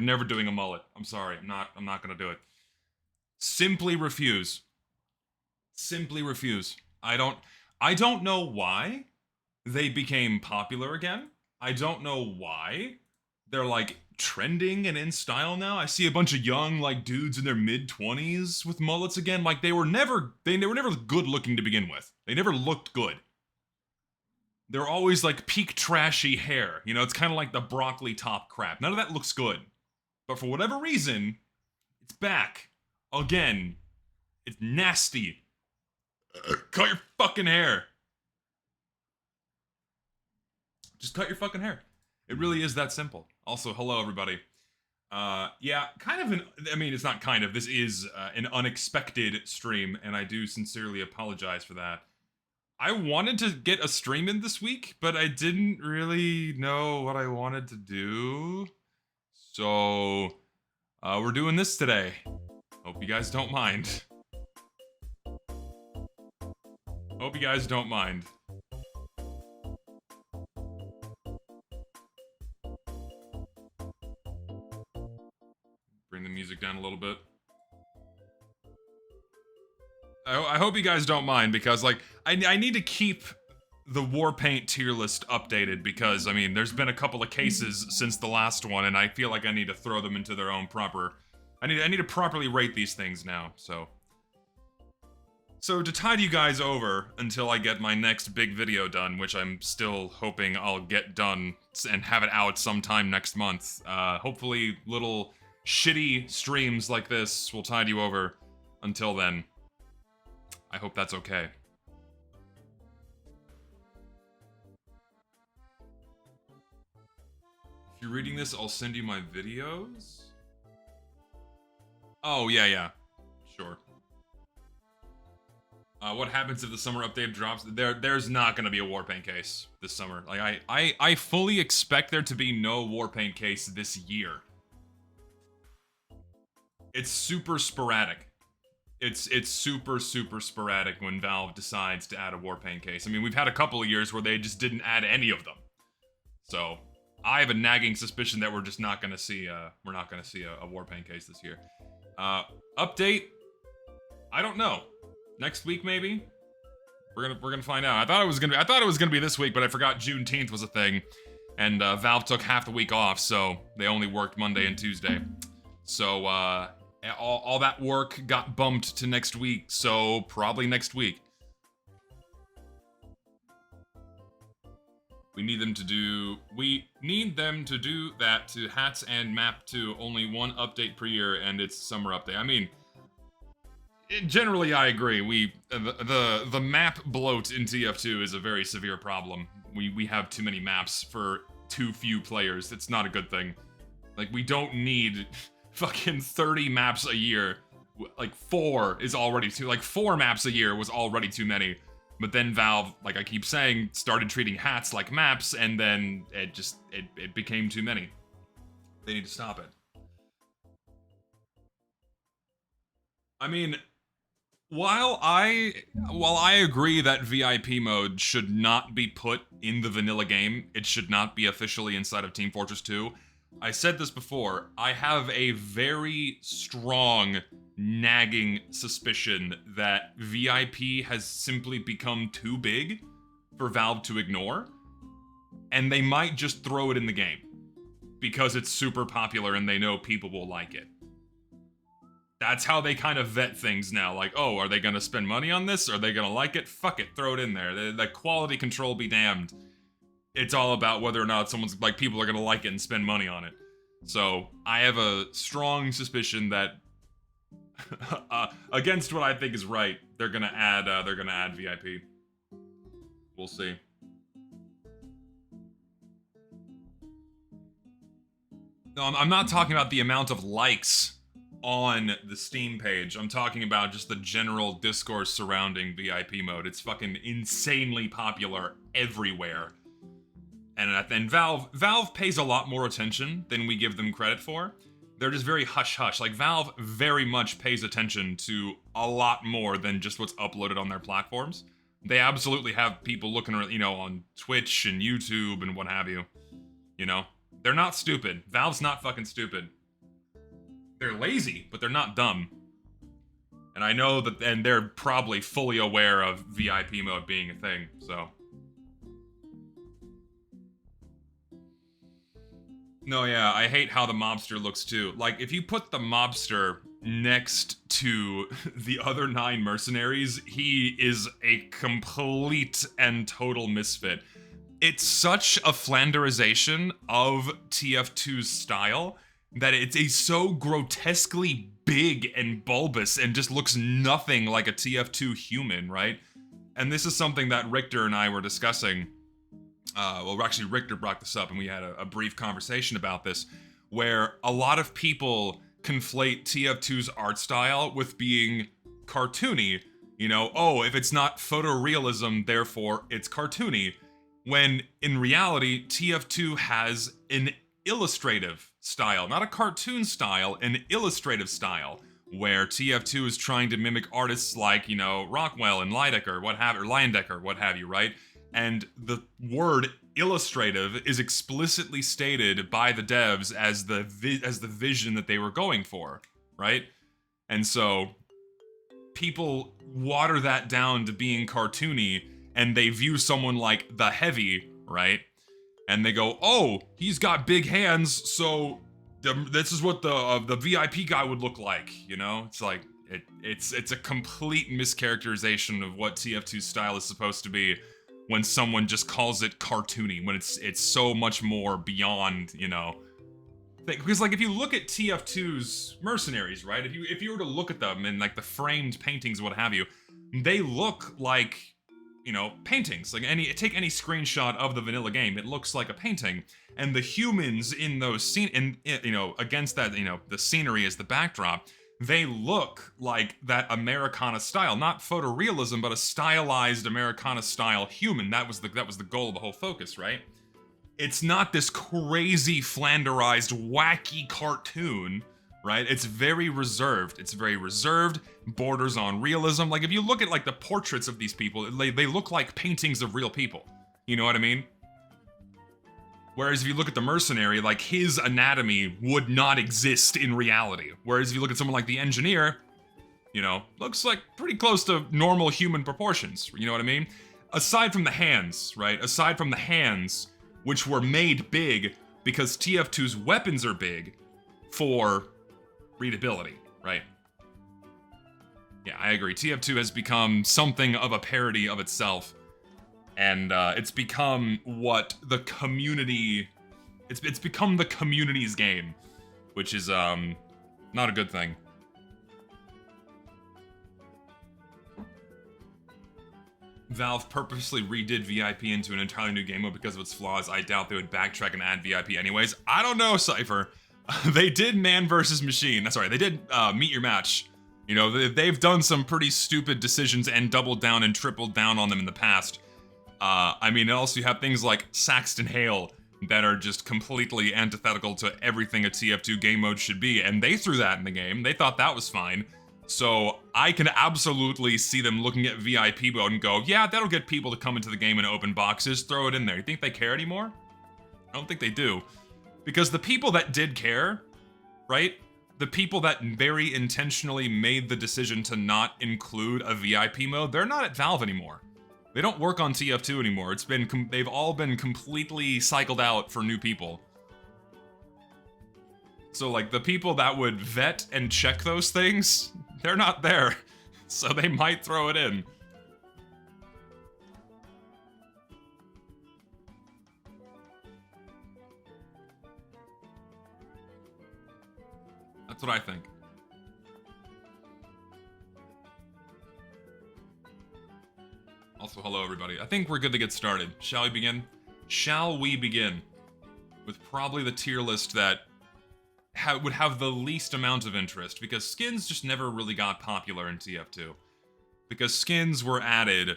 never doing a mullet. I'm sorry. I'm not gonna do it. Simply refuse. Simply refuse. I don't know why they became popular again. I don't know why they're like trending and in style now. I see a bunch of young like dudes in their mid-20s with mullets again. Like they were never good looking to begin with. They never looked good. They're always like peak trashy hair. You know, it's kind of like the broccoli top crap. None of that looks good. But for whatever reason, it's back again. It's nasty. Cut your fucking hair. Just cut your fucking hair. It really is that simple. Also, hello everybody. Yeah, kind of I mean, it's not kind of. This is an unexpected stream, and I do sincerely apologize for that. I wanted to get a stream in this week, but I didn't really know what I wanted to do. So, we're doing this today. Hope you guys don't mind. Hope you guys don't mind. Bring the music down a little bit. I hope you guys don't mind because, like, I need to keep the Warpaint tier list updated because, I mean, there's been a couple of cases since the last one, and I feel like I need to throw them into their own proper... I need to properly rate these things now, so... So, to tide you guys over until I get my next big video done, which I'm still hoping I'll get done and have it out sometime next month, hopefully little shitty streams like this will tide you over until then. I hope that's okay. If you're reading this, I'll send you my videos? Oh, yeah. Sure. What happens if the summer update drops? There's not gonna be a Warpaint case this summer. Like, I fully expect there to be no Warpaint case this year. It's super sporadic. It's super sporadic when Valve decides to add a Warpaint case. I mean, we've had a couple of years where they just didn't add any of them. So, I have a nagging suspicion that we're just not gonna see a Warpaint case this year. Update? I don't know. Next week maybe? We're gonna find out. I thought it was gonna be this week, but I forgot Juneteenth was a thing. And Valve took half the week off, so they only worked Monday and Tuesday. So all that work got bumped to next week, so probably next week. We need them to do that to hats and map to only one update per year, and it's summer update. I mean, generally I agree. The map bloat in TF2 is a very severe problem. We have too many maps for too few players. It's not a good thing. Like, we don't need fucking 30 maps a year. Like, 4 is already too... Like, 4 maps a year was already too many. But then Valve, like I keep saying, started treating hats like maps, and then it became too many. They need to stop it. I mean, while I agree that VIP mode should not be put in the vanilla game, it should not be officially inside of Team Fortress 2, I said this before, I have a very strong, nagging suspicion that VIP has simply become too big for Valve to ignore, and they might just throw it in the game, because it's super popular and they know people will like it. That's how they kind of vet things now, like, oh, are they gonna spend money on this? Are they gonna like it? Fuck it, throw it in there. The quality control be damned. It's all about whether or not people are gonna like it and spend money on it. So, I have a strong suspicion that, against what I think is right, they're gonna add VIP. We'll see. No, I'm not talking about the amount of likes on the Steam page. I'm talking about just the general discourse surrounding VIP mode. It's fucking insanely popular everywhere. And Valve pays a lot more attention than we give them credit for. They're just very hush-hush. Like, Valve very much pays attention to a lot more than just what's uploaded on their platforms. They absolutely have people looking, you know, on Twitch and YouTube and what have you. You know? They're not stupid. Valve's not fucking stupid. They're lazy, but they're not dumb. And I know that, and they're probably fully aware of VIP mode being a thing, so. No, yeah, I hate how the mobster looks too. Like, if you put the mobster next to the other 9 mercenaries, he is a complete and total misfit. It's such a Flanderization of TF2's style that it's so grotesquely big and bulbous and just looks nothing like a TF2 human, right? And this is something that Richter and I were discussing. Well, actually, Richter brought this up, and we had a brief conversation about this, where a lot of people conflate TF2's art style with being cartoony. You know, oh, if it's not photorealism, therefore it's cartoony. When in reality, TF2 has an illustrative style, not a cartoon style, an illustrative style, where TF2 is trying to mimic artists like, you know, Rockwell and Leidecker, Leyendecker, what have you, right? And the word illustrative is explicitly stated by the devs as the vision that they were going for, right? And so people water that down to being cartoony, and they view someone like the Heavy, right? And they go, oh, he's got big hands, so this is what the VIP guy would look like, you know? It's like, it's a complete mischaracterization of what TF2's style is supposed to be when someone just calls it cartoony, when it's so much more beyond, you know. Because, like, if you look at TF2's mercenaries, right? If you were to look at them in, like, the framed paintings, what have you, they look like, you know, paintings. Like, take any screenshot of the vanilla game, it looks like a painting. And the humans in those you know, against that, you know, the scenery as the backdrop, they look like that Americana style, not photorealism, but a stylized Americana style human. That was the goal of the whole focus, right? It's not this crazy Flanderized, wacky cartoon, right? It's very reserved. It's very reserved, borders on realism. Like, if you look at, like, the portraits of these people, they look like paintings of real people. You know what I mean? Whereas if you look at the mercenary, like, his anatomy would not exist in reality. Whereas if you look at someone like the engineer, you know, looks like pretty close to normal human proportions. You know what I mean? Aside from the hands, right? Aside from the hands, which were made big because TF2's weapons are big for readability, right? Yeah, I agree. TF2 has become something of a parody of itself. And it's become what the community... It's become the community's game, which is, not a good thing. Valve purposely redid VIP into an entirely new game mode because of its flaws. I doubt they would backtrack and add VIP anyways. I don't know, Cypher. They did man versus machine. Sorry, they did meet your match. You know, they've done some pretty stupid decisions and doubled down and tripled down on them in the past. I mean, also you have things like Saxton Hale that are just completely antithetical to everything a TF2 game mode should be, and they threw that in the game. They thought that was fine. So I can absolutely see them looking at VIP mode and go, yeah, that'll get people to come into the game and open boxes, throw it in there. You think they care anymore? I don't think they do. Because the people that did care, right? The people that very intentionally made the decision to not include a VIP mode, they're not at Valve anymore. They don't work on TF2 anymore. They've all been completely cycled out for new people. So, like, the people that would vet and check those things, they're not there. So they might throw it in. That's what I think. Also, hello everybody. I think we're good to get started. Shall we begin? Shall we begin with probably the tier list that would have the least amount of interest, because skins just never really got popular in TF2. Because skins were added,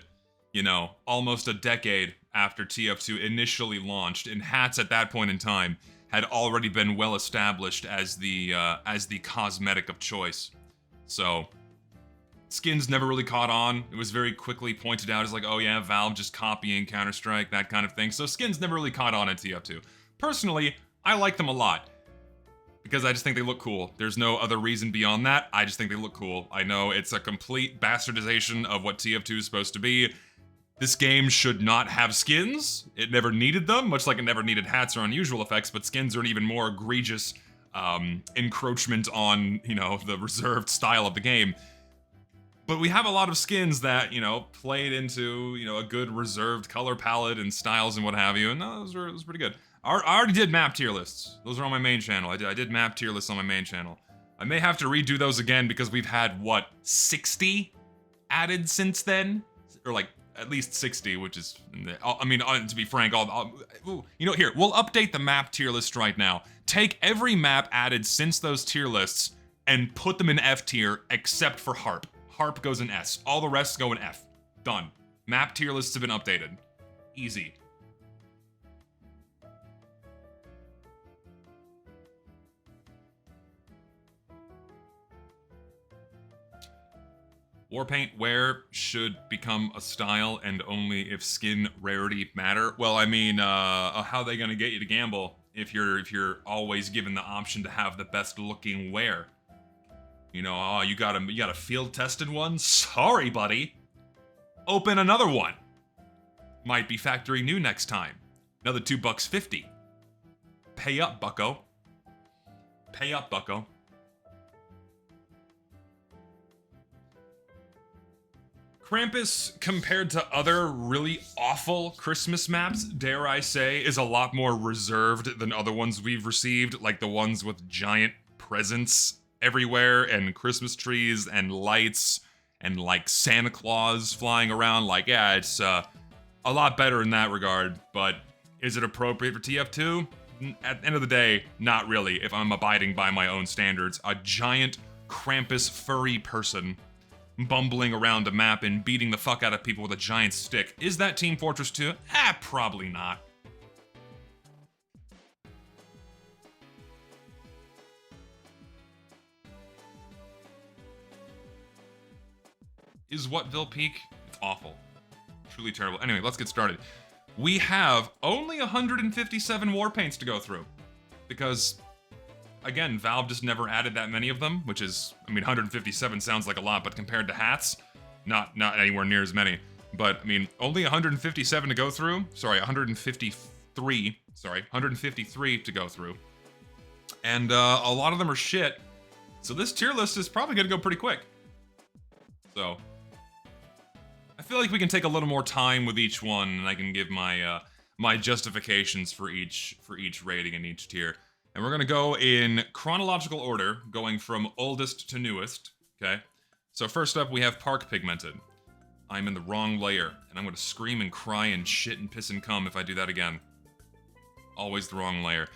you know, almost a decade after TF2 initially launched, and hats at that point in time had already been well established as the cosmetic of choice. So skins never really caught on. It was very quickly pointed out as like, oh yeah, Valve just copying Counter-Strike, that kind of thing. So skins never really caught on in TF2. Personally, I like them a lot. Because I just think they look cool. There's no other reason beyond that. I just think they look cool. I know it's a complete bastardization of what TF2 is supposed to be. This game should not have skins. It never needed them, much like it never needed hats or unusual effects, but skins are an even more egregious encroachment on, you know, the reserved style of the game. But we have a lot of skins that, you know, played into, you know, a good reserved color palette and styles and what have you, and those were pretty good. I already did map tier lists. Those are on my main channel. I did map tier lists on my main channel. I may have to redo those again because we've had, what, 60 added since then? Or like, at least 60, which is, I mean, to be frank, you know, here, we'll update the map tier list right now. Take every map added since those tier lists and put them in F tier except for Harp. Harp goes in S. All the rest go in F. Done. Map tier lists have been updated. Easy. Warpaint wear should become a style and only if skin rarity matter. Well, I mean, how are they gonna get you to gamble if you're always given the option to have the best looking wear? You know, oh, you got a field tested one? Sorry, buddy. Open another one. Might be factory new next time. Another $2.50. Pay up, bucko. Pay up, bucko. Krampus, compared to other really awful Christmas maps, dare I say, is a lot more reserved than other ones we've received, like the ones with giant presents everywhere, and Christmas trees, and lights, and like Santa Claus flying around. Like, yeah, it's a lot better in that regard, but is it appropriate for TF2? At the end of the day, not really, if I'm abiding by my own standards. A giant Krampus furry person bumbling around a map and beating the fuck out of people with a giant stick. Is that Team Fortress 2? Probably not. Is Whatville peak? It's awful. Truly terrible. Anyway, let's get started. We have only 157 Warpaints to go through. Because, again, Valve just never added that many of them, which is, I mean, 157 sounds like a lot, but compared to hats, not anywhere near as many. But, I mean, only 157 to go through. Sorry, 153. Sorry, 153 to go through. And a lot of them are shit. So this tier list is probably going to go pretty quick. So I feel like we can take a little more time with each one, and I can give my my justifications for each rating and each tier. And we're gonna go in chronological order, going from oldest to newest, okay? So first up, we have Park Pigmented. I'm in the wrong layer, and I'm gonna scream and cry and shit and piss and cum if I do that again. Always the wrong layer.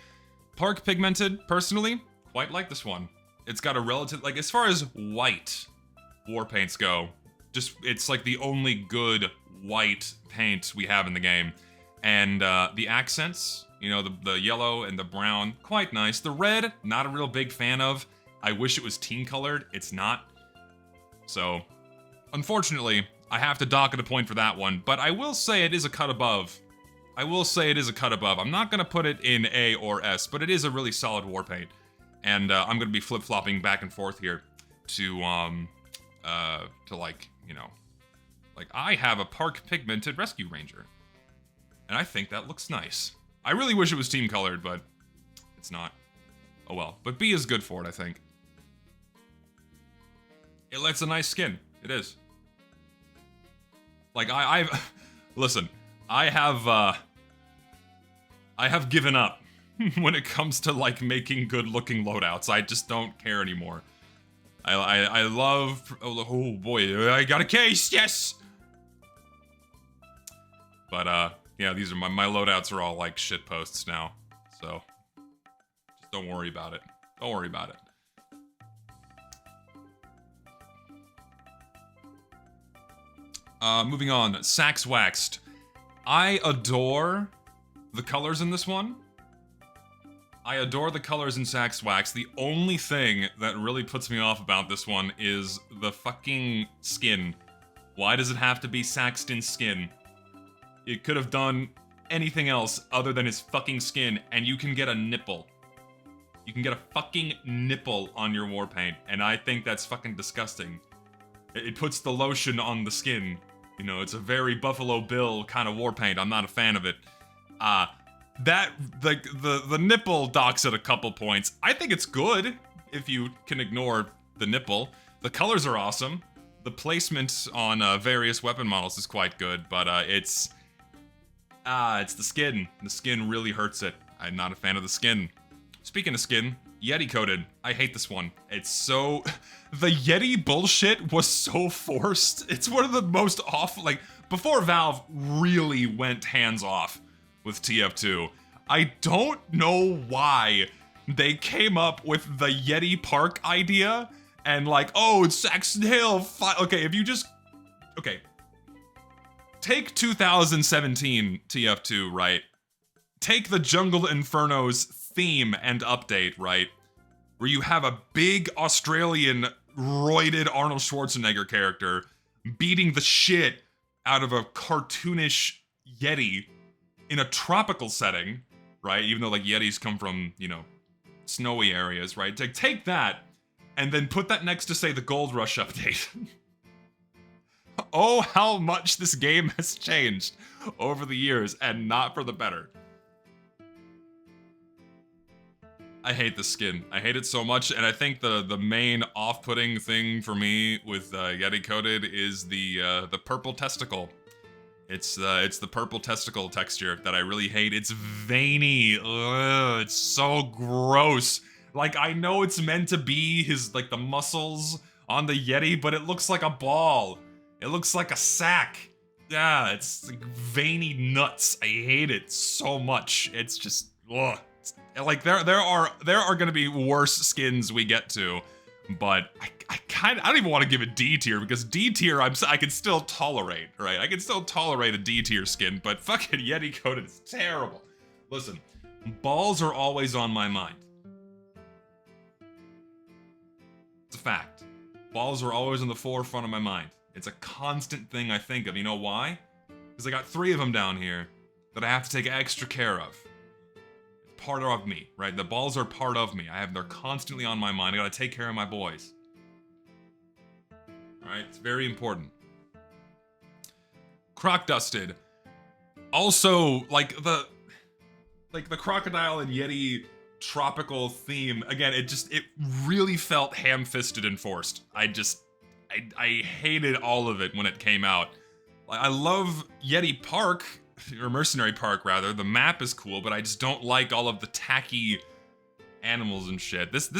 Park Pigmented, personally, quite like this one. It's got a relative, like, as far as white Warpaints go, just, it's like the only good white paint we have in the game. And the accents, you know, the yellow and the brown, quite nice. The red, not a real big fan of. I wish it was team colored. It's not. So, unfortunately, I have to dock at a point for that one. But I will say it is a cut above. I will say it is a cut above. I'm not going to put it in A or S, but it is a really solid Warpaint. And I'm going to be flip-flopping back and forth here to like, you know, like I have a Park Pigmented Rescue Ranger. And I think that looks nice. I really wish it was team colored, but it's not. Oh well. But B is good for it, I think. It lets a nice skin. It is. Like, I've... Listen, I have given up when it comes to, like, making good-looking loadouts. I just don't care anymore. I love... Oh boy, I got a case! Yes! But, yeah, these are my loadouts are all like shit posts now, so just don't worry about it. Don't worry about it. Moving on, Sax Waxed. I adore the colors in this one. I adore the colors in Sax Wax. The only thing that really puts me off about this one is the fucking skin. Why does it have to be Saxton skin? It could have done anything else other than his fucking skin, and you can get a nipple. You can get a fucking nipple on your Warpaint, and I think that's fucking disgusting. It puts the lotion on the skin. You know, it's a very Buffalo Bill kind of Warpaint. I'm not a fan of it. The nipple docks at a couple points. I think it's good if you can ignore the nipple. The colors are awesome. The placement on various weapon models is quite good, but it's the skin. The skin really hurts it. I'm not a fan of the skin. Speaking of skin, Yeti coated. I hate this one. It's so... The Yeti bullshit was so forced. It's one of the most awful... Like, before Valve really went hands off with TF2, I don't know why they came up with the Yeti Park idea and like, oh, it's Saxon Hill. Okay, if you just... Okay. Take 2017 TF2, right? Take the Jungle Inferno's theme and update, right? Where you have a big Australian roided Arnold Schwarzenegger character beating the shit out of a cartoonish Yeti in a tropical setting, right? Even though like Yetis come from, you know, snowy areas, right? Take that and then put that next to, say, the Gold Rush update. Oh, how much this game has changed over the years, and not for the better. I hate the skin. I hate it so much, and I think the main off-putting thing for me with Yeti coated is the purple testicle. It's the purple testicle texture that I really hate. It's veiny. Ugh, it's so gross. Like, I know it's meant to be his, like, the muscles on the Yeti, but it looks like a ball. It looks like a sack. Yeah, it's like veiny nuts. I hate it so much. It's just, ugh. Like, there are gonna be worse skins we get to, but I don't even want to give it D tier, because D tier I can still tolerate, right? I can still tolerate a D tier skin, but fucking Yeti coated is terrible. Listen, balls are always on my mind. It's a fact. Balls are always in the forefront of my mind. It's a constant thing I think of. You know why? Because I got 3 of them down here that I have to take extra care of. Part of me, right? The balls are part of me. They're constantly on my mind. I gotta take care of my boys. Alright, it's very important. Croc dusted. Also, like the crocodile and Yeti tropical theme, again, it really felt ham-fisted and forced. I hated all of it when it came out. Like, I love Yeti Park, or Mercenary Park rather. The map is cool, but I just don't like all of the tacky animals and shit. This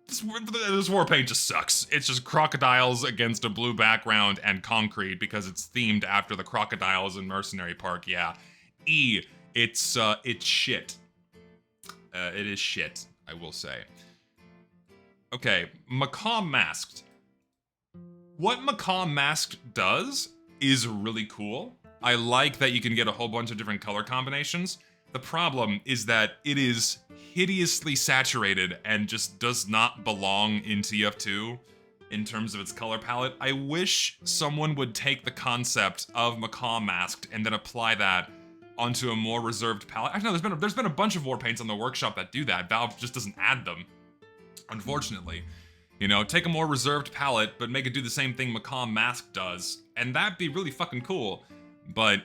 Warpaint just sucks. It's just crocodiles against a blue background and concrete because it's themed after the crocodiles in Mercenary Park. Yeah, it's shit. It is shit, I will say. Okay, Macaw Masked. What Macaw Masked does is really cool. I like that you can get a whole bunch of different color combinations. The problem is that it is hideously saturated and just does not belong in TF2 in terms of its color palette. I wish someone would take the concept of Macaw Masked and then apply that onto a more reserved palette. Actually, no, there's been a bunch of Warpaints on the workshop that do that. Valve just doesn't add them, unfortunately. You know, take a more reserved palette, but make it do the same thing Macaw Masked does, and that'd be really fucking cool. But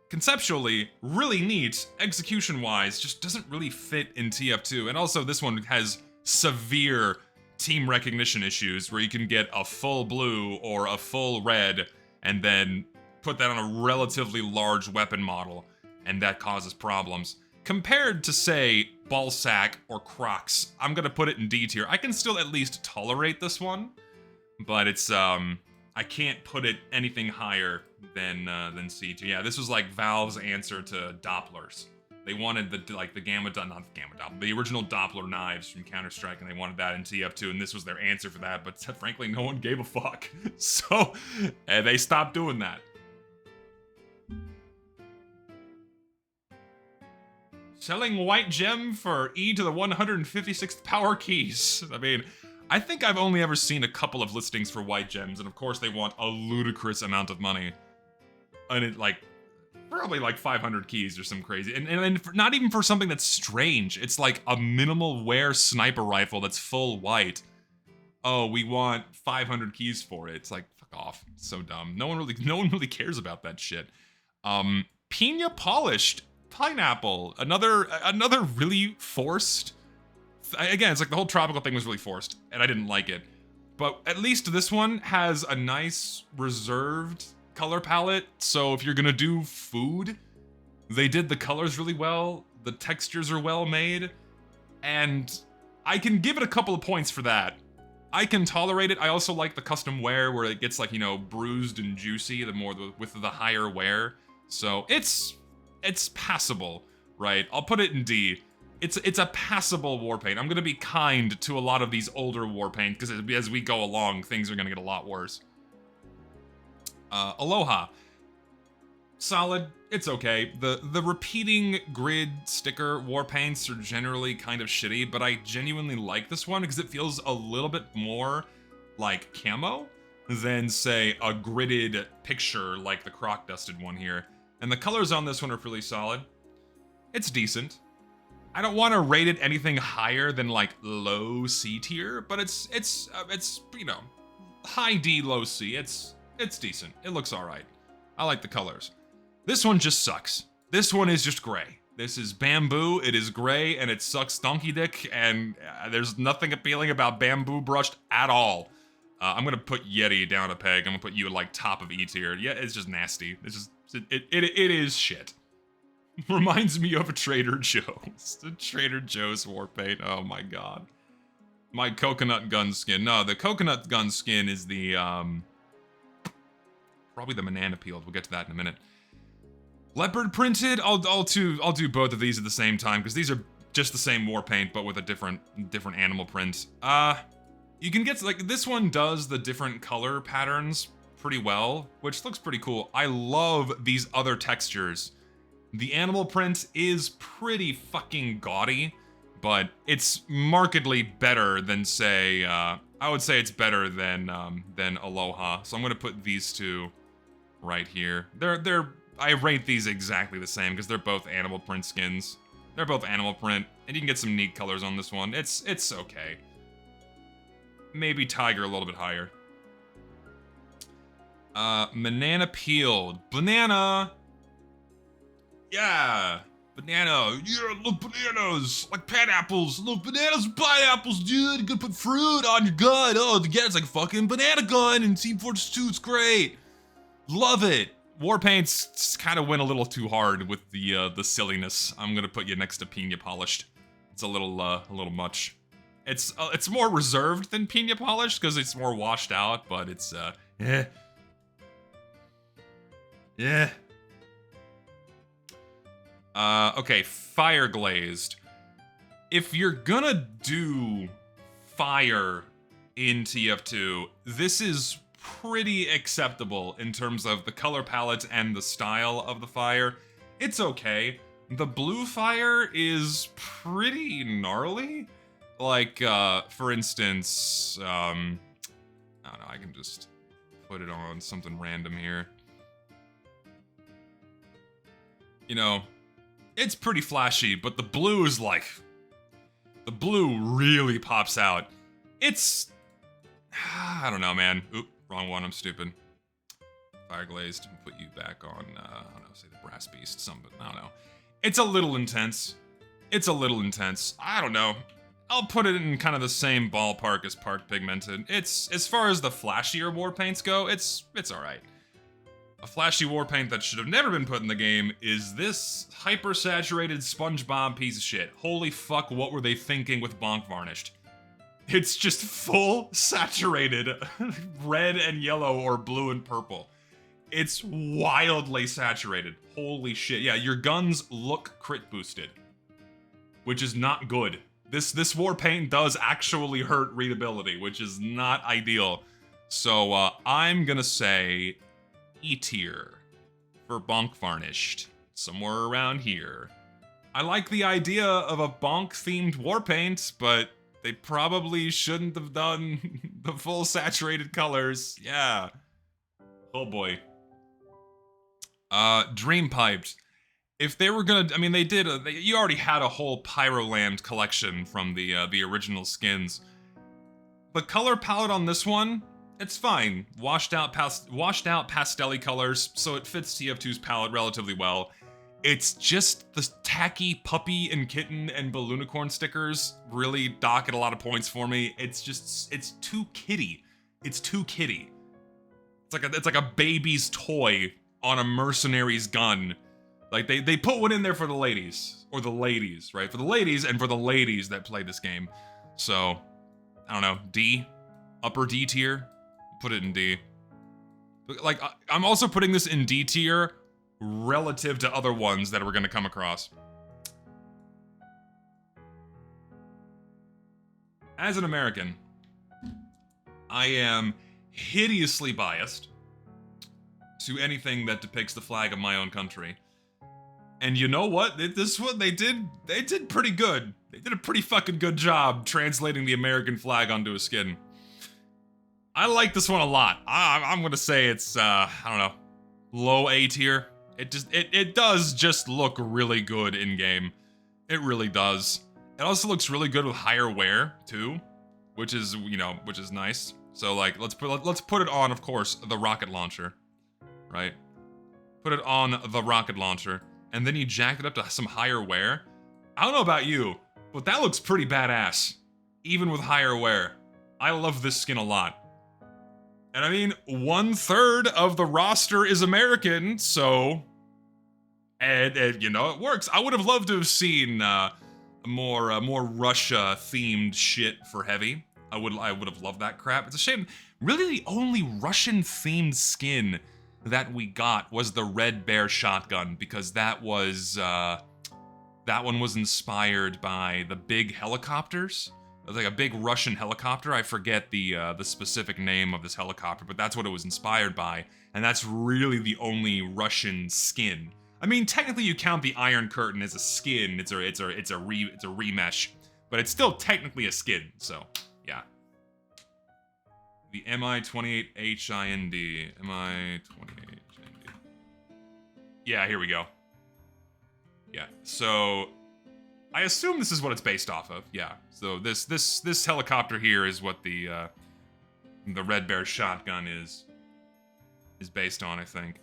conceptually, really neat, execution-wise, just doesn't really fit in TF2. And also, this one has severe team recognition issues, where you can get a full blue or a full red, and then put that on a relatively large weapon model, and that causes problems. Compared to, say, Ballsack or Crocs, I'm gonna put it in D tier. I can still at least tolerate this one, but it's, I can't put it anything higher than C tier. Yeah, this was like Valve's answer to Dopplers. They wanted the the original Doppler knives from Counter-Strike, and they wanted that in TF2, and this was their answer for that, but frankly, no one gave a fuck. So, they stopped doing that. Selling white gem for E to the 156th power keys. I mean, I think I've only ever seen a couple of listings for white gems, and of course they want a ludicrous amount of money. And it, like, probably like 500 keys or some crazy. And not even for something that's strange. It's like a minimal wear sniper rifle that's full white. Oh, we want 500 keys for it. It's like, fuck off. It's so dumb. No one really cares about that shit. Pina polished pineapple. Another really forced. Again, it's like the whole tropical thing was really forced, and I didn't like it. But at least this one has a nice reserved color palette. So if you're gonna do food, they did the colors really well. The textures are well made, and I can give it a couple of points for that. I can tolerate it. I also like the custom wear where it gets like, you know, bruised and juicy with the higher wear. So it's passable, right? I'll put it in D. It's a passable Warpaint. I'm gonna be kind to a lot of these older Warpaint because as we go along, things are gonna get a lot worse. Aloha. Solid. It's okay. The repeating grid sticker Warpaints are generally kind of shitty, but I genuinely like this one because it feels a little bit more like camo than, say, a gridded picture like the croc dusted one here. And the colors on this one are pretty solid. It's decent. I don't want to rate it anything higher than like low C tier, but it's you know, high D, low C. It's decent. It looks all right. I like the colors. This one just sucks. This one is just gray. This is bamboo, it is gray, and it sucks donkey dick, and there's nothing appealing about bamboo brushed at all. I'm gonna put Yeti down a peg. I'm gonna put you at like top of E tier. Yeah, it's just nasty. It's just, it is shit. Reminds me of a Trader Joe's. The Trader Joe's Warpaint. Oh my god. My coconut gun skin. No, the coconut gun skin is the, probably the banana peeled. We'll get to that in a minute. Leopard printed. I'll do both of these at the same time because these are just the same Warpaint but with a different animal print. You can get like this one does the different color patterns pretty well, which looks pretty cool. I love these other textures. The animal print is pretty fucking gaudy, but it's markedly better than, say, I would say it's better than Aloha. So I'm gonna put these two right here. I rate these exactly the same because they're both animal print skins. They're both animal print, and you can get some neat colors on this one. It's okay. Maybe Tiger a little bit higher. Banana peeled. Banana! Yeah! Banana! Yeah, love bananas! Like pineapples! Love bananas and pineapples, dude! You gotta put fruit on your gun! Oh, yeah, it's like fucking banana gun in Team Fortress 2, it's great! Love it! Warpaints kind of went a little too hard with the silliness. I'm gonna put you next to Pina Polished. It's a little much. It's more reserved than Pina Polished because it's more washed out, but it's yeah. Okay, fire glazed. If you're gonna do fire in TF2, this is pretty acceptable in terms of the color palette and the style of the fire. It's okay. The blue fire is pretty gnarly. Like, for instance, I don't know, I can just put it on something random here. You know, it's pretty flashy, but the blue is like, the blue really pops out. It's, I don't know, man. Oop, wrong one, I'm stupid. Fire glazed, put you back on, I don't know, say the brass beast, something, I don't know. It's a little intense. It's a little intense. I don't know. I'll put it in kind of the same ballpark as Park Pigmented. It's, as far as the flashier war paints go, it's alright. A flashy war paint that should have never been put in the game is this hyper-saturated SpongeBob piece of shit. Holy fuck, what were they thinking with Bonk Varnished? It's just full saturated red and yellow or blue and purple. It's wildly saturated. Holy shit. Yeah, your guns look crit boosted, which is not good. This war paint does actually hurt readability, which is not ideal. So I'm gonna say E tier for Bonk Varnished, somewhere around here. I like the idea of a bonk-themed war paint, but they probably shouldn't have done the full saturated colors. Yeah. Oh boy. Dream Piped. If they were gonna, I mean, they did. You already had a whole Pyroland collection from the original skins. The color palette on this one, it's fine. Washed out pastel-y colors, so it fits TF2's palette relatively well. It's just the tacky puppy and kitten and balloonicorn stickers really dock at a lot of points for me. It's too kiddie. It's too kiddie. It's like a baby's toy on a mercenary's gun. Like, they put one in there for the ladies. Or the ladies, right? For the ladies and for the ladies that play this game. So, I don't know, D? Upper D tier? Put it in D. Like, I'm also putting this in D tier relative to other ones that we're gonna come across. As an American, I am hideously biased to anything that depicts the flag of my own country. And you know what? This one, they did pretty good. They did a pretty fucking good job translating the American flag onto a skin. I like this one a lot. I'm gonna say it's, I don't know, low A tier. It does just look really good in game. It really does. It also looks really good with higher wear too, which is, you know, which is nice. So like, let's put it on, of course, the rocket launcher, right? Put it on the rocket launcher, and then you jack it up to some higher wear. I don't know about you, but that looks pretty badass, even with higher wear. I love this skin a lot. And I mean, 1/3 of the roster is American, so, and you know, it works. I would have loved to have seen more Russia-themed shit for Heavy. I would have loved that crap. It's a shame. Really, the only Russian-themed skin that we got was the Red Bear shotgun, because that one was inspired by the big helicopters. It was like a big Russian helicopter. I forget the specific name of this helicopter, but that's what it was inspired by, and that's really the only Russian skin. I mean, technically, you count the Iron Curtain as a skin. It's a remesh, but it's still technically a skin. So, yeah. The MI-28HIND. MI-28HIND. Yeah, here we go. Yeah. So, I assume this is what it's based off of. Yeah. So this helicopter here is what the Red Bear shotgun is based on, I think.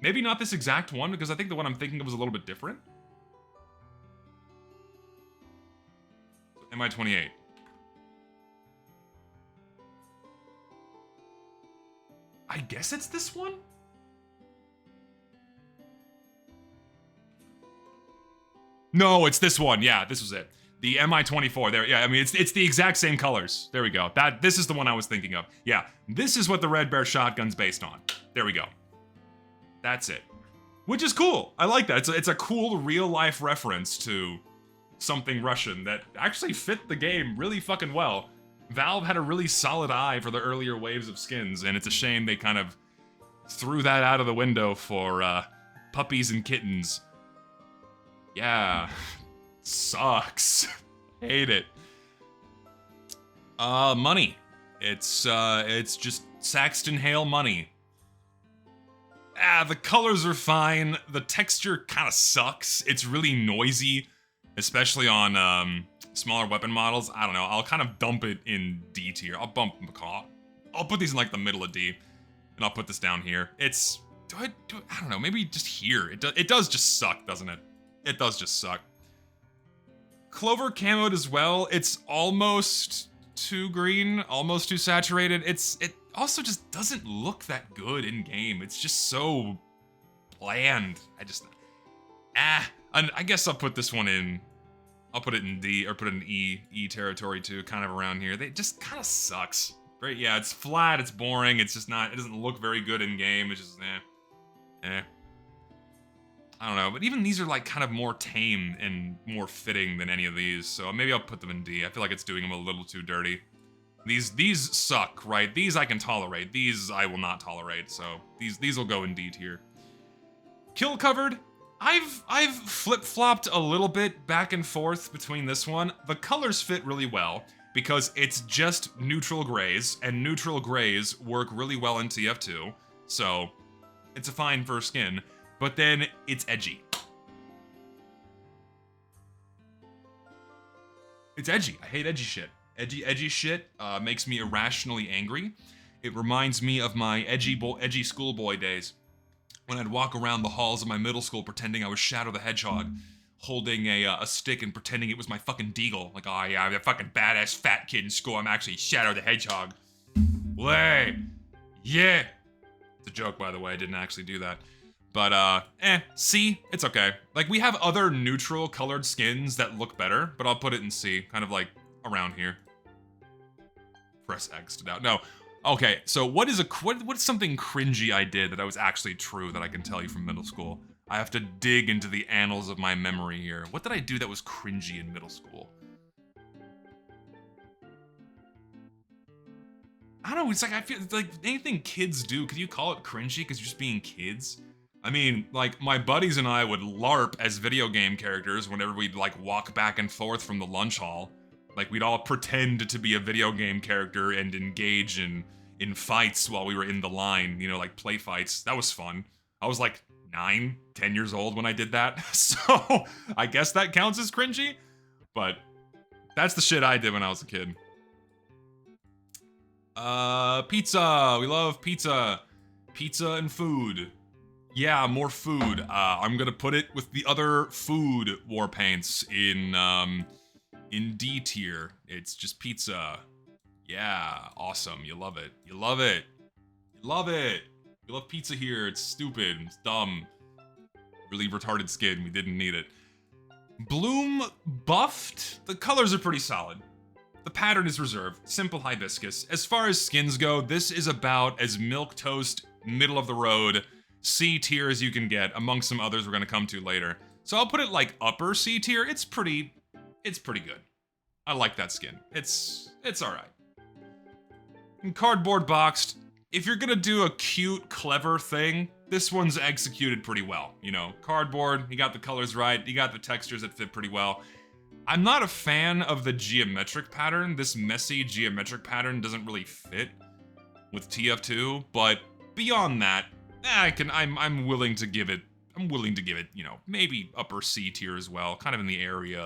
Maybe not this exact one, because I think the one I'm thinking of is a little bit different. MI-28. I guess it's this one? No, it's this one. Yeah, this was it. The MI-24. There. Yeah, I mean, it's the exact same colors. There we go. This is the one I was thinking of. Yeah, this is what the Red Bear shotgun's based on. There we go. That's it. Which is cool. I like that. It's a cool real-life reference to something Russian that actually fit the game really fucking well. Valve had a really solid eye for the earlier waves of skins, and it's a shame they kind of threw that out of the window for puppies and kittens. Yeah. Sucks. Hate it. Money. It's just Saxton Hale money. The colors are fine. The texture kind of sucks. It's really noisy, especially on smaller weapon models. I don't know. I'll kind of dump it in D tier. I'll put these in like the middle of D, and I'll put this down here. It's I don't know. Maybe just here. It does just suck, doesn't it? It does just suck. Clover camoed as well. It's almost too green, almost too saturated. It also just doesn't look that good in game. It's just so bland. And I guess I'll put this one in. I'll put it in D, or put it in E territory too, kind of around here. They just kind of sucks. Right? Yeah, it's flat, it's boring, it's just not, it doesn't look very good in game. It's just, I don't know, but even these are like kind of more tame and more fitting than any of these, so maybe I'll put them in D. I feel like it's doing them a little too dirty. These suck, right? These I can tolerate. These I will not tolerate, so these will go in D tier. Kill covered. I've flip-flopped a little bit back and forth between this one. The colors fit really well because it's just neutral grays, and neutral grays work really well in TF2. So It's a fine first skin, but then it's edgy. It's edgy. I hate edgy shit. Edgy shit makes me irrationally angry. It reminds me of my edgy schoolboy days when I'd walk around the halls of my middle school pretending I was Shadow the Hedgehog, holding a stick and pretending it was my fucking deagle. Like, oh yeah, I'm a fucking badass fat kid in school. I'm actually Shadow the Hedgehog. Way, yeah. It's a joke, by the way. I didn't actually do that. But, C, it's okay. Like, we have other neutral colored skins that look better, but I'll put it in C, kind of like around here. Press X to doubt. No. Okay, so what's something cringy I did that was actually true that I can tell you from middle school? I have to dig into the annals of my memory here. What did I do that was cringy in middle school? I don't know, it's like, I feel like anything kids do, could you call it cringy because you're just being kids? I mean, like, my buddies and I would LARP as video game characters whenever we'd, like, walk back and forth from the lunch hall. Like, we'd all pretend to be a video game character and engage in fights while we were in the line, you know, like play fights. That was fun. I was like 9, 10 years old when I did that, so I guess that counts as cringy, but that's the shit I did when I was a kid. Pizza! We love pizza. Pizza and food. Yeah, more food. I'm gonna put it with the other food war paints in D tier. It's just pizza. Yeah, awesome. You love it. You love it. You love it. You love pizza here. It's stupid. It's dumb. Really retarded skin. We didn't need it. Bloom buffed. The colors are pretty solid. The pattern is reserved. Simple hibiscus. As far as skins go, this is about as milquetoast, middle of the road, C tier as you can get, among some others we're gonna come to later. So I'll put it like upper C tier. It's pretty good. I like that skin. It's alright. And cardboard boxed. If you're gonna do a cute, clever thing, this one's executed pretty well. You know, cardboard, you got the colors right, you got the textures that fit pretty well. I'm not a fan of the geometric pattern. This messy geometric pattern doesn't really fit with TF2, but beyond that, I'm willing to give it, you know, maybe upper C tier as well, kind of in the area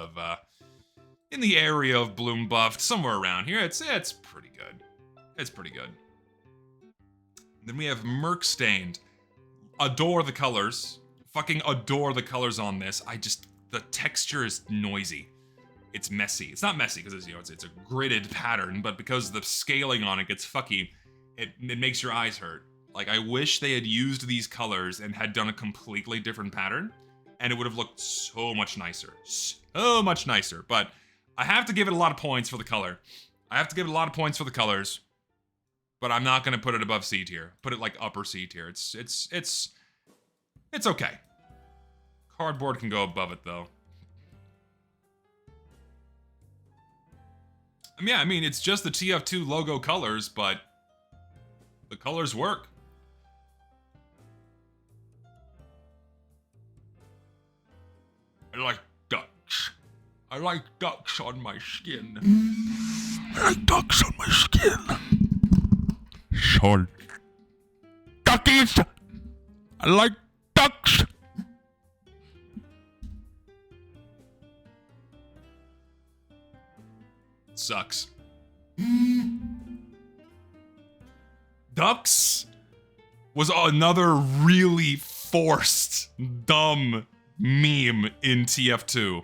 of bloom buffed, somewhere around here. It's pretty good. It's pretty good. Then we have Merc Stained. Adore the colors. Fucking adore the colors on this. The texture is noisy. It's messy. It's not messy because it's a gridded pattern, but because the scaling on it gets fucky, it makes your eyes hurt. Like, I wish they had used these colors and had done a completely different pattern, and it would have looked so much nicer. So much nicer. But I have to give it a lot of points for the color. I have to give it a lot of points for the colors, but I'm not gonna put it above C tier. Put it like upper C tier. It's okay. Cardboard can go above it though. Yeah, I mean, it's just the TF2 logo colors, but the colors work. I like ducks. I like ducks on my skin. I like ducks on my skin. Short duckies. I like ducks. Sucks. Ducks was another really forced, dumb meme in TF2.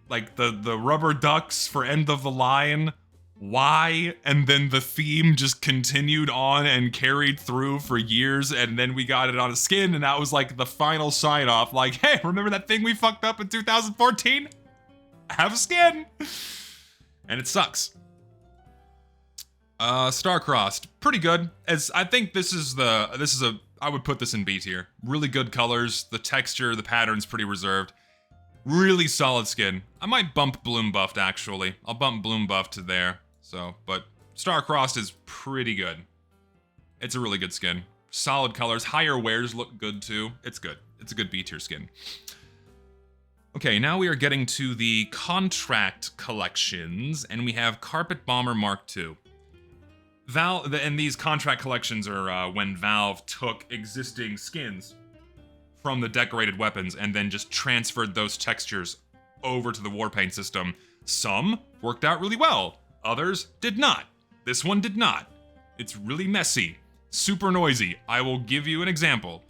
Like the rubber ducks for End of the Line. Why? And then the theme just continued on and carried through for years, and then we got it on a skin, and that was like the final sign off. Like, hey, remember that thing we fucked up in 2014? Have a skin. And it sucks. Star-Crossed, pretty good. As I think I would put this in B tier. Really good colors, the texture, the pattern's pretty reserved. Really solid skin. I might bump Bloom Buffed, actually. I'll bump Bloom Buffed to there. So, but Star-Crossed is pretty good. It's a really good skin. Solid colors. Higher wears look good, too. It's good. It's a good B tier skin. Okay, now we are getting to the contract collections, and we have Carpet Bomber Mark II. Valve, and these contract collections are when Valve took existing skins from the decorated weapons and then just transferred those textures over to the Warpaint system. Some worked out really well, others did not. This one did not. It's really messy, super noisy. I will give you an example.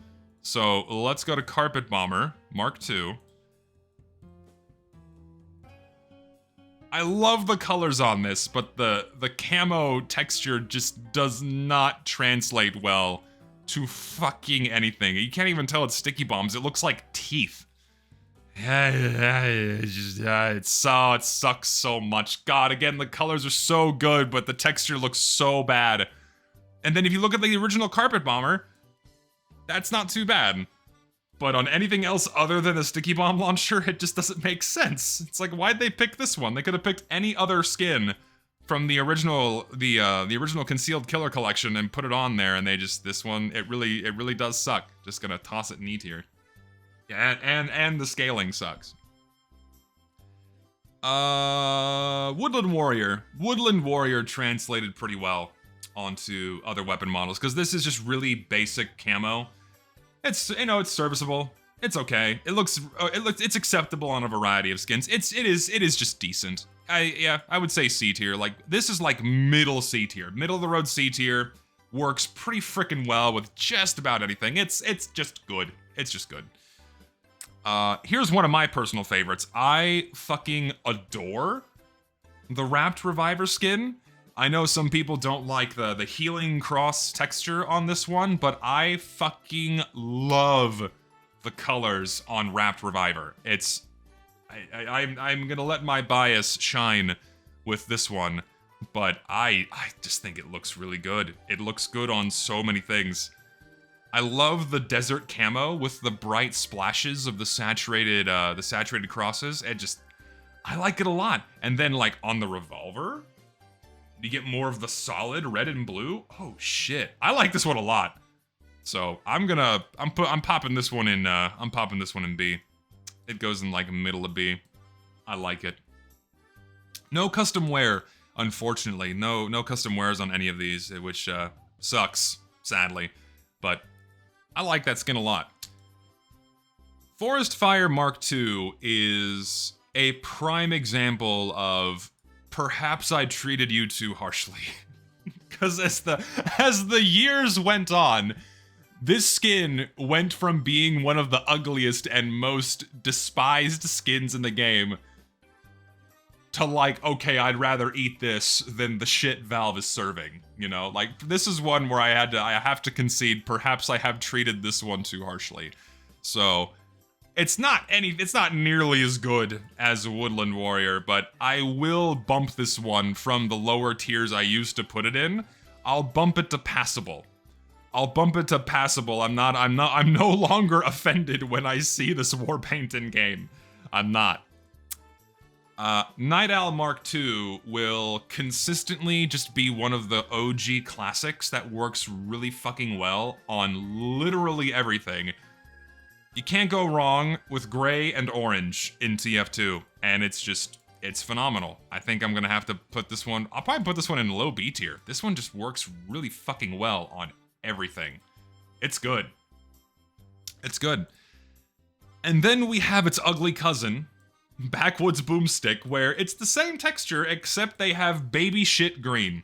So let's go to Carpet Bomber Mark II. I love the colors on this, but the camo texture just does not translate well to fucking anything. You can't even tell it's sticky bombs. It looks like teeth. It sucks so much. God, again, the colors are so good, but the texture looks so bad. And then if you look at the original Carpet Bomber, that's not too bad. But on anything else other than the sticky bomb launcher, it just doesn't make sense. It's like, why'd they pick this one? They could have picked any other skin from the original, the original Concealed Killer collection and put it on there, and they just, this one, it really does suck. Just gonna toss it in E tier. Yeah, and the scaling sucks. Woodland Warrior. Woodland Warrior translated pretty well onto other weapon models, because this is just really basic camo. It's, you know, it's serviceable. It's okay. It's acceptable on a variety of skins. It is just decent. I would say C tier. Like, this is like middle C tier. Middle of the road C tier. Works pretty freaking well with just about anything. It's just good. It's just good. Here's one of my personal favorites. I fucking adore the Wrapped Reviver skin. I know some people don't like the healing cross texture on this one, but I fucking love the colors on Wrapped Reviver. I'm gonna let my bias shine with this one, but I just think it looks really good. It looks good on so many things. I love the desert camo with the bright splashes of the saturated crosses. I like it a lot. And then like on the revolver, you get more of the solid red and blue. Oh shit, I like this one a lot. So I'm popping this one in. I'm popping this one in B. It goes in like middle of B. I like it. No custom wear, unfortunately. No custom wears on any of these, which sucks, sadly. But I like that skin a lot. Forest Fire Mark II is a prime example of perhaps I treated you too harshly. Because as the years went on, this skin went from being one of the ugliest and most despised skins in the game to like, okay, I'd rather eat this than the shit Valve is serving, you know? Like, this is one where I have to concede, perhaps I have treated this one too harshly. So, it's not nearly as good as Woodland Warrior, but I will bump this one from the lower tiers I used to put it in. I'll bump it to passable. I'm no longer offended when I see this Warpaint in game. I'm not. Night Owl Mark II will consistently just be one of the OG classics that works really fucking well on literally everything. You can't go wrong with gray and orange in TF2, and it's phenomenal. I think I'm gonna have to put this one, I'll probably put this one in low B tier. This one just works really fucking well on everything. It's good. It's good. And then we have its ugly cousin, Backwoods Boomstick, where it's the same texture except they have baby shit green.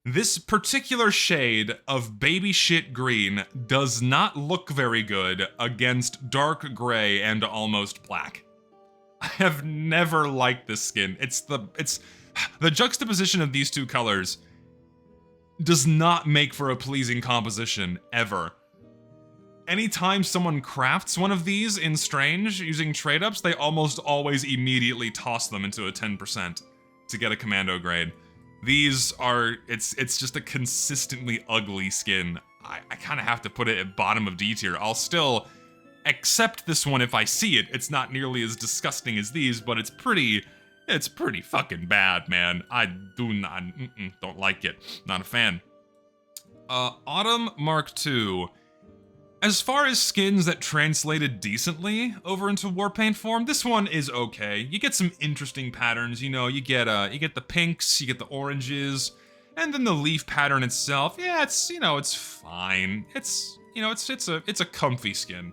This particular shade of baby shit green does not look very good against dark gray and almost black. I have never liked this skin. It's the juxtaposition of these two colors does not make for a pleasing composition, ever. Anytime someone crafts one of these in Strange using trade-ups, they almost always immediately toss them into a 10% to get a commando grade. These are, it's just a consistently ugly skin. I kind of have to put it at bottom of D tier. I'll still accept this one if I see it. It's not nearly as disgusting as these, but it's pretty fucking bad, man. I don't like it. Not a fan. Autumn Mark II. As far as skins that translated decently over into Warpaint form, this one is okay. You get some interesting patterns, you know, you get the pinks, you get the oranges, And then the leaf pattern itself, yeah, it's, you know, it's fine. It's, you know, it's a comfy skin.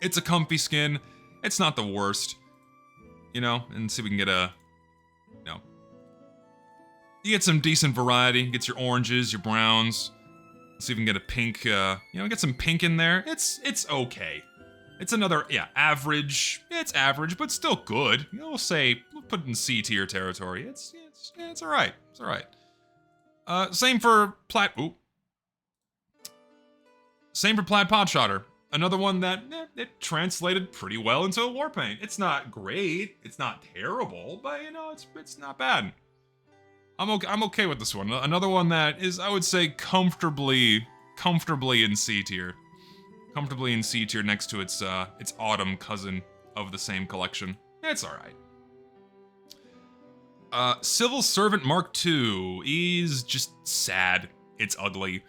It's a comfy skin. It's not the worst. You know, and see if we can get a, you know, you get some decent variety. You get your oranges, your browns. See if we can get a pink, you know, get some pink in there. It's okay. It's another, yeah, average. Yeah, it's average, but still good. You know, we'll put it in C tier territory. It's all right. It's all right. Same for Plaid. Ooh. Same for Plaid Podshotter. Another one that it translated pretty well into a Warpaint. It's not great. It's not terrible, but you know, it's not bad. I'm okay with this one. Another one that is, I would say, comfortably in C tier. Comfortably in C tier next to its autumn cousin of the same collection. It's all right. Civil Servant Mark II is just sad. It's ugly.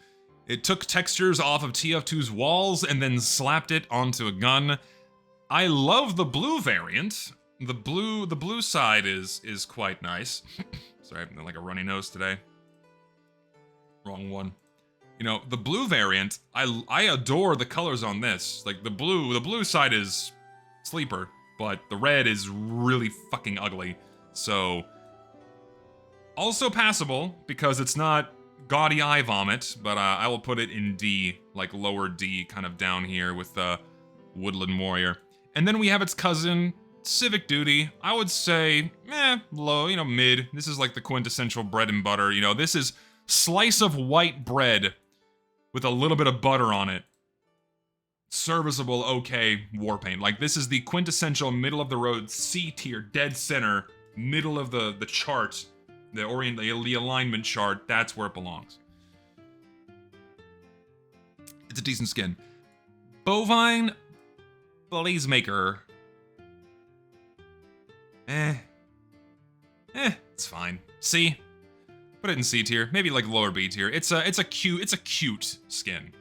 It took textures off of TF2's walls and then slapped it onto a gun. I love the blue variant. The blue side is quite nice. Sorry, I'm like a runny nose today. Wrong one. You know, the blue variant, I adore the colors on this. Like the blue side is sleeper, but the red is really fucking ugly. So also passable because it's not gaudy eye vomit, but I will put it in D, like lower D, kind of down here with Woodland Warrior. And then we have its cousin, Civic Duty. I would say, low, you know, mid. This is like the quintessential bread and butter. You know, this is slice of white bread with a little bit of butter on it. Serviceable, okay, Warpaint. Like, this is the quintessential middle of the road, C tier, dead center, middle of the chart, the alignment chart. That's where it belongs. It's a decent skin. Bovine Blazemaker. It's fine. C. Put it in C tier, maybe like lower B tier. It's a cute skin.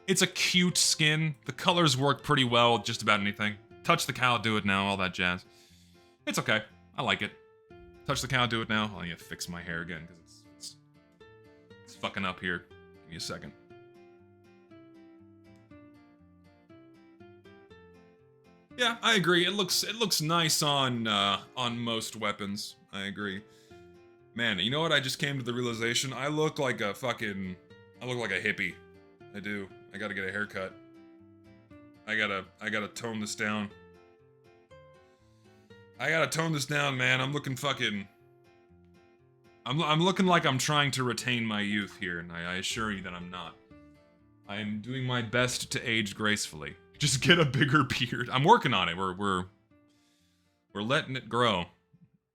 It's a cute skin. The colors work pretty well with just about anything. Touch the cow, do it now, all that jazz. It's okay. I like it. Touch the cow, do it now. I need to fix my hair again because it's fucking up here. Give me a second. Yeah, I agree. It looks nice on most weapons. I agree. Man, you know what? I just came to the realization. I look like a hippie. I do. I gotta get a haircut. I gotta tone this down. I gotta tone this down, man. I'm looking fucking... I'm looking like I'm trying to retain my youth here, and I assure you that I'm not. I am doing my best to age gracefully. Just get a bigger beard. I'm working on it. We're letting it grow.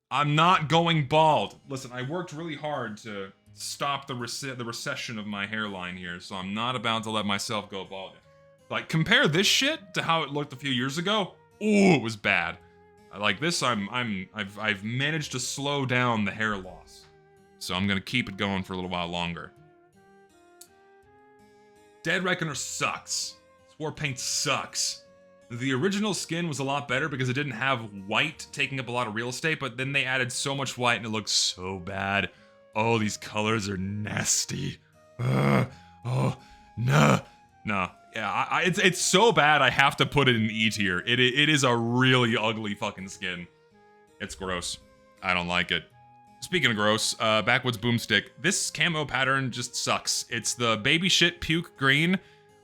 I'm not going bald. Listen, I worked really hard to stop the recession of my hairline here, so I'm not about to let myself go bald. Like, compare this shit to how it looked a few years ago. Ooh, it was bad. Like this, I've managed to slow down the hair loss, so I'm gonna keep it going for a little while longer. Dead Reckoner sucks. Warpaint sucks. The original skin was a lot better because it didn't have white taking up a lot of real estate, but then they added so much white and it looks so bad. Oh, these colors are nasty. Oh, no. No. Yeah, it's so bad I have to put it in E tier. It is a really ugly fucking skin. It's gross. I don't like it. Speaking of gross, Backwoods Boomstick. This camo pattern just sucks. It's the baby shit puke green,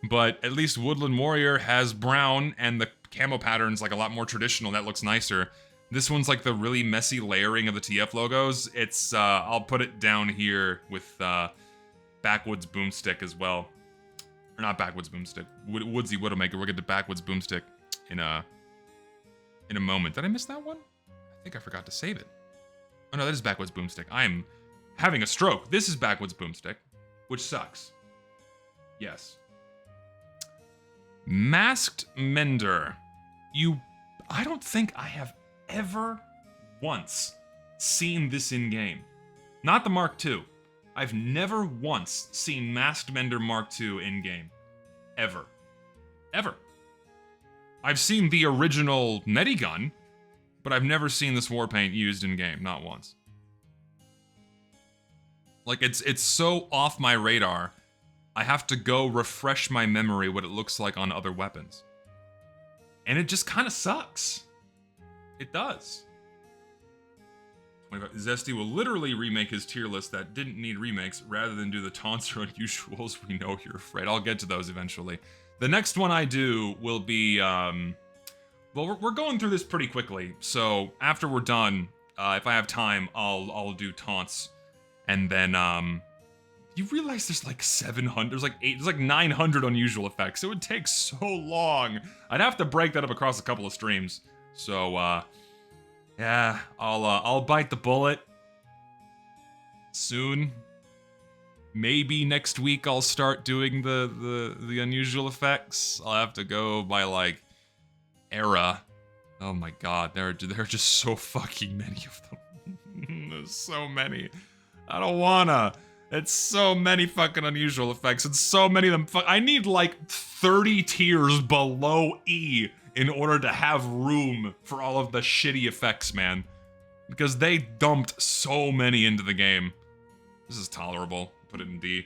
but at least Woodland Warrior has brown, and the camo pattern's like a lot more traditional. That looks nicer. This one's like the really messy layering of the TF logos. It's, I'll put it down here with Backwoods Boomstick as well. Or not Backwoods Boomstick. Woodsy Widowmaker. We'll get to Backwoods Boomstick in a moment. Did I miss that one? I think I forgot to save it. Oh no, that is Backwoods Boomstick. I am having a stroke. This is Backwoods Boomstick, which sucks. Yes. Masked Mender. I don't think I have ever once seen this in-game. Not the Mark II. I've never once seen Masked Mender Mark II in-game. Ever. Ever. I've seen the original Medigun, but I've never seen this Warpaint used in-game. Not once. Like, it's so off my radar, I have to go refresh my memory what it looks like on other weapons. And it just kind of sucks. It does. Zesty will literally remake his tier list that didn't need remakes rather than do the taunts or unusuals. We know you're afraid. I'll get to those eventually. The next one I do will be, well, we're going through this pretty quickly. So after we're done, if I have time, I'll do taunts. And then, you realize there's like 700, there's like 900 unusual effects. It would take so long. I'd have to break that up across a couple of streams. So, yeah, I'll bite the bullet soon. Maybe next week I'll start doing the unusual effects. I'll have to go by like era. Oh my god, there are just so fucking many of them. There's so many. I don't wanna. It's so many fucking unusual effects. It's so many of them. I need like 30 tiers below E in order to have room for all of the shitty effects, man. Because they dumped so many into the game. This is tolerable. Put it in D.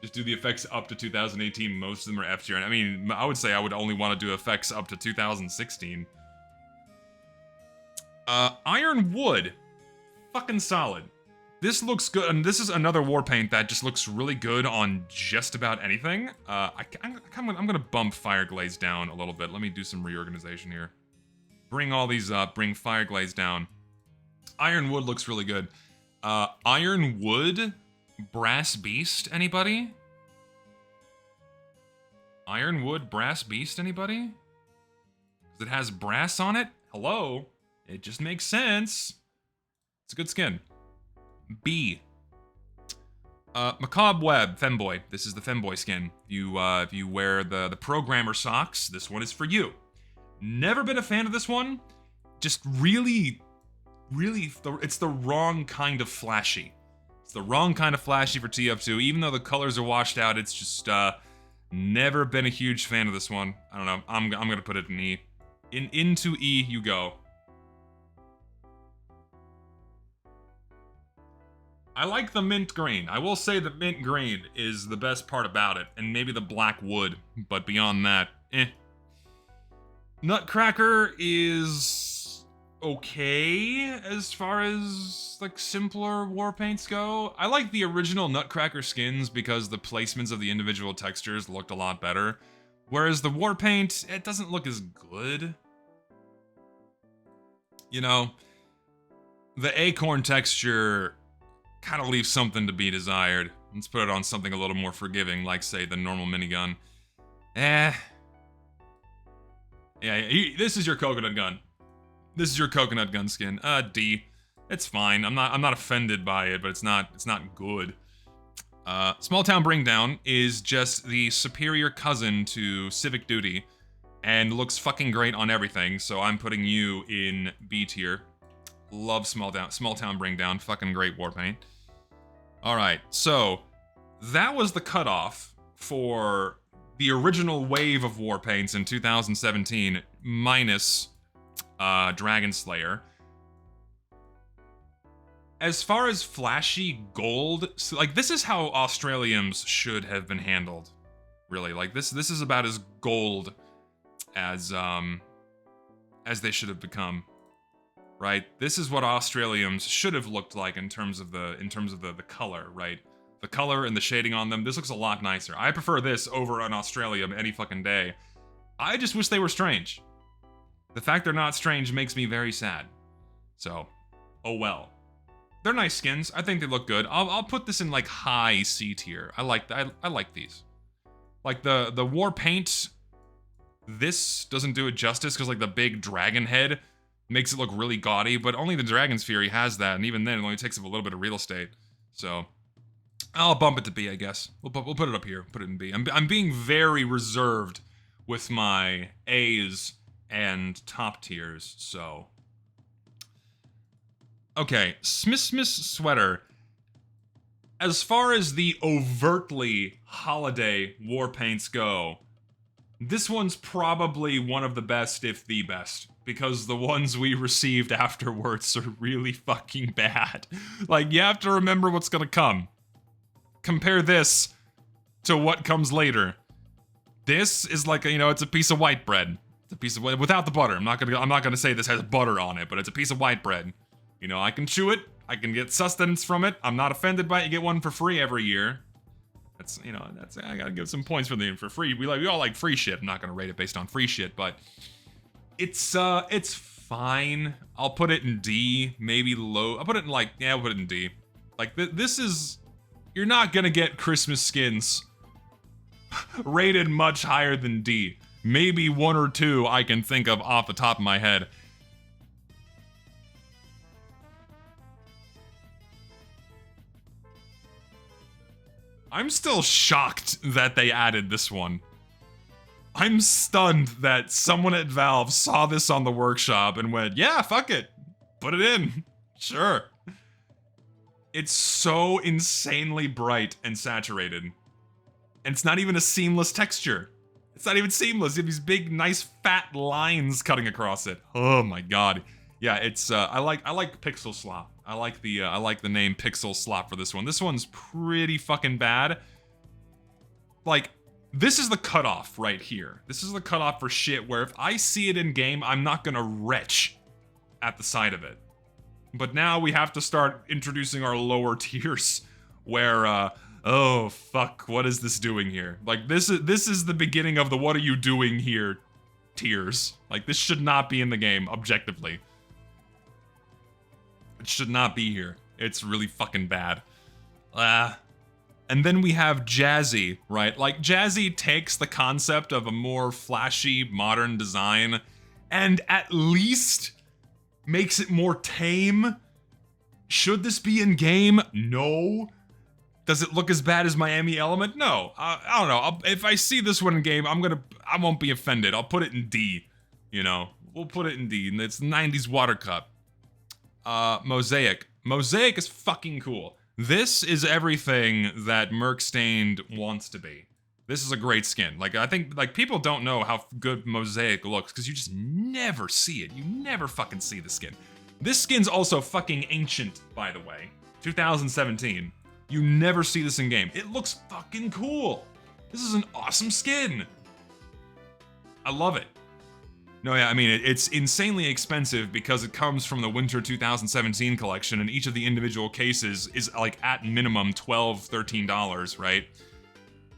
Just do the effects up to 2018. Most of them are F tier. I mean, I would say I would only want to do effects up to 2016. Iron Wood. Fucking solid. This looks good, and this is another Warpaint that just looks really good on just about anything. I'm gonna bump Fireglaze down a little bit. Let me do some reorganization here. Bring all these up, bring Fireglaze down. Iron Wood looks really good. Iron Wood, Brass Beast, anybody? Iron Wood, Brass Beast, anybody? 'Cause it has brass on it? Hello? It just makes sense. It's a good skin. B. Macabre Web, Femboy. This is the Femboy skin. If you wear the programmer socks, this one is for you. Never been a fan of this one. Just really, it's the wrong kind of flashy. It's the wrong kind of flashy for TF2. Even though the colors are washed out, it's just, never been a huge fan of this one. I don't know. I'm gonna put it in E. Into E you go. I like the mint green. I will say the mint green is the best part about it, and maybe the black wood, but beyond that, eh. Nutcracker is okay as far as like simpler war paints go. I like the original Nutcracker skins because the placements of the individual textures looked a lot better, whereas the war paint, it doesn't look as good. You know, the acorn texture kind of leaves something to be desired. Let's put it on something a little more forgiving, like, say, the normal minigun. Yeah, this is your coconut gun. This is your coconut gun skin. D. It's fine. I'm not offended by it, but it's not good. Small Town Bring Down is just the superior cousin to Civic Duty, and looks fucking great on everything, so I'm putting you in B tier. Love Small Town Bring Down. Fucking great Warpaint. Alright, so that was the cutoff for the original wave of Warpaints in 2017, minus Dragon Slayer. As far as flashy gold, like, this is how Australiums should have been handled. Really, like, this is about as gold as they should have become. Right? This is what Australiums should have looked like in terms of the color, right? The color and the shading on them. This looks a lot nicer. I prefer this over an Australium any fucking day. I just wish they were strange. The fact they're not strange makes me very sad. So, oh well. They're nice skins. I think they look good. I'll put this in like high C tier. I like these. Like the war paint. This doesn't do it justice because like the big dragon head makes it look really gaudy, but only the Dragon's Fury has that, and even then it only takes up a little bit of real estate. So I'll bump it to B, I guess. We'll put it up here. Put it in B. I'm being very reserved with my A's and top tiers, so. Okay, Smith Sweater. As far as the overtly holiday war paints go, This one's probably one of the best, if the best, because the ones we received afterwards are really fucking bad. Like, you have to remember what's gonna come. Compare this to what comes later. This is like, it's a piece of white bread. It's a piece of, without the butter. I'm not gonna say this has butter on it, but it's a piece of white bread. I can chew it, I can get sustenance from it, I'm not offended by it, you get one for free every year. I gotta give some points for free. We all like free shit. I'm not gonna rate it based on free shit, but it's fine. I'll put it in D, maybe low. I'll put it in I'll put it in D. Like this is, you're not gonna get Christmas skins rated much higher than D. Maybe one or two I can think of off the top of my head. I'm still shocked that they added this one. I'm stunned that someone at Valve saw this on the workshop and went, yeah, fuck it. Put it in. Sure. It's so insanely bright and saturated. And it's not even a seamless texture. It's not even seamless. You have these big, nice, fat lines cutting across it. Oh my god. Yeah, it's I like Pixel Slop. I like the name Pixel Slop for this one. This one's pretty fucking bad. Like, this is the cutoff right here. This is the cutoff for shit where if I see it in game, I'm not gonna retch at the sight of it. But now we have to start introducing our lower tiers where oh fuck, what is this doing here? Like this is the beginning of the what are you doing here tiers. Like this should not be in the game objectively. It should not be here. It's really fucking bad. And then we have Jazzy, right? Like, Jazzy takes the concept of a more flashy, modern design and at least makes it more tame. Should this be in game? No. Does it look as bad as Miami Element? No. I don't know. If I see this one in game, I won't be offended. I'll put it in D. We'll put it in D. And it's 90s water cup. Mosaic. Mosaic is fucking cool. This is everything that Merc-Stained wants to be. This is a great skin. Like, I think, people don't know how good Mosaic looks, because you just never see it. You never fucking see the skin. This skin's also fucking ancient, by the way. 2017. You never see this in game. It looks fucking cool. This is an awesome skin. I love it. No, yeah, I mean, it's insanely expensive because it comes from the Winter 2017 collection, and each of the individual cases is, like, at minimum $12, $13, right?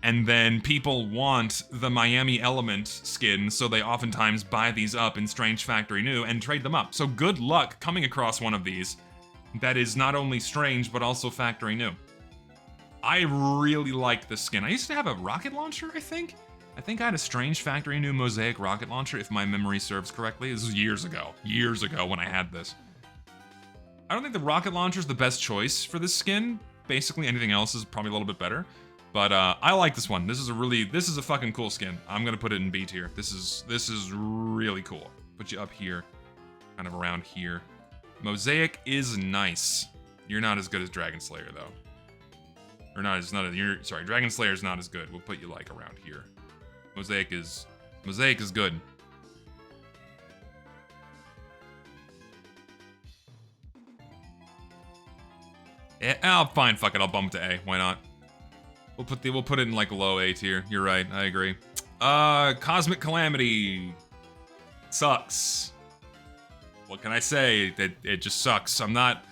And then people want the Miami Element skin, so they oftentimes buy these up in Strange Factory New and trade them up. So good luck coming across one of these that is not only Strange, but also Factory New. I really like this skin. I used to have a rocket launcher, I think I had a Strange Factory New Mosaic rocket launcher, if my memory serves correctly. This was years ago when I had this. I don't think the rocket launcher is the best choice for this skin. Basically, anything else is probably a little bit better. But I like this one. This is a fucking cool skin. I'm gonna put it in B tier. This is really cool. Put you up here, kind of around here. Mosaic is nice. You're not as good as Dragon Slayer though. Sorry, Dragon Slayer is not as good. We'll put you like around here. Mosaic is good. Fine, fuck it, I'll bump to A. Why not? We'll put it in like low A tier. You're right, I agree. Cosmic Calamity sucks. What can I say? It just sucks. I'm not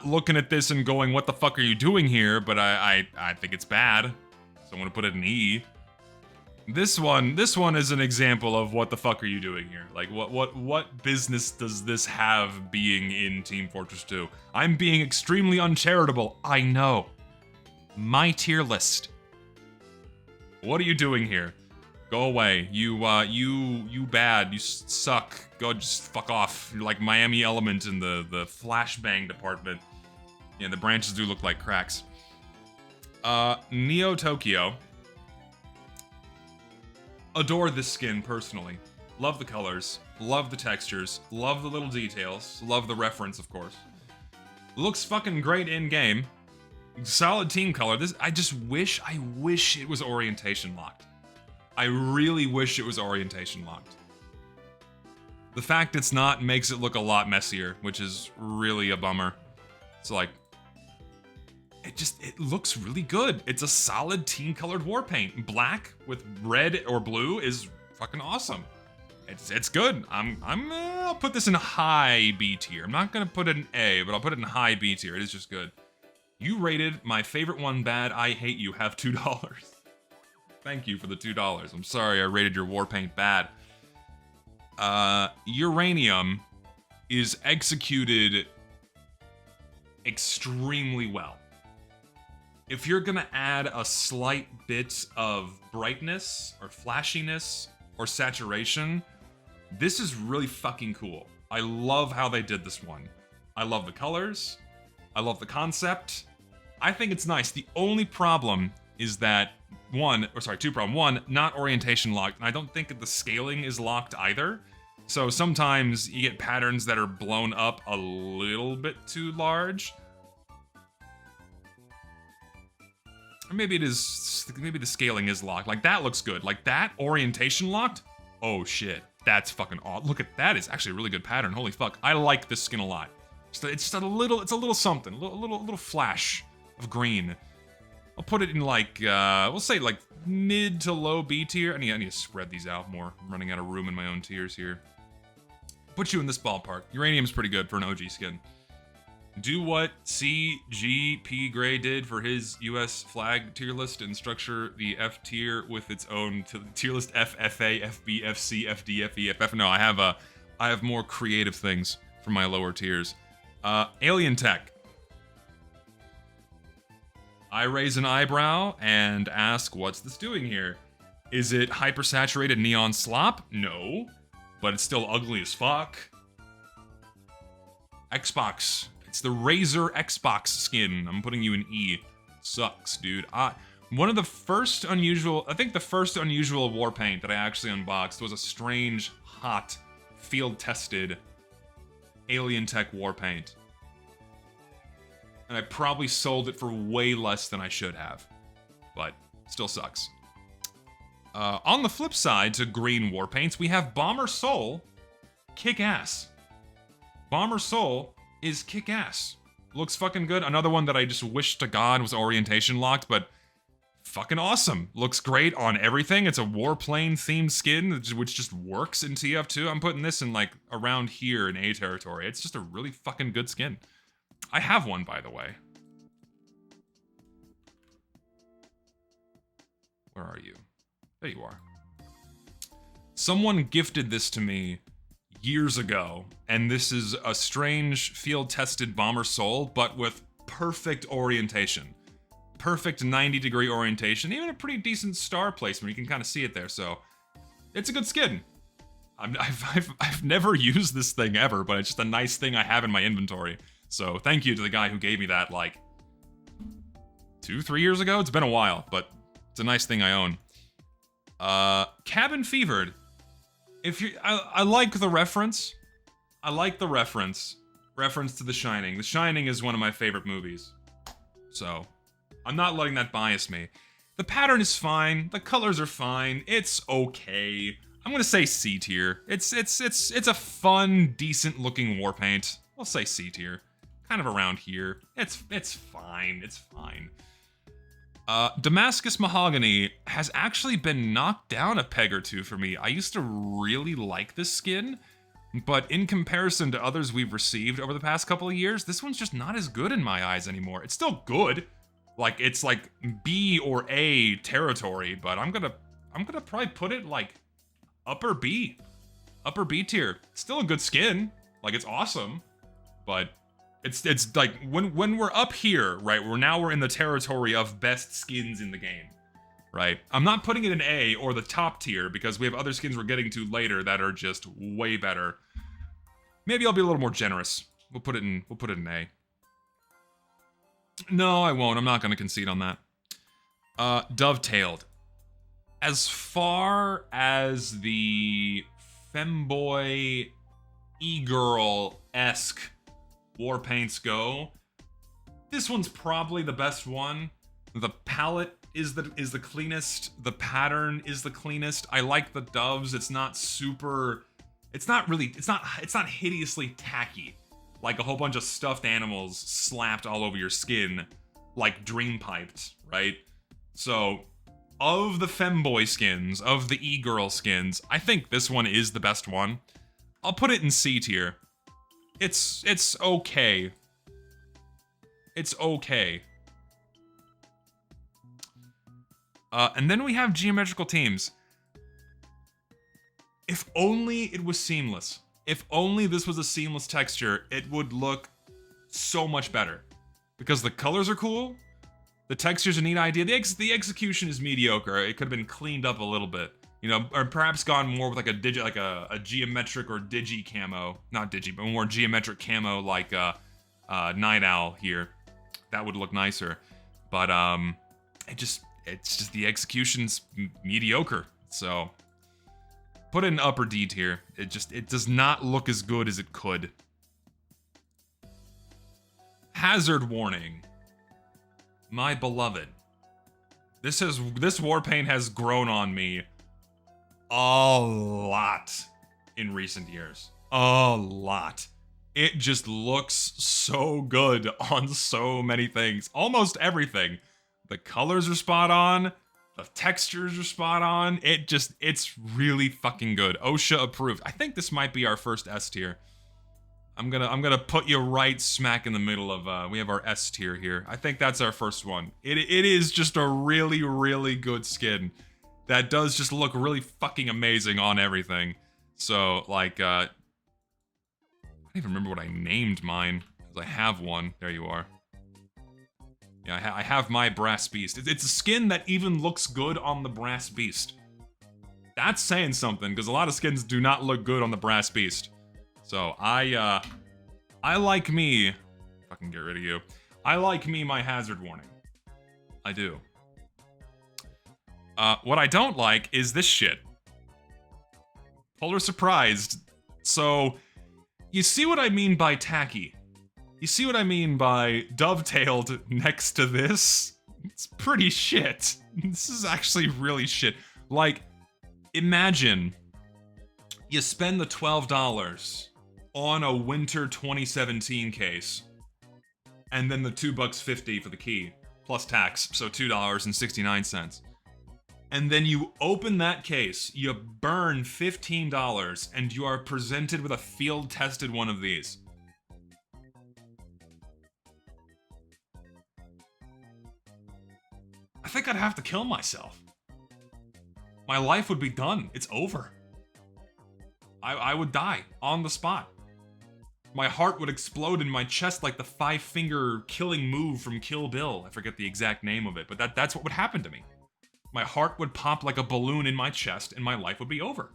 looking at this and going, what the fuck are you doing here? But I think it's bad. So I'm gonna put it in E. This one is an example of what the fuck are you doing here? Like, what business does this have being in Team Fortress 2? I'm being extremely uncharitable, I know. My tier list. What are you doing here? Go away. You bad. You suck. Go just fuck off. You're like Miami Element in the flashbang department. Yeah, the branches do look like cracks. Neo Tokyo. Adore this skin, personally. Love the colors, love the textures, love the little details, love the reference, of course. Looks fucking great in-game. Solid team color. I wish it was orientation locked. I really wish it was orientation locked. The fact it's not makes it look a lot messier, which is really a bummer. It's like, it looks really good. It's a solid team-colored war paint. Black with red or blue is fucking awesome. It's good. I'll put this in high B tier. I'm not gonna put it in A, but I'll put it in high B tier. It is just good. You rated my favorite one bad. I hate you. Have $2. Thank you for the $2. I'm sorry I rated your war paint bad. Uranium is executed extremely well. If you're gonna add a slight bit of brightness or flashiness or saturation, this is really fucking cool. I love how they did this one. I love the colors. I love the concept. I think it's nice. The only problem is that two problem. One, not orientation locked, and I don't think that the scaling is locked either. So sometimes you get patterns that are blown up a little bit too large. Or maybe the scaling is locked. Like, that looks good. Like, that orientation locked? Oh shit, that's fucking awesome. Look at that, is actually a really good pattern. Holy fuck, I like this skin a lot. It's just a little something, a little flash of green. I'll put it in like, we'll say like mid to low B tier. I need to spread these out more. I'm running out of room in my own tiers here. Put you in this ballpark. Uranium's pretty good for an OG skin. Do what CGP Gray did for his US flag tier list and structure the F tier with its own tier list F, FA, FB, FC, FD, FE, FF. No, I have more creative things for my lower tiers. Alien Tech. I raise an eyebrow and ask, what's this doing here? Is it hypersaturated neon slop? No, but it's still ugly as fuck. Xbox. It's the Razer Xbox skin. I'm putting you in E. Sucks, dude. One of the first unusual, I think the first unusual war paint that I actually unboxed was a strange, hot, field-tested Alien Tech war paint. And I probably sold it for way less than I should have. But still sucks. On the flip side to green war paints, we have Bomber Soul. Kick ass. Bomber Soul is kick ass. Looks fucking good. Another one that I just wish to God was orientation locked, but fucking awesome. Looks great on everything. It's a warplane themed skin, which just works in TF2. I'm putting this in like around here in A territory. It's just a really fucking good skin. I have one, by the way. Where are you? There you are. Someone gifted this to me years ago, and this is a strange field-tested Bomber Soul, but with perfect orientation. Perfect 90-degree orientation, even a pretty decent star placement. You can kind of see it there, so it's a good skin. I've never used this thing ever, but it's just a nice thing I have in my inventory. So thank you to the guy who gave me that like 2-3 years ago. It's been a while, but it's a nice thing I own. Cabin Fevered. I like the reference. I like the reference. Reference to The Shining. The Shining is one of my favorite movies. So I'm not letting that bias me. The pattern is fine. The colors are fine. It's okay. I'm gonna say C tier. It's a fun, decent looking war paint. I'll say C tier. Kind of around here. It's fine. It's fine. Damascus Mahogany has actually been knocked down a peg or two for me. I used to really like this skin, but in comparison to others we've received over the past couple of years, this one's just not as good in my eyes anymore. It's still good. Like, it's like B or A territory, but I'm gonna probably put it like upper B tier. It's still a good skin. Like, it's awesome, but it's like when we're up here, right? We're in the territory of best skins in the game, right? I'm not putting it in A or the top tier because we have other skins we're getting to later that are just way better. Maybe I'll be a little more generous. We'll put it in A. No, I won't. I'm not going to concede on that. Dovetailed. As far as the femboy e-girl-esque war paints go, this one's probably the best one. The palette is the cleanest. The pattern is the cleanest. I like the doves. It's not super. It's not hideously tacky, like a whole bunch of stuffed animals slapped all over your skin, like dream piped, right? So, of the femboy skins, of the e-girl skins, I think this one is the best one. I'll put it in C tier. It's okay. It's okay. And then we have geometrical teams. If only it was seamless. If only this was a seamless texture, it would look so much better. Because the colors are cool, the texture's a neat idea, the execution is mediocre. It could have been cleaned up a little bit. You know, or perhaps gone more with like a geometric or digi camo. Not digi, but more geometric camo like Night Owl here. That would look nicer. But it's just the execution's mediocre. So put it in upper D tier. It does not look as good as it could. Hazard warning. My beloved. This Warpaint has grown on me a lot in recent years. A lot. It just looks so good on so many things. Almost everything. The colors are spot on. The textures are spot on. It's really fucking good. OSHA approved. I think this might be our first S tier. I'm gonna put you right smack in the middle of, we have our S tier here. I think that's our first one. It is just a really, really good skin that does just look really fucking amazing on everything. So, like, I don't even remember what I named mine, because I have one. There you are. Yeah, I have my Brass Beast. It's a skin that even looks good on the Brass Beast. That's saying something, because a lot of skins do not look good on the Brass Beast. So, I like me... Fucking get rid of you. I like me my hazard warning. I do. What I don't like is this shit. Polar surprised. So, you see what I mean by tacky? You see what I mean by dovetailed next to this? It's pretty shit. This is actually really shit. Like, imagine you spend the $12 on a winter 2017 case, and then the $2.50 for the key, plus tax, so $2.69. And then you open that case, you burn $15, and you are presented with a field-tested one of these. I think I'd have to kill myself. My life would be done. It's over. I would die on the spot. My heart would explode in my chest like the five-finger killing move from Kill Bill. I forget the exact name of it, but that's what would happen to me. My heart would pop like a balloon in my chest, and my life would be over.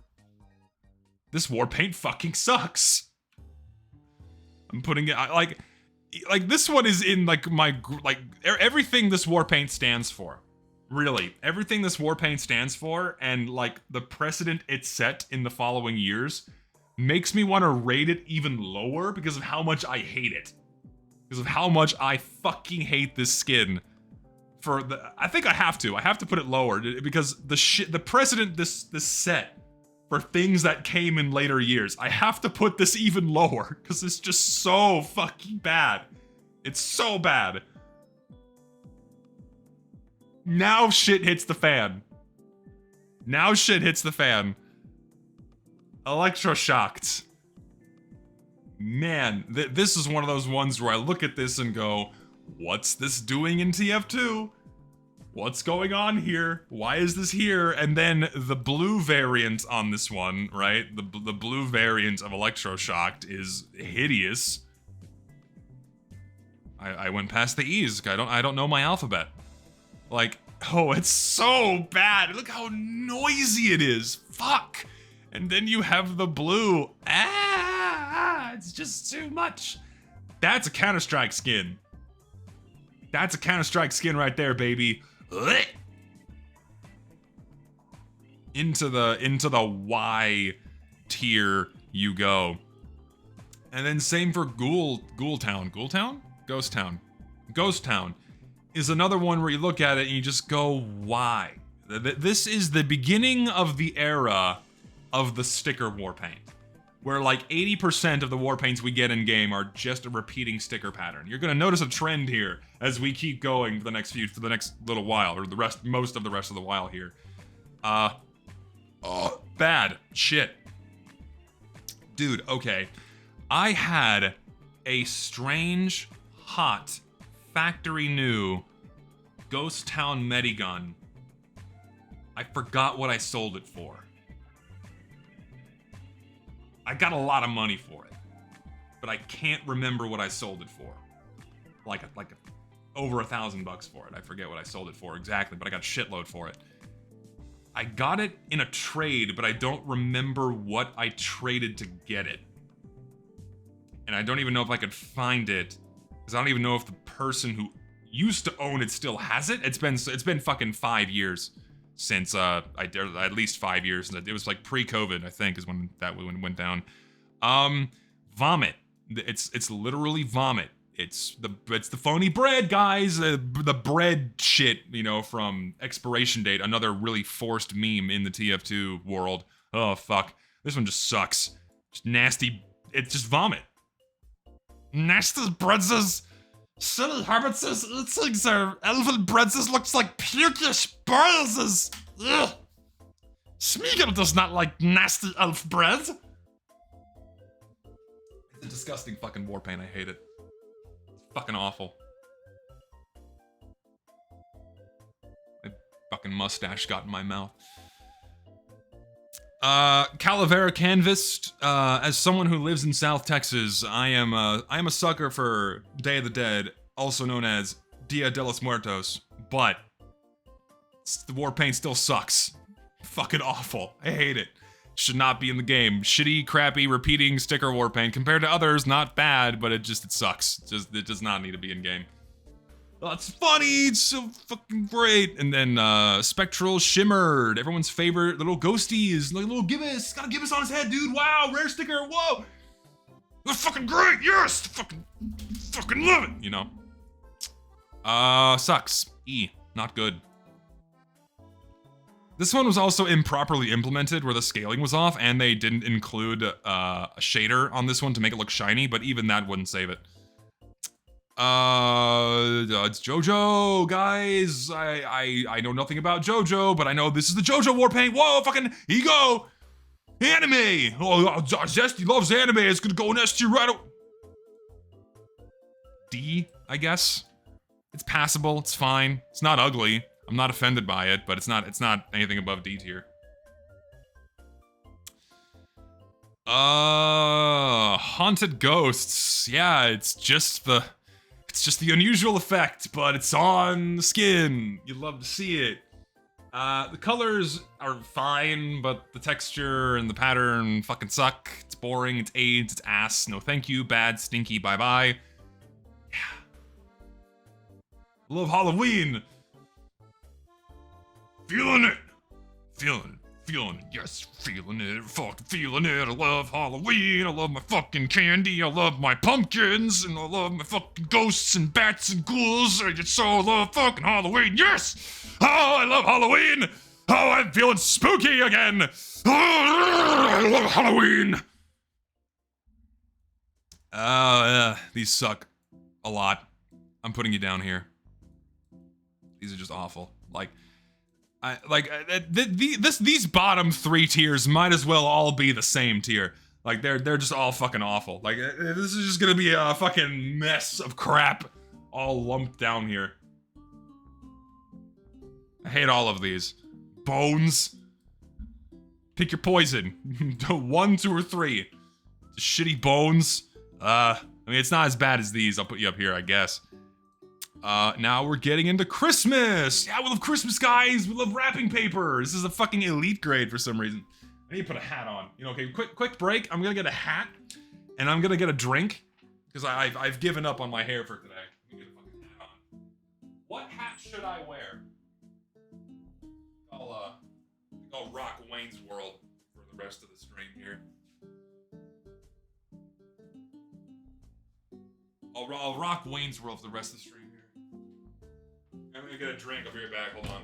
This Warpaint fucking sucks. I'm putting it, like this one is in, like, everything this Warpaint stands for. Really. Everything this Warpaint stands for, and, like, the precedent it set in the following years, makes me want to rate it even lower because of how much I hate it. Because of how much I fucking hate this skin. I think I have to put it lower, because the precedent this set for things that came in later years, I have to put this even lower, because it's just so fucking bad. It's so bad. Now shit hits the fan. Now shit hits the fan. Electroshocked. Man, this is one of those ones where I look at this and go, what's this doing in TF2? What's going on here? Why is this here? And then the blue variant on this one, right? The blue variant of Electroshocked is hideous. I went past the E's. I don't know my alphabet. Like, oh, it's so bad. Look how noisy it is. Fuck. And then you have the blue. It's just too much. That's a Counter-Strike skin. That's a Counter-Strike skin right there, baby. Into the Y tier you go. And then same for Ghoul Town. Ghoul Town? Ghost Town. Ghost Town. is another one where you look at it and you just go, why? This is the beginning of the era of the sticker Warpaint, where like 80% of the Warpaints we get in game are just a repeating sticker pattern. You're gonna notice a trend here as we keep going for the next little while, or most of the rest of the while here. Bad shit. Dude, okay. I had a strange, hot, factory new Ghost Town Medigun. I forgot what I sold it for. I got a lot of money for it, but I can't remember what I sold it for. Like over $1,000 for it. I forget what I sold it for exactly, but I got a shitload for it. I got it in a trade, but I don't remember what I traded to get it. And I don't even know if I could find it, because I don't even know if the person who used to own it still has it. It's been fucking 5 years since at least 5 years. It was like pre-COVID, I think, is when that went down. Vomit. It's literally vomit. It's the phony bread, guys. The bread shit, you know, from Expiration Date. Another really forced meme in the TF2 world. Oh fuck, this one just sucks. Just nasty. It's just vomit. Nasty breadzes. Silly hobbitses eating their elven breadzes looks like pukish boilses. Ugh. Smeagol does not like nasty elf bread. It's a disgusting fucking Warpaint. I hate it. Fucking awful. My fucking mustache got in my mouth. Calavera Canvas. As someone who lives in South Texas, I am a sucker for Day of the Dead, also known as Dia de los Muertos, but the Warpaint still sucks. Fucking awful. I hate it. Should not be in the game. Shitty, crappy, repeating sticker Warpaint. Compared to others, not bad, but it sucks. It does not need to be in game. Oh, it's funny, it's so fucking great. And then Spectral Shimmered, everyone's favorite little ghosties, like little gibbous. Got a gibbous on his head, dude. Wow, rare sticker. Whoa, that's fucking great. Yes, fucking love it. You know. Sucks. E, not good. This one was also improperly implemented where the scaling was off and they didn't include a shader on this one to make it look shiny, but even that wouldn't save it. It's JoJo, guys. I know nothing about JoJo, but I know this is the JoJo Warpaint. Whoa, fucking ego! Anime! Oh, Zesty loves anime. It's gonna go in S tier right away. D, I guess. It's passable, it's fine. It's not ugly. I'm not offended by it, but it's not anything above D tier. Haunted Ghosts. Yeah, it's just the unusual effect, but it's on the skin. You'd love to see it. The colors are fine, but the texture and the pattern fucking suck. It's boring, it's AIDS, it's ass. No thank you, bad, stinky, bye-bye. Yeah. Love Halloween. Feeling it, yes, feeling it, fucking feeling it. I love Halloween, I love my fucking candy, I love my pumpkins, and I love my fucking ghosts and bats and ghouls. I just so love fucking Halloween, yes! Oh, I love Halloween! Oh, I'm feeling spooky again! Oh, I love Halloween! These suck a lot. I'm putting you down here. These are just awful. These bottom 3 tiers might as well all be the same tier. Like, they're just all fucking awful. Like, this is just gonna be a fucking mess of crap all lumped down here. I hate all of these. Bones. Pick your poison. 1, 2, or 3. Shitty bones. I mean, it's not as bad as these. I'll put you up here, I guess. Now we're getting into Christmas! Yeah, we love Christmas, guys! We love wrapping paper! This is a fucking elite grade for some reason. I need to put a hat on. You know, okay, quick break. I'm gonna get a hat, and I'm gonna get a drink, because I've given up on my hair for today. Let me get a fucking hat on. What hat should I wear? I'll rock Wayne's World for the rest of the stream here. I'll rock Wayne's World for the rest of the stream here. I'm gonna get a drink. I'll be right back. Hold on.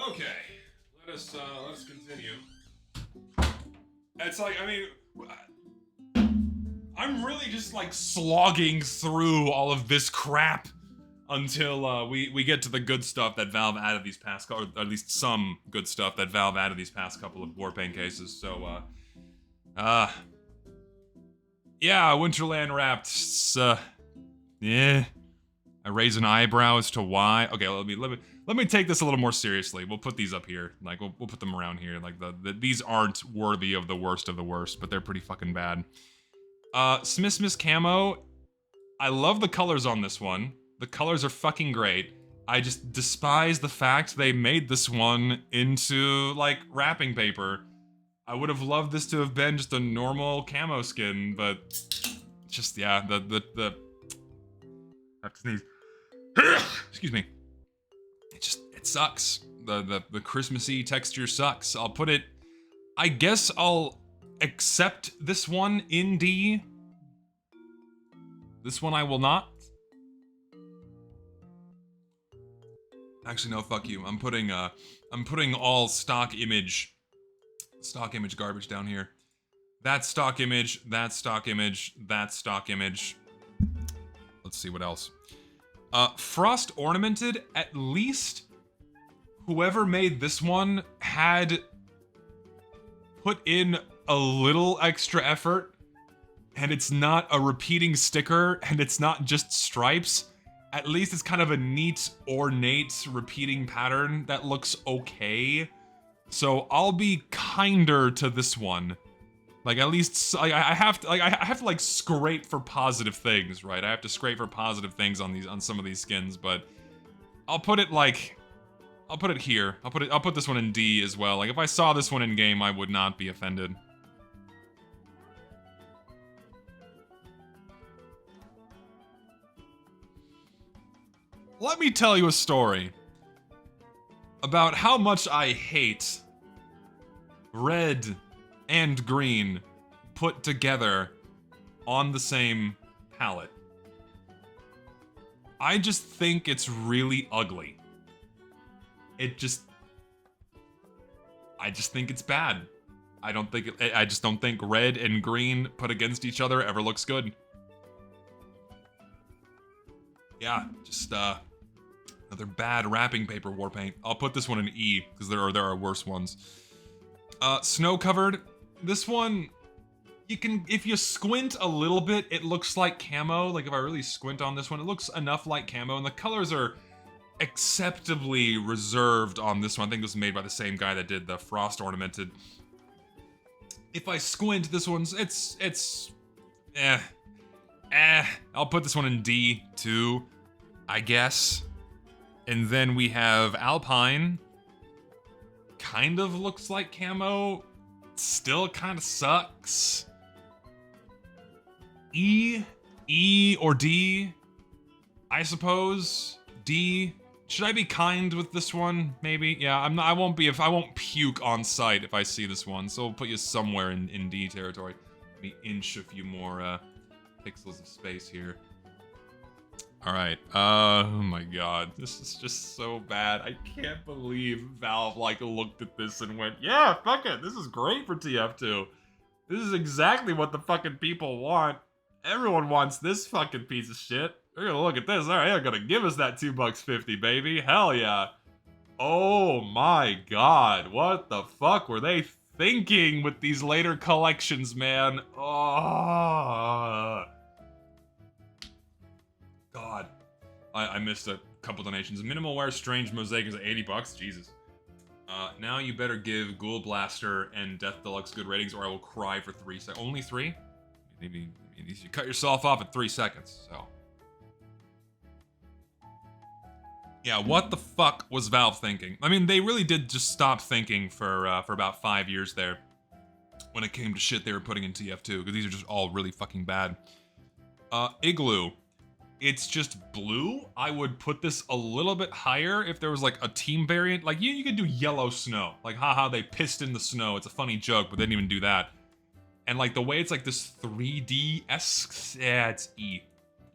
Okay, let's continue. It's like, I mean, I'm really just like slogging through all of this crap until we get to the good stuff that Valve added these past, or at least some good stuff that Valve added these past couple of Warpaint cases. So, yeah, Winterland Wrapped. Yeah. I raise an eyebrow as to why. Okay, let me take this a little more seriously. We'll put these up here. Like we'll put them around here. Like these aren't worthy of the worst, but they're pretty fucking bad. Smith Camo. I love the colors on this one. The colors are fucking great. I just despise the fact they made this one into like wrapping paper. I would have loved this to have been just a normal camo skin, but just yeah, the I have to sneeze. Excuse me. It sucks. The Christmassy texture sucks. I'll put it. I guess I'll accept this one in D. This one I will not. Actually, no. Fuck you. I'm putting all stock image garbage down here. That stock image. That stock image. That stock image. Let's see what else. Frost ornamented, at least whoever made this one had put in a little extra effort, and it's not a repeating sticker, and it's not just stripes. At least it's kind of a neat, ornate, repeating pattern that looks okay. So I'll be kinder to this one. Like, at least, I have to, like, scrape for positive things, right? I have to scrape for positive things on some of these skins, but I'll put it, like, I'll put it here. I'll put this one in D as well. Like, if I saw this one in game, I would not be offended. Let me tell you a story about how much I hate red and green put together on the same palette. I just think it's really ugly. I just think it's bad. I just don't think red and green put against each other ever looks good. Yeah, just another bad wrapping paper Warpaint. I'll put this one in E because there are worse ones. Snow covered. This one, you can, if you squint a little bit, it looks like camo. Like, if I really squint on this one, it looks enough like camo, and the colors are acceptably reserved on this one. I think it was made by the same guy that did the Frost ornamented. If I squint, this one's, it's, I'll put this one in D, too, I guess. And then we have Alpine. Kind of looks like camo. Still kind of sucks. E or D, I suppose. D. Should I be kind with this one? Maybe. Yeah, I'm not. I won't be. If I won't puke on sight if I see this one. So we'll put you somewhere in D territory. Let me inch a few more pixels of space here. All right. Oh my God, this is just so bad. I can't believe Valve like looked at this and went, "Yeah, fuck it. This is great for TF2. This is exactly what the fucking people want. Everyone wants this fucking piece of shit." They're gonna look at this. All right, they're gonna give us that $2.50, baby. Hell yeah. Oh my god. What the fuck were they thinking with these later collections, man? Oh. God. I missed a couple donations. Minimal Wear Strange Mosaic is $80. Jesus. Now you better give Ghoul Blaster and Death Deluxe good ratings or I will cry for 3 seconds. Only 3? Maybe you cut yourself off at 3 seconds, so. Yeah, what the fuck was Valve thinking? I mean, they really did just stop thinking for about 5 years there when it came to shit they were putting in TF2, because these are just all really fucking bad. Igloo. It's just blue. I would put this a little bit higher if there was like a team variant. Like, you could do yellow snow. Like, haha, they pissed in the snow. It's a funny joke, but they didn't even do that. And like the way it's like this 3D-esque, yeah, it's E.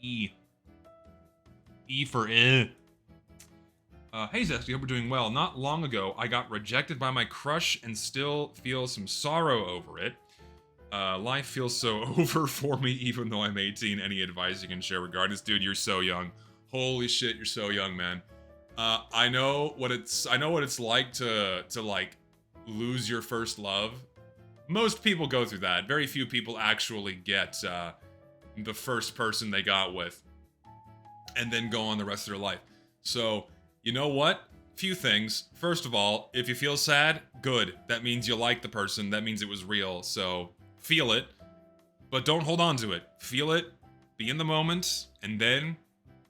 E. E for eh. Hey Zesty, hope you're doing well. Not long ago, I got rejected by my crush and still feel some sorrow over it. Life feels so over for me, even though I'm 18. Any advice you can share regarding this? Dude, you're so young. Holy shit, you're so young, man. I know what it's like to like lose your first love. Most people go through that. Very few people actually get the first person they got with and then go on the rest of their life. So, you know what? Few things. First of all, if you feel sad, good. That means you like the person. That means it was real. So, feel it, but don't hold on to it. Feel it, be in the moment, and then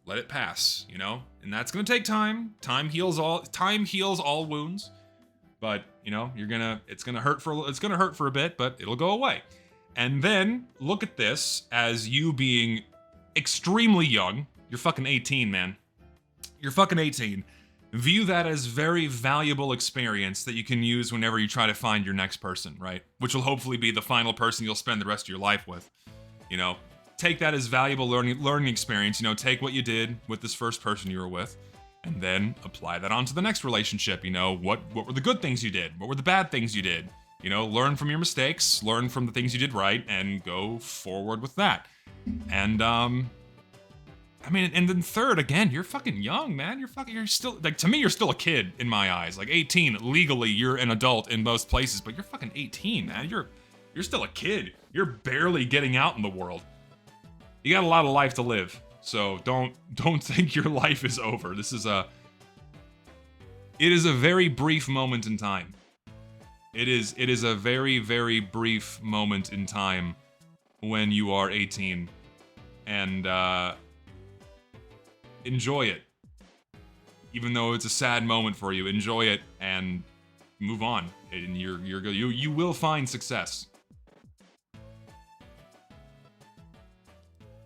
let it pass, you know? And that's gonna take time. Time heals all wounds. But, you know, it's gonna hurt for a bit, but it'll go away. And then look at this as you being extremely young. You're fucking 18, man. You're fucking 18. View that as very valuable experience that you can use whenever you try to find your next person, right? Which will hopefully be the final person you'll spend the rest of your life with. You know, take that as valuable learning experience. You know, take what you did with this first person you were with, and then apply that onto the next relationship. You know, what were the good things you did? What were the bad things you did? You know, learn from your mistakes, learn from the things you did right, and go forward with that. And, I mean, and then third, again, you're fucking young, man. You're still, like, to me, you're still a kid in my eyes. Like, 18, legally, you're an adult in most places, but you're fucking 18, man. You're still a kid. You're barely getting out in the world. You got a lot of life to live, so don't think your life is over. It is a very brief moment in time. It is a very, very brief moment in time when you are 18. And, enjoy it. Even though it's a sad moment for you, enjoy it and move on. And you will find success.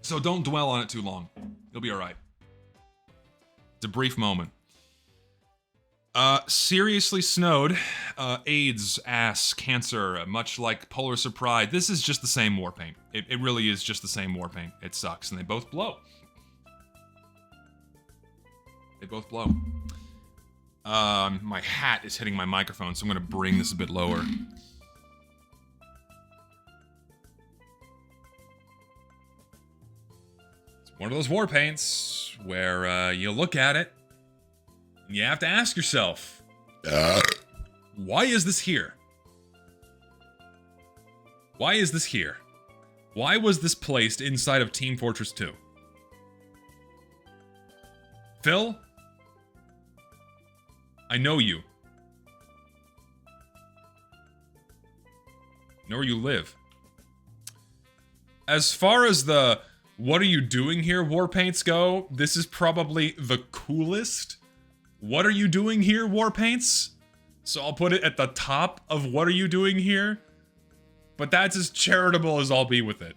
So don't dwell on it too long. You'll be alright. It's a brief moment. Seriously snowed. AIDS, ass, cancer, much like Polar Surprise. This is just the same Warpaint. It really is just the same Warpaint. It sucks, and they both blow. They both blow. My hat is hitting my microphone, so I'm gonna bring this a bit lower. It's one of those war paints where you look at it and you have to ask yourself, why is this here? Why is this here? Why was this placed inside of Team Fortress 2? Phil? I know you. I know where you live. As far as the what are you doing here Warpaints go, this is probably the coolest what are you doing here Warpaints. So I'll put it at the top of what are you doing here. But that's as charitable as I'll be with it.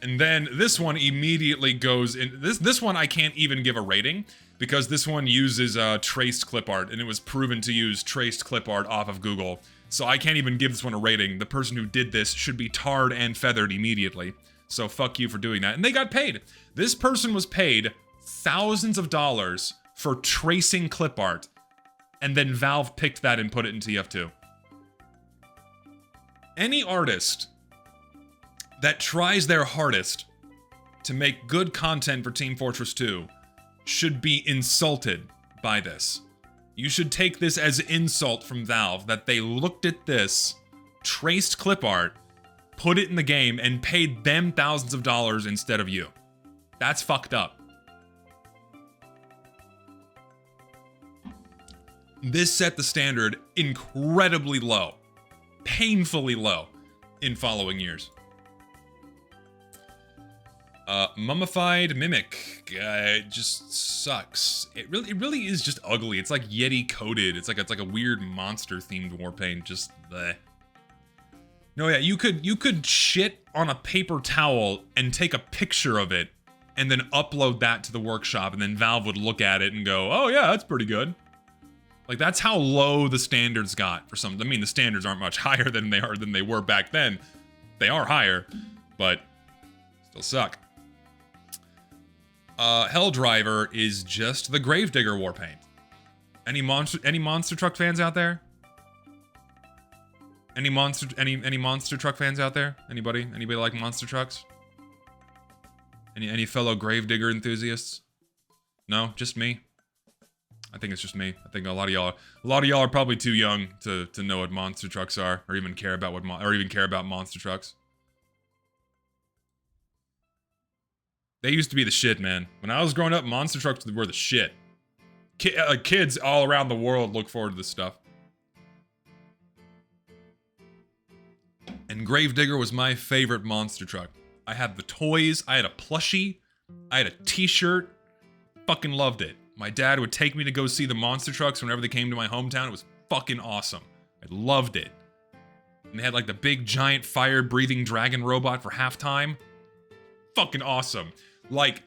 And then this one immediately goes in. This one I can't even give a rating because this one uses traced clip art, and it was proven to use traced clip art off of Google. So I can't even give this one a rating. The person who did this should be tarred and feathered immediately. So fuck you for doing that. And they got paid. This person was paid thousands of dollars for tracing clip art, and then Valve picked that and put it in TF2. Any artist that tries their hardest to make good content for Team Fortress 2 should be insulted by this. You should take this as insult from Valve that they looked at this, traced clip art, put it in the game, and paid them thousands of dollars instead of you. That's fucked up. This set the standard incredibly low, painfully low in following years. Mummified Mimic, it just sucks. It really is just ugly. It's like Yeti coated. It's like a weird monster themed Warpaint. Just bleh. No, yeah, you could shit on a paper towel and take a picture of it, and then upload that to the workshop, and then Valve would look at it and go, "Oh yeah, that's pretty good." Like, that's how low the standards got for some. I mean, the standards aren't much higher than they were back then. They are higher, but still suck. Helldriver is just the Gravedigger Warpaint. Any monster truck fans out there? Any monster truck fans out there? Anybody like monster trucks? Any fellow Gravedigger enthusiasts? No, just me. I think it's just me. I think a lot of y'all are probably too young to know what monster trucks are, or even care about monster trucks. They used to be the shit, man. When I was growing up, monster trucks were the shit. Kids all around the world look forward to this stuff. And Gravedigger was my favorite monster truck. I had the toys, I had a plushie, I had a t-shirt. Fucking loved it. My dad would take me to go see the monster trucks whenever they came to my hometown. It was fucking awesome. I loved it. And they had like the big giant fire-breathing dragon robot for halftime. Fucking awesome. Like,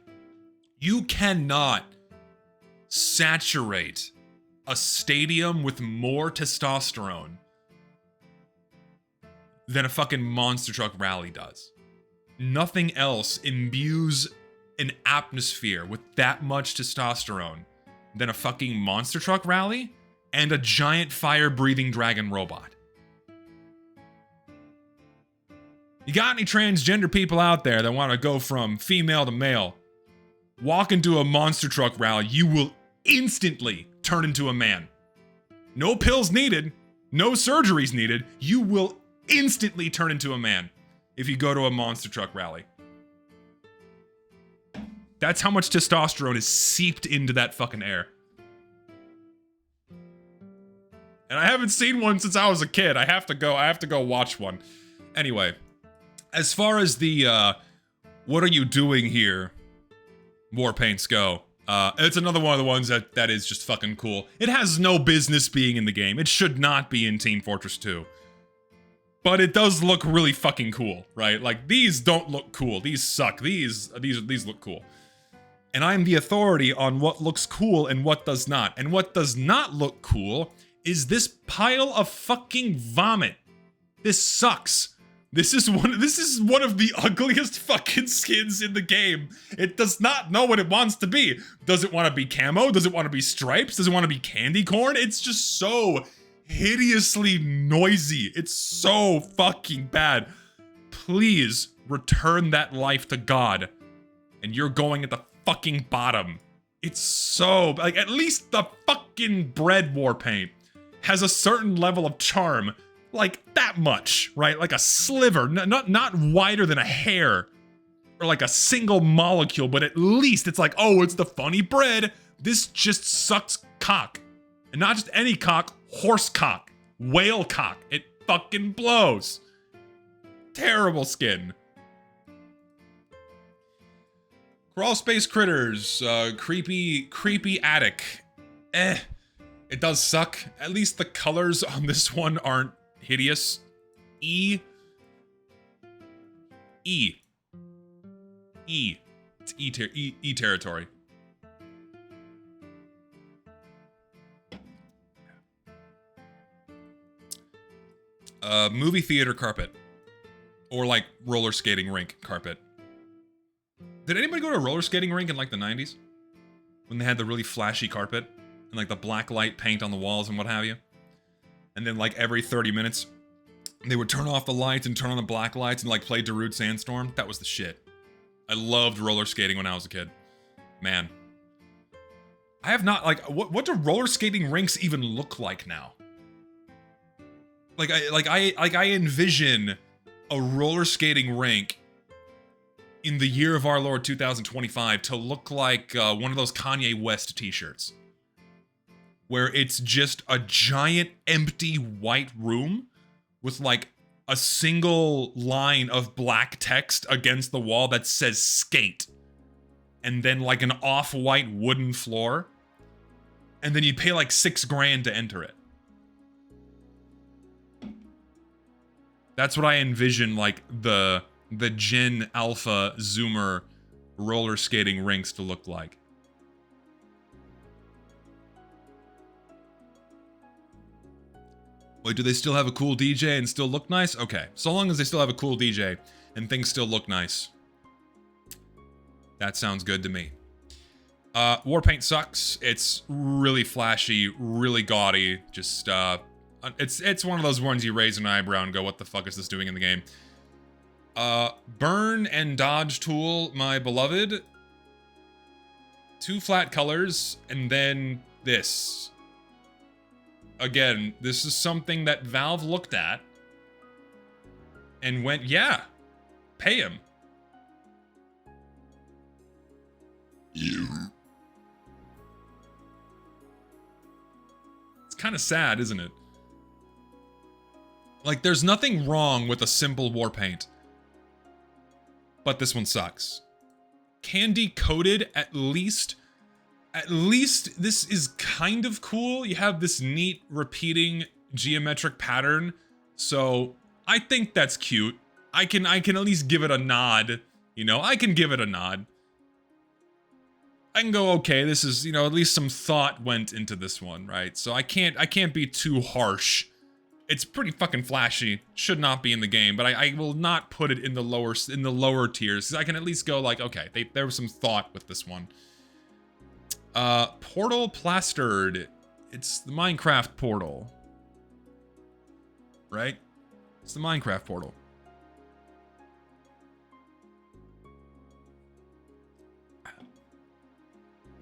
you cannot saturate a stadium with more testosterone than a fucking monster truck rally does. Nothing else imbues an atmosphere with that much testosterone than a fucking monster truck rally and a giant fire-breathing dragon robot. You got any transgender people out there that want to go from female to male? Walk into a monster truck rally, you will instantly turn into a man. No pills needed, no surgeries needed, you will instantly turn into a man if you go to a monster truck rally. That's how much testosterone is seeped into that fucking air. And I haven't seen one since I was a kid. I have to go watch one. Anyway, as far as the what are you doing here Warpaints go, it's another one of the ones that is just fucking cool. It has no business being in the game. It should not be in Team Fortress 2. But it does look really fucking cool, right? Like, these don't look cool. These suck. These look cool. And I'm the authority on what looks cool and what does not. And what does not look cool is this pile of fucking vomit. This sucks. This is one of the ugliest fucking skins in the game. It does not know what it wants to be. Does it want to be camo? Does it want to be stripes? Does it want to be candy corn? It's just so hideously noisy. It's so fucking bad. Please return that life to God. And you're going at the fucking bottom. It's so, like, at least the fucking bread Warpaint has a certain level of charm. Like, that much, right? Like a sliver, not wider than a hair. Or like a single molecule, but at least it's like, oh, it's the funny bread. This just sucks cock. And not just any cock, horse cock, whale cock. It fucking blows. Terrible skin. Crawl space critters, creepy attic. It does suck. At least the colors on this one aren't hideous. It's E territory. Movie theater carpet. Or like roller skating rink carpet. Did anybody go to a roller skating rink in like the 90s? When they had the really flashy carpet and like the black light paint on the walls and what have you? And then like every 30 minutes, they would turn off the lights and turn on the black lights and like play Darude Sandstorm. That was the shit. I loved roller skating when I was a kid. Man. I have not, like, what do roller skating rinks even look like now? I envision a roller skating rink in the year of our Lord 2025 to look like one of those Kanye West t-shirts. Where it's just a giant empty white room with like a single line of black text against the wall that says skate. And then like an off-white wooden floor. And then you pay like $6 grand to enter it. That's what I envision like the Gen Alpha Zoomer roller skating rinks to look like. Wait, do they still have a cool DJ and still look nice? Okay, so long as they still have a cool DJ and things still look nice. That sounds good to me. Warpaint sucks. It's really flashy, really gaudy. Just, it's one of those ones you raise an eyebrow and go, what the fuck is this doing in the game? Burn and dodge tool, my beloved. 2 flat colors, and then this. Again, this is something that Valve looked at and went, yeah, pay him. It's kind of sad, isn't it? Like, there's nothing wrong with a simple Warpaint. But this one sucks. Candy coated, at least this is kind of cool. You have this neat repeating geometric pattern. So I think that's cute. I can at least give it a nod. You know, I can give it a nod. I can go, okay, this is, you know, at least some thought went into this one, right? So I can't be too harsh. It's pretty fucking flashy. Should not be in the game, but I will not put it in the lower tiers. I can at least go like, okay, there was some thought with this one. Portal plastered. It's the Minecraft portal. Right? It's the Minecraft portal.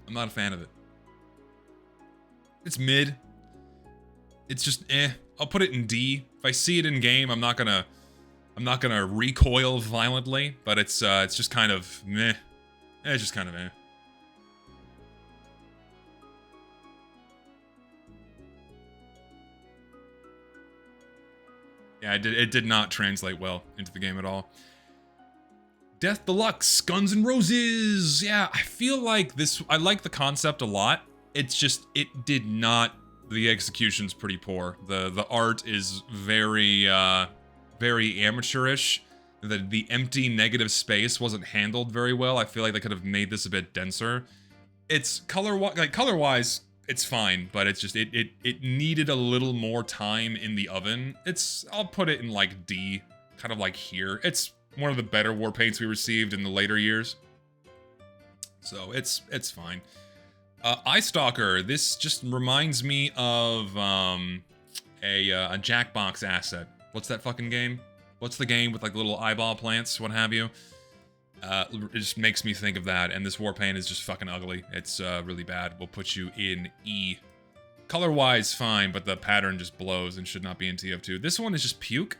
I'm not a fan of it. It's mid. It's just eh. I'll put it in D. If I see it in game, I'm not gonna recoil violently, but it's just kind of meh. It's just kind of meh. Yeah, it did not translate well into the game at all. Death Deluxe, Guns N' Roses! Yeah, I feel like this, I like the concept a lot. It's just, it did not, the execution's pretty poor. The art is very, very amateurish. The empty negative space wasn't handled very well. I feel like they could have made this a bit denser. It's color-wise, it's fine, but it's just, it needed a little more time in the oven. I'll put it in like D, kind of like here. It's one of the better Warpaints we received in the later years. So it's fine. Eye Stalker, this just reminds me of a Jackbox asset. What's that fucking game? What's the game with like little eyeball plants, what have you? It just makes me think of that, and this Warpaint is just fucking ugly. It's really bad. We'll put you in E. Color-wise, fine, but the pattern just blows and should not be in TF2. This one is just puke.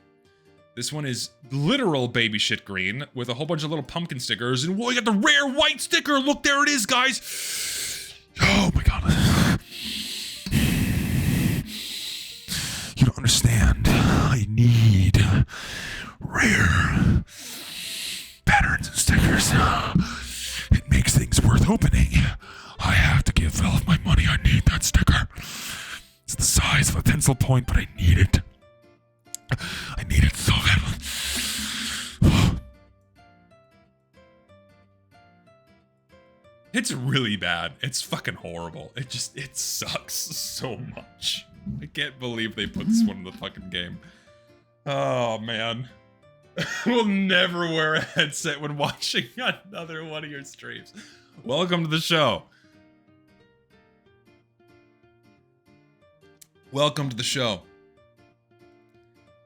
This one is literal baby shit green with a whole bunch of little pumpkin stickers, and whoa, you got the rare white sticker! Look, there it is, guys! Oh my god. You don't understand. I need rare patterns and stickers. It makes things worth opening. I have to give Valve my money. I need that sticker. It's the size of a pencil point, but I need it. I need it so badly. It's really bad. It's fucking horrible. It sucks so much. I can't believe they put this one in the fucking game. Oh, man. We'll never wear a headset when watching another one of your streams. Welcome to the show. Welcome to the show.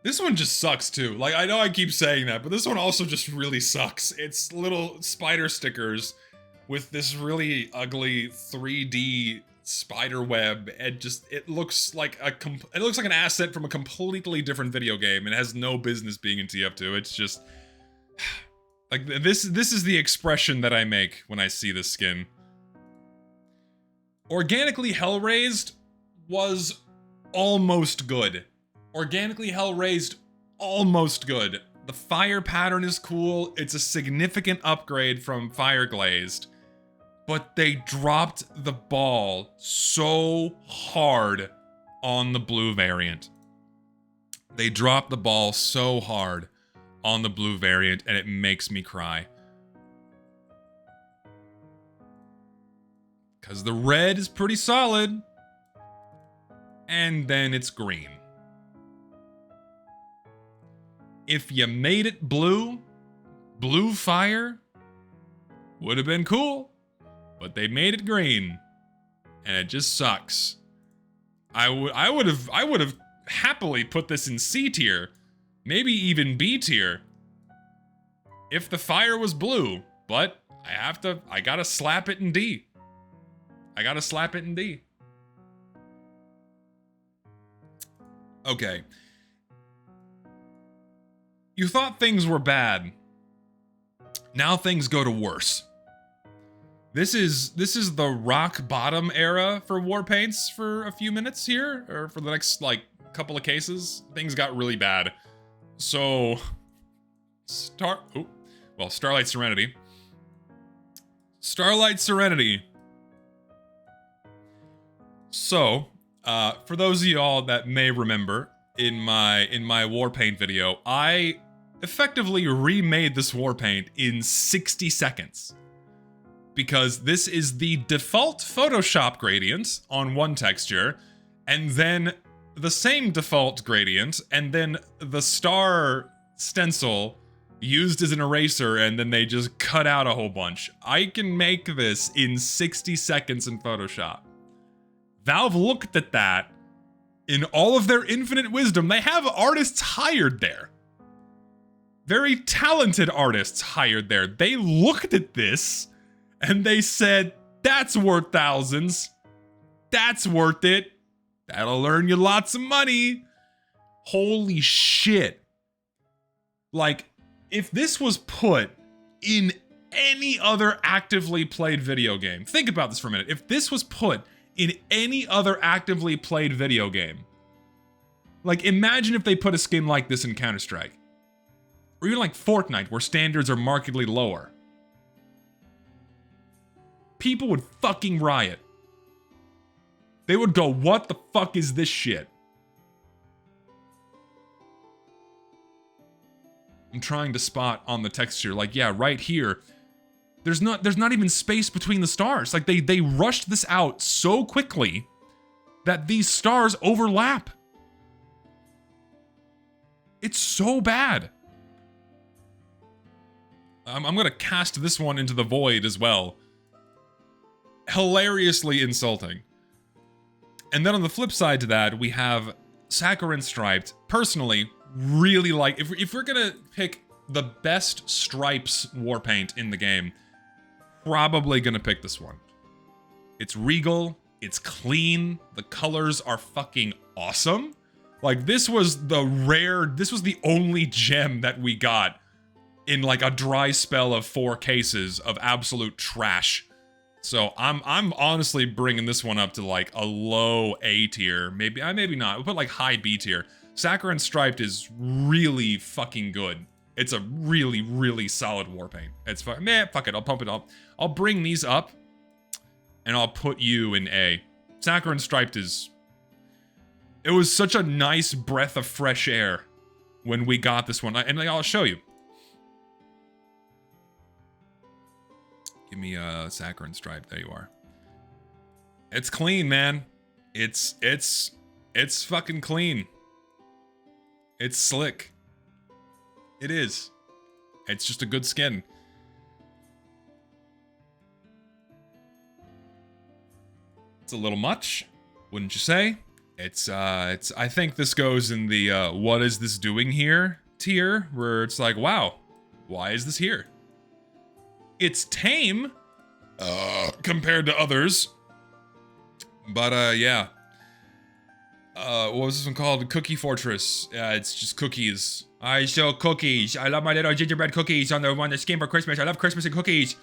This one just sucks too. Like, I know I keep saying that, but this one also just really sucks. It's little spider stickers with this really ugly 3D spider web, and just it looks like an asset from a completely different video game and has no business being in TF2. It's just like this is the expression that I make when I see this skin. Organically Hellraised was almost good. Organically Hellraised, almost good. The fire pattern is cool. It's a significant upgrade from Fire Glazed. But they dropped the ball so hard on the blue variant. They dropped the ball so hard on the blue variant, and it makes me cry. Because the red is pretty solid. And then it's green. If you made it blue, blue fire, would have been cool. But they made it green. And it just sucks. I would have happily put this in C tier. Maybe even B tier. If the fire was blue. But I gotta slap it in D. I gotta slap it in D. Okay. You thought things were bad. Now things go to worse. This is the rock bottom era for Warpaints for a few minutes here, or for the next like couple of cases. Things got really bad. So Starlight Serenity. Starlight Serenity. So, for those of y'all that may remember, in my Warpaint video, I effectively remade this Warpaint in 60 seconds. Because this is the default Photoshop gradient on one texture, and then the same default gradient, and then the star stencil used as an eraser, and then they just cut out a whole bunch. I can make this in 60 seconds in Photoshop. Valve looked at that. In all of their infinite wisdom, they have artists hired there. Very talented artists hired there. They looked at this, and they said, that's worth thousands. That's worth it. That'll earn you lots of money. Holy shit. Like, if this was put in any other actively played video game, think about this for a minute. If this was put in any other actively played video game, like, imagine if they put a skin like this in Counter-Strike. Or even like Fortnite, where standards are markedly lower. People would fucking riot. They would go, what the fuck is this shit? I'm trying to spot on the texture, like, yeah, right here. There's not even space between the stars. Like, they rushed this out so quickly that these stars overlap. It's so bad. I'm gonna cast this one into the void as well. Hilariously insulting. And then on the flip side to that, we have Saccharine Striped. Personally, really like, if we're gonna pick the best Stripes Warpaint in the game, probably gonna pick this one. It's regal, it's clean, the colors are fucking awesome. Like, this was the only gem that we got in like a dry spell of 4 cases of absolute trash. So I'm honestly bringing this one up to like a low A tier, maybe not. We'll put like high B tier. Saccharine Striped is really fucking good. It's a really, really solid Warpaint. It's fuck it, I'll pump it up. I'll bring these up, and I'll put you in A. Saccharine Striped is... It was such a nice breath of fresh air when we got this one. And I'll show you. Give me a Saccharine Stripe. There you are. It's clean, man. It's fucking clean. It's slick. It is. It's just a good skin. It's a little much, wouldn't you say? It's I think this goes in the what is this doing here tier, where it's like, wow, why is this here? It's tame compared to others. But yeah. What was this one called? Cookie Fortress. Yeah, it's just cookies. I sell cookies. I love my little gingerbread cookies on the skin for Christmas. I love Christmas and cookies.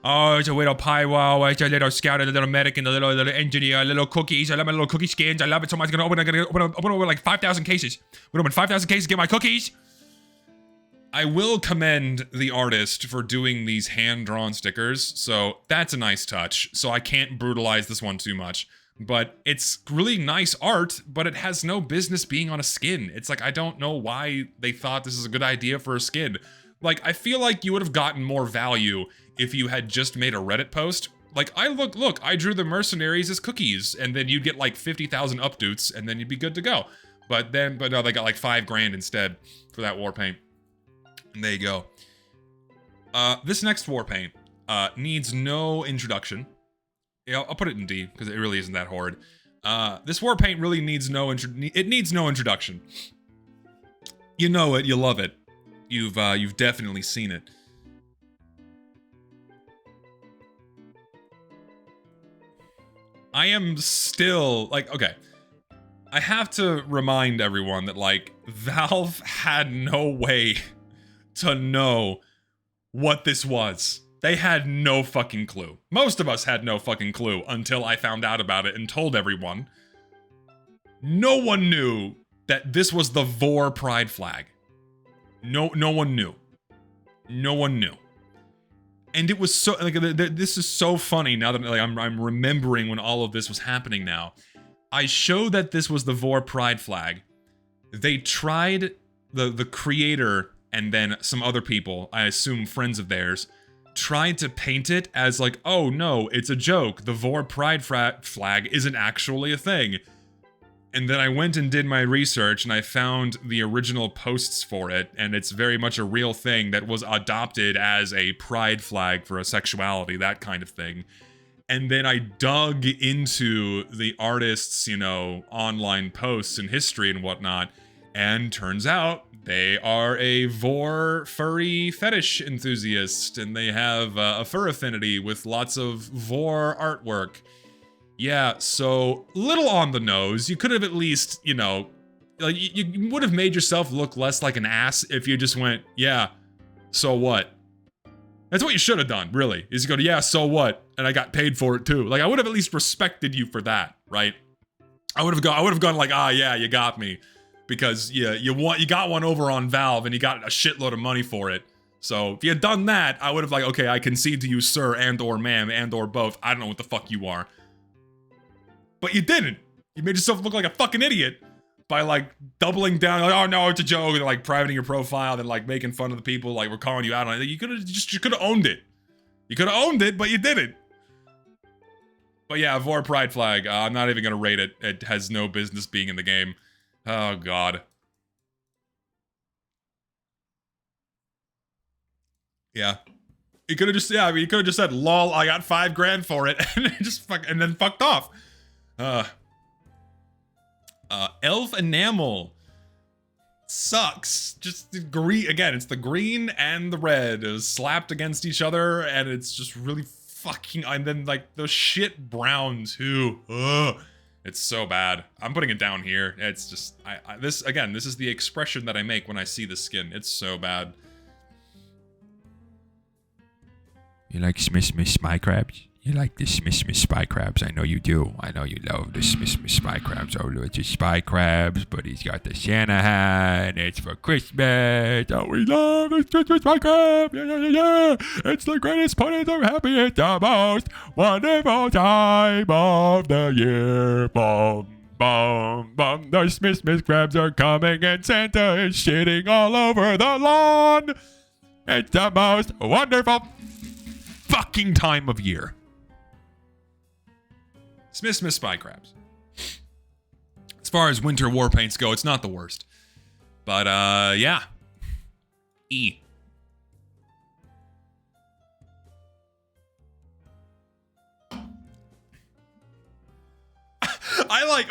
Oh, it's a little pie wow. It's a little scout, a little medic, and a little engineer, little cookies. I love my little cookie skins. I love it so much. I'm gonna open like 5,000 cases. I'm gonna open 5,000 cases to get my cookies. I will commend the artist for doing these hand-drawn stickers, so that's a nice touch. So I can't brutalize this one too much. But it's really nice art, but it has no business being on a skin. It's like, I don't know why they thought this is a good idea for a skin. Like, I feel like you would have gotten more value if you had just made a Reddit post. Like, look, I drew the mercenaries as cookies, and then you'd get like 50,000 updates, and then you'd be good to go. But no, they got like 5 grand instead for that Warpaint. And there you go. This next Warpaint needs no introduction. Yeah, I'll put it in D, because it really isn't that hard. This Warpaint really needs no introduction. You know it, you love it. You've definitely seen it. I am still, like, okay. I have to remind everyone that, like, Valve had no way to know what this was. They had no fucking clue. Most of us had no fucking clue until I found out about it and told everyone. No one knew that this was the Vor pride flag. No one knew. No one knew. And it was so, like, this is so funny now that, like, I'm remembering when all of this was happening now. I showed that this was the Vor pride flag. They tried, the creator and then some other people, I assume friends of theirs, tried to paint it as like, oh no, it's a joke. The Vor pride flag isn't actually a thing. And then I went and did my research and I found the original posts for it, and it's very much a real thing that was adopted as a pride flag for a sexuality, that kind of thing. And then I dug into the artist's, you know, online posts and history and whatnot, and turns out they are a Vor furry fetish enthusiast, and they have a fur affinity with lots of Vor artwork. Yeah, so, little on the nose. You could have at least, you know, like, you would have made yourself look less like an ass if you just went, yeah, so what? That's what you should have done, really, is you go, yeah, so what? And I got paid for it too. Like, I would have at least respected you for that, right? I would have gone like, ah, yeah, you got me. Because you got one over on Valve and you got a shitload of money for it. So if you had done that, I would have like, okay, I concede to you, sir, and or ma'am, and or both. I don't know what the fuck you are. But you didn't. You made yourself look like a fucking idiot by like doubling down, like, oh no, it's a joke, and like privating your profile, and like making fun of the people, like we're calling you out on it. You could have owned it. You could have owned it, but you didn't. But yeah, Vor pride flag. I'm not even gonna rate it. It has no business being in the game. Oh, God. Yeah. You could have just, yeah, I mean, you could have just said, lol, I got 5 grand for it, and then fucked off. Elf enamel. Sucks. Just the green, again, it's the green and the red is slapped against each other, and it's just really fucking, and then, like, the shit brown, too. Ugh. It's so bad. I'm putting it down here. It's just, this is the expression that I make when I see the skin. It's so bad. You like Smith spy crabs? You like the Smith spy crabs? I know you do. I know you love the Smith spy crabs. Oh, look, it's just spy crabs, but he's got the Santa hat. It's for Christmas. Oh, we love the Smith spy crab. Yeah, yeah, yeah, yeah. It's the greatest part of the happy. It's the most wonderful time of the year. Bum, bum, bum. The Smith crabs are coming, and Santa is shitting all over the lawn. It's the most wonderful fucking time of year. Smith spy crabs. As far as winter war paints go, it's not the worst. But, yeah. E.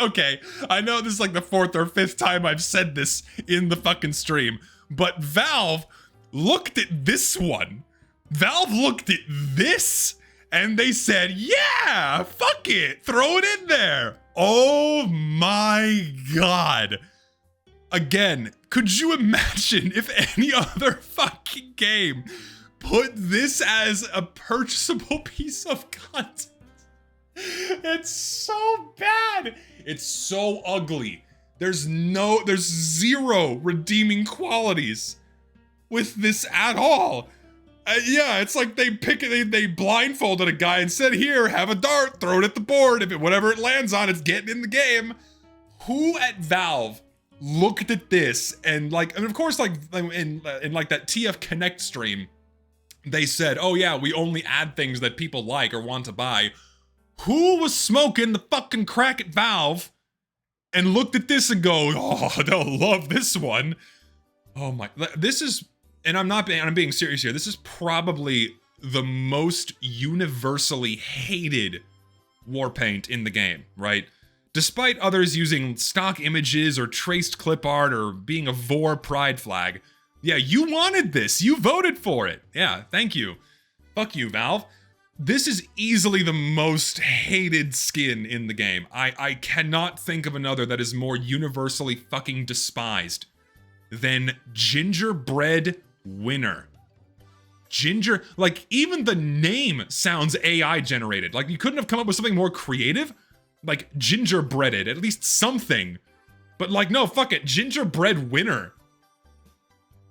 Okay, I know this is like the 4th or 5th time I've said this in the fucking stream, but Valve looked at this one. Valve looked at this and they said, yeah, fuck it, throw it in there. Oh my God. Again, could you imagine if any other fucking game put this as a purchasable piece of content? It's so bad. It's so ugly. There's zero redeeming qualities with this at all. Yeah, it's like they blindfolded a guy and said, here, have a dart, throw it at the board. Whatever it lands on, it's getting in the game. Who at Valve looked at this and of course, like in like that TF Connect stream, they said, oh yeah, we only add things that people like or want to buy. Who was smoking the fucking crack at Valve and looked at this and go, oh, they'll love this one. Oh my, this is, and I'm being serious here. This is probably the most universally hated Warpaint in the game, right? Despite others using stock images or traced clip art or being a Vor pride flag. Yeah, you wanted this. You voted for it. Yeah, thank you. Fuck you, Valve. This is easily the most hated skin in the game. I cannot think of another that is more universally fucking despised than Gingerbread Winner. Like, even the name sounds AI generated. Like, you couldn't have come up with something more creative? Like, gingerbreaded, at least something. But like, no, fuck it, Gingerbread Winner.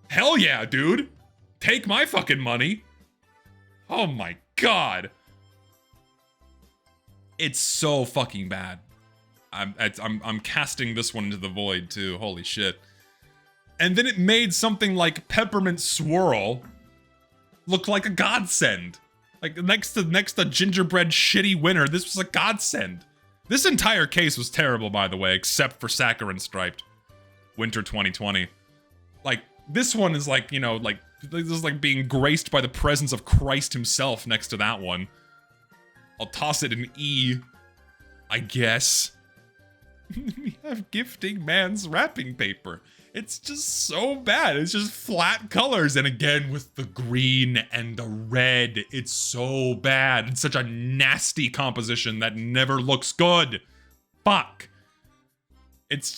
Hell yeah, dude. Take my fucking money. Oh my God. It's so fucking bad. I'm casting this one into the void too. Holy shit. And then it made something like Peppermint Swirl look like a godsend. Like next to Gingerbread Shitty Winner, this was a godsend. This entire case was terrible, by the way, except for Saccharine Striped. Winter 2020. Like, this one is like, you know, like, this is like being graced by the presence of Christ himself next to that one. I'll toss it an E, I guess. We have Gifting Man's wrapping paper. It's just so bad. It's just flat colors. And again, with the green and the red, it's so bad. It's such a nasty composition that never looks good. Fuck. It's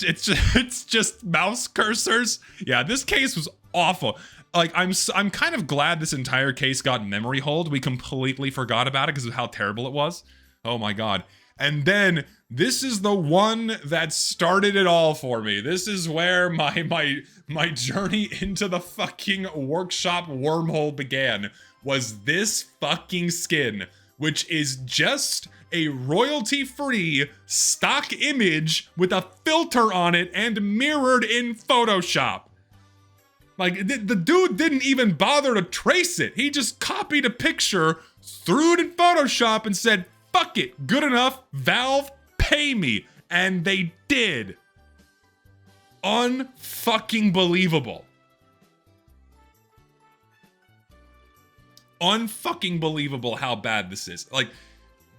just mouse cursors. Yeah, this case was awful. Like, I'm kind of glad this entire case got memory hold. We completely forgot about it because of how terrible it was. Oh my God. And then this is the one that started it all for me. This is where my journey into the fucking workshop wormhole began. Was this fucking skin, which is just a royalty-free stock image with a filter on it and mirrored in Photoshop. Like, the dude didn't even bother to trace it. He just copied a picture, threw it in Photoshop, and said, fuck it, good enough, Valve, pay me. And they did. Unfucking believable. Unfucking believable how bad this is. Like,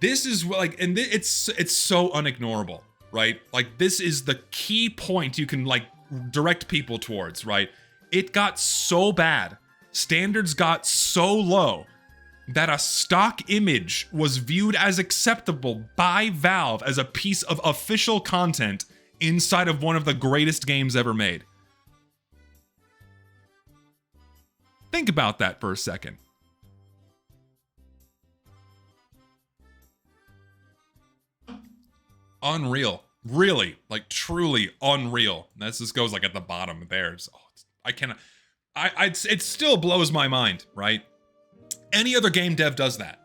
this is like, and it's so unignorable, right? Like, this is the key point you can like direct people towards, right? It got so bad, standards got so low, that a stock image was viewed as acceptable by Valve as a piece of official content inside of one of the greatest games ever made. Think about that for a second. Unreal. Really, like truly unreal. This just goes like at the bottom there. I cannot. It still blows my mind, right? Any other game dev does that.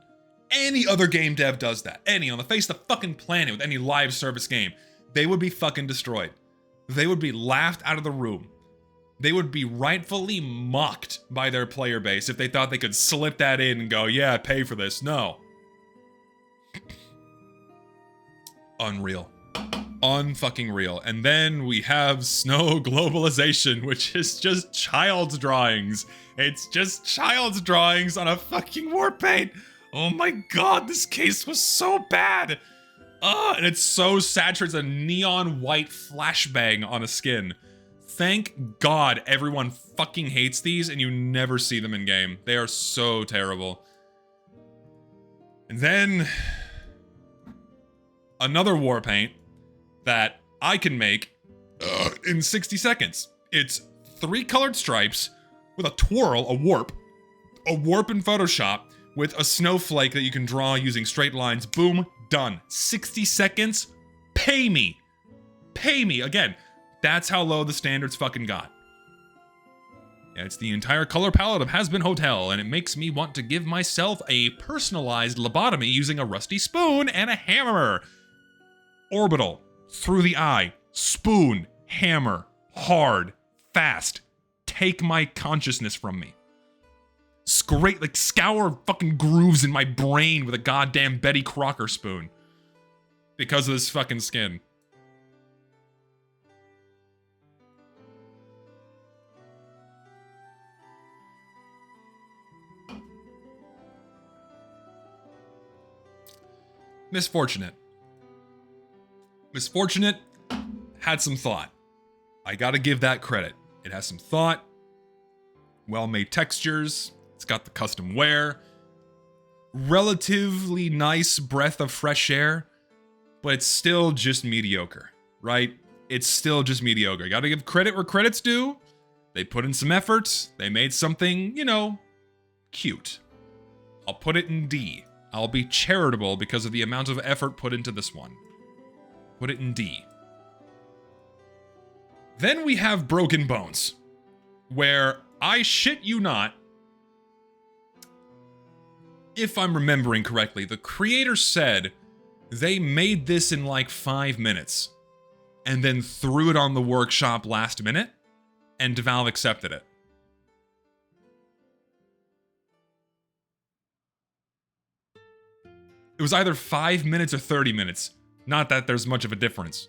Any other game dev does that. Any on the face of the fucking planet with any live service game, they would be fucking destroyed. They would be laughed out of the room. They would be rightfully mocked by their player base if they thought they could slip that in and go, yeah, pay for this. No. Unreal. Unfucking real. And then we have Snow Globalization, which is just child's drawings. It's just child's drawings on a fucking Warpaint. Oh my God, this case was so bad. And it's so saturated. It's a neon white flashbang on a skin. Thank God everyone fucking hates these and you never see them in game. They are so terrible. And then another Warpaint that I can make in 60 seconds. It's 3 colored stripes with a twirl, a warp in Photoshop with a snowflake that you can draw using straight lines. Boom, done. 60 seconds. Pay me. Pay me. Again, that's how low the standards fucking got. Yeah, it's the entire color palette of Has-Been Hotel, and it makes me want to give myself a personalized lobotomy using a rusty spoon and a hammer. Orbital, through the eye, spoon, hammer, hard, fast. Take my consciousness from me. Scrape, like, scour fucking grooves in my brain with a goddamn Betty Crocker spoon. Because of this fucking skin. Misfortunate. Misfortunate had some thought. I gotta give that credit. It has some thought. Well-made textures. It's got the custom wear. Relatively nice breath of fresh air. But it's still just mediocre, right? It's still just mediocre. Gotta give credit where credit's due. They put in some effort. They made something, you know, cute. I'll put it in D. I'll be charitable because of the amount of effort put into this one. Put it in D. Then we have Broken Bones, where I shit you not, if I'm remembering correctly, the creator said they made this in like 5 minutes and then threw it on the workshop last minute, and Valve accepted it. It was either 5 minutes or 30 minutes. Not that there's much of a difference.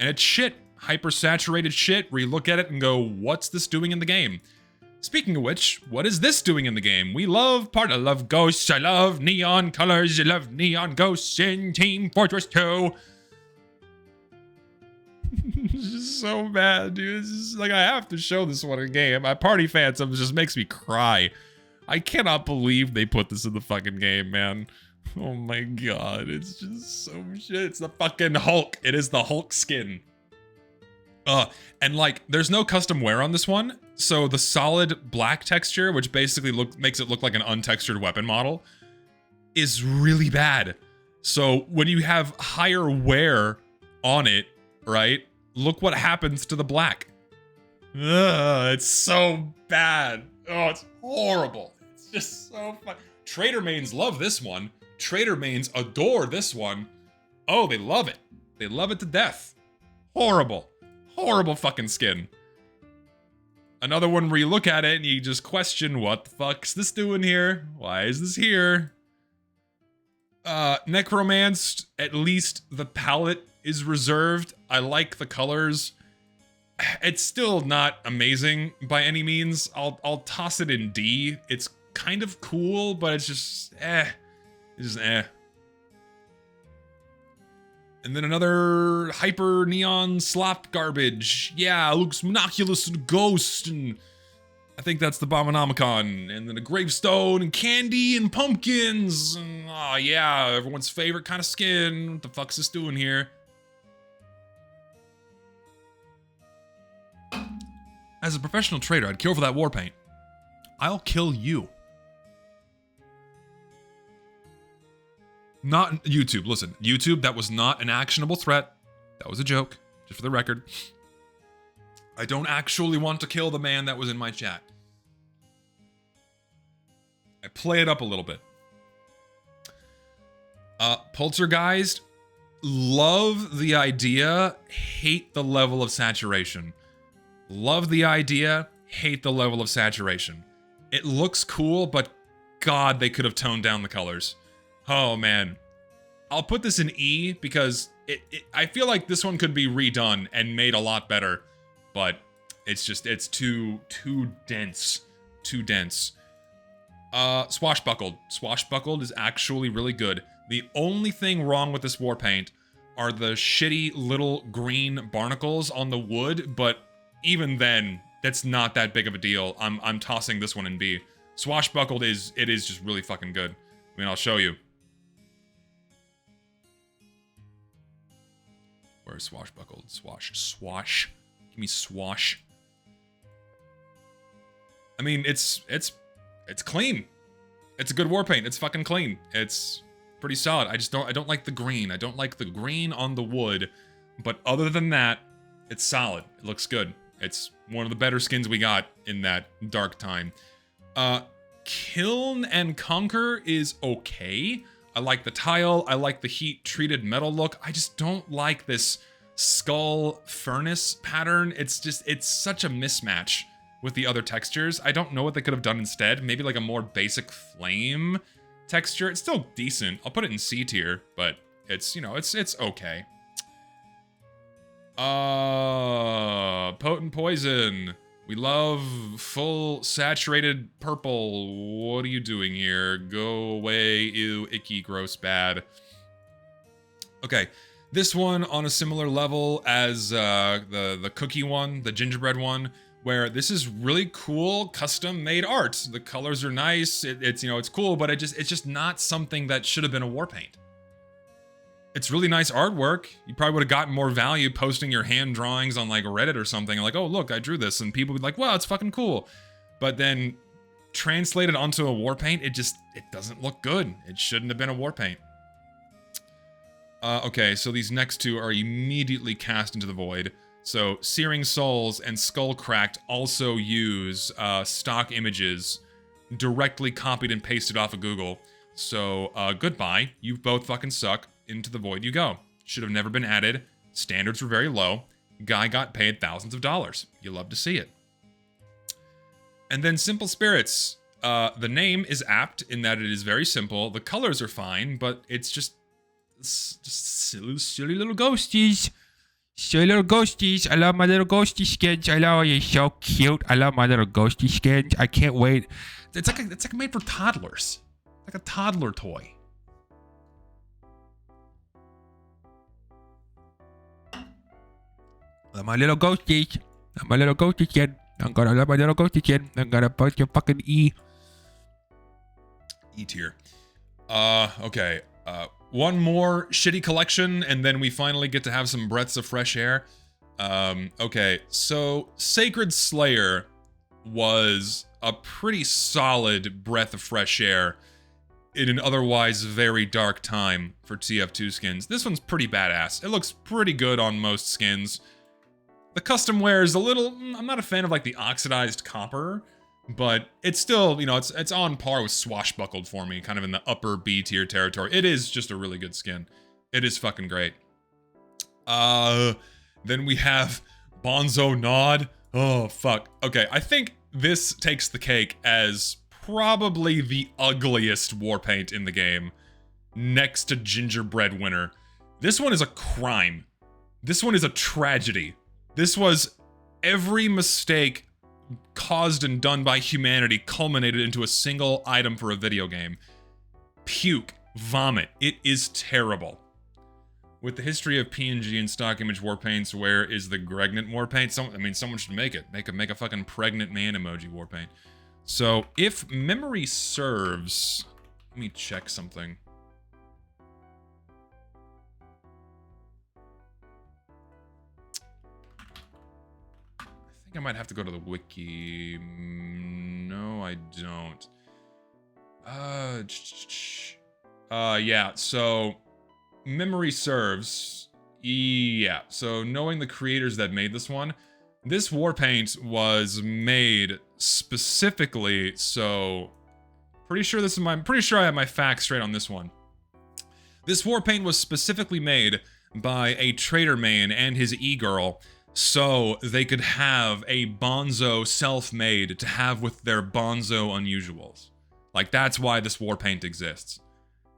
And it's shit. Hyper-saturated shit where you look at it and go, what's this doing in the game? Speaking of which, what is this doing in the game? I love ghosts, I love neon colors, I love neon ghosts in Team Fortress 2. It's just so bad, dude. It's just like, I have to show this one in game. My party fandom just makes me cry. I cannot believe they put this in the fucking game, man. Oh my god, it's just so shit. It's the fucking Hulk. It is the Hulk skin. And like, there's no custom wear on this one, so the solid black texture, which basically makes it look like an untextured weapon model, is really bad. So when you have higher wear on it, right, look what happens to the black. Ugh, it's so bad. Oh, it's horrible. It's just so fun. Trader mains love this one. Trader mains adore this one. Oh, they love it. They love it to death. Horrible. Horrible fucking skin. Another one where you look at it and you just question, what the fuck's this doing here? Why is this here? Necromanced, at least the palette is reserved. I like the colors. It's still not amazing by any means. I'll toss it in D. It's kind of cool, but it's just It's just And then another hyper neon slop garbage. Yeah, looks monoculous and ghost, and I think that's the Abominomicon. And then a gravestone and candy and pumpkins. And, oh yeah, everyone's favorite kind of skin. What the fuck's this doing here? As a professional trader, I'd kill for that Warpaint. I'll kill you. Not YouTube. Listen, YouTube, that was not an actionable threat. That was a joke, just for the record. I don't actually want to kill the man that was in my chat. I play it up a little bit. Poltergeist, love the idea, hate the level of saturation. Love the idea, hate the level of saturation. It looks cool, but God, they could have toned down the colors. Oh man. I'll put this in E because I feel like this one could be redone and made a lot better, but it's too dense. Too dense. Swashbuckled. Swashbuckled is actually really good. The only thing wrong with this war paint are the shitty little green barnacles on the wood, but even then, that's not that big of a deal. I'm tossing this one in B. Swashbuckled is just really fucking good. I mean, I'll show you. Where's Swashbuckled? Swash. Give me swash. I mean, it's clean. It's a good war paint. It's fucking clean. It's pretty solid. I don't like the green. I don't like the green on the wood, but other than that, it's solid. It looks good. It's one of the better skins we got in that dark time. Kiln and Conquer is okay. I like the tile. I like the heat-treated metal look. I just don't like this skull furnace pattern. It's such a mismatch with the other textures. I don't know what they could have done instead. Maybe like a more basic flame texture. It's still decent. I'll put it in C tier, but it's, you know, it's okay. Potent Poison. We love full saturated purple. What are you doing here? Go away. Ew, icky, gross, bad. Okay, this one on a similar level as the cookie one, the gingerbread one, where this is really cool custom-made art. The colors are nice. It's you know, it's cool, but it's just not something that should have been a war paint. It's really nice artwork. You probably would have gotten more value posting your hand drawings on like Reddit or something. Like, oh, look, I drew this. And people would be like, wow, it's fucking cool. But then translated onto a war paint, it doesn't look good. It shouldn't have been a war paint. Okay, so these next two are immediately cast into the void. So Searing Souls and Skull Cracked also use stock images directly copied and pasted off of Google. So goodbye. You both fucking suck. Into the void you go. Should have never been added. Standards were very low. Guy got paid thousands of dollars. You love to see it. And then Simple Spirits. The name is apt in that it is very simple. The colors are fine, but it's just silly little ghosties. Silly little ghosties. I love my little ghosty skins. I know you're so cute. I love my little ghosty skins. I can't wait. It's like made for toddlers. Like a toddler toy. I love my little ghosties. I'm my little ghosty skin. I'm gonna love my little ghosty skin. I'm gonna put your fucking E. E tier. Okay. One more shitty collection, and then we finally get to have some breaths of fresh air. Okay, so Sacred Slayer was a pretty solid breath of fresh air in an otherwise very dark time for TF2 skins. This one's pretty badass. It looks pretty good on most skins. The custom wear is a little... I'm not a fan of like the oxidized copper, but it's still, you know, it's on par with Swashbuckled for me, kind of in the upper B tier territory. It is just a really good skin. It is fucking great. Then we have Bonzo Nod. Oh, fuck. Okay, I think this takes the cake as probably the ugliest war paint in the game, next to Gingerbread Winter. This one is a crime. This one is a tragedy. This was every mistake caused and done by humanity culminated into a single item for a video game. Puke. Vomit. It is terrible. With the history of PNG and stock image war paints, where is the pregnant war paint? Someone should make it. Make a fucking pregnant man emoji war paint. So, if memory serves... Let me check something. I think I might have to go to the wiki. No, I don't. Yeah, so memory serves. Yeah, so knowing the creators that made this one, this war paint was made specifically, so pretty sure I have my facts straight on this one. This war paint was specifically made by a trader man and his e-girl, so they could have a Bonzo self-made to have with their Bonzo unusuals. Like, that's why this war paint exists.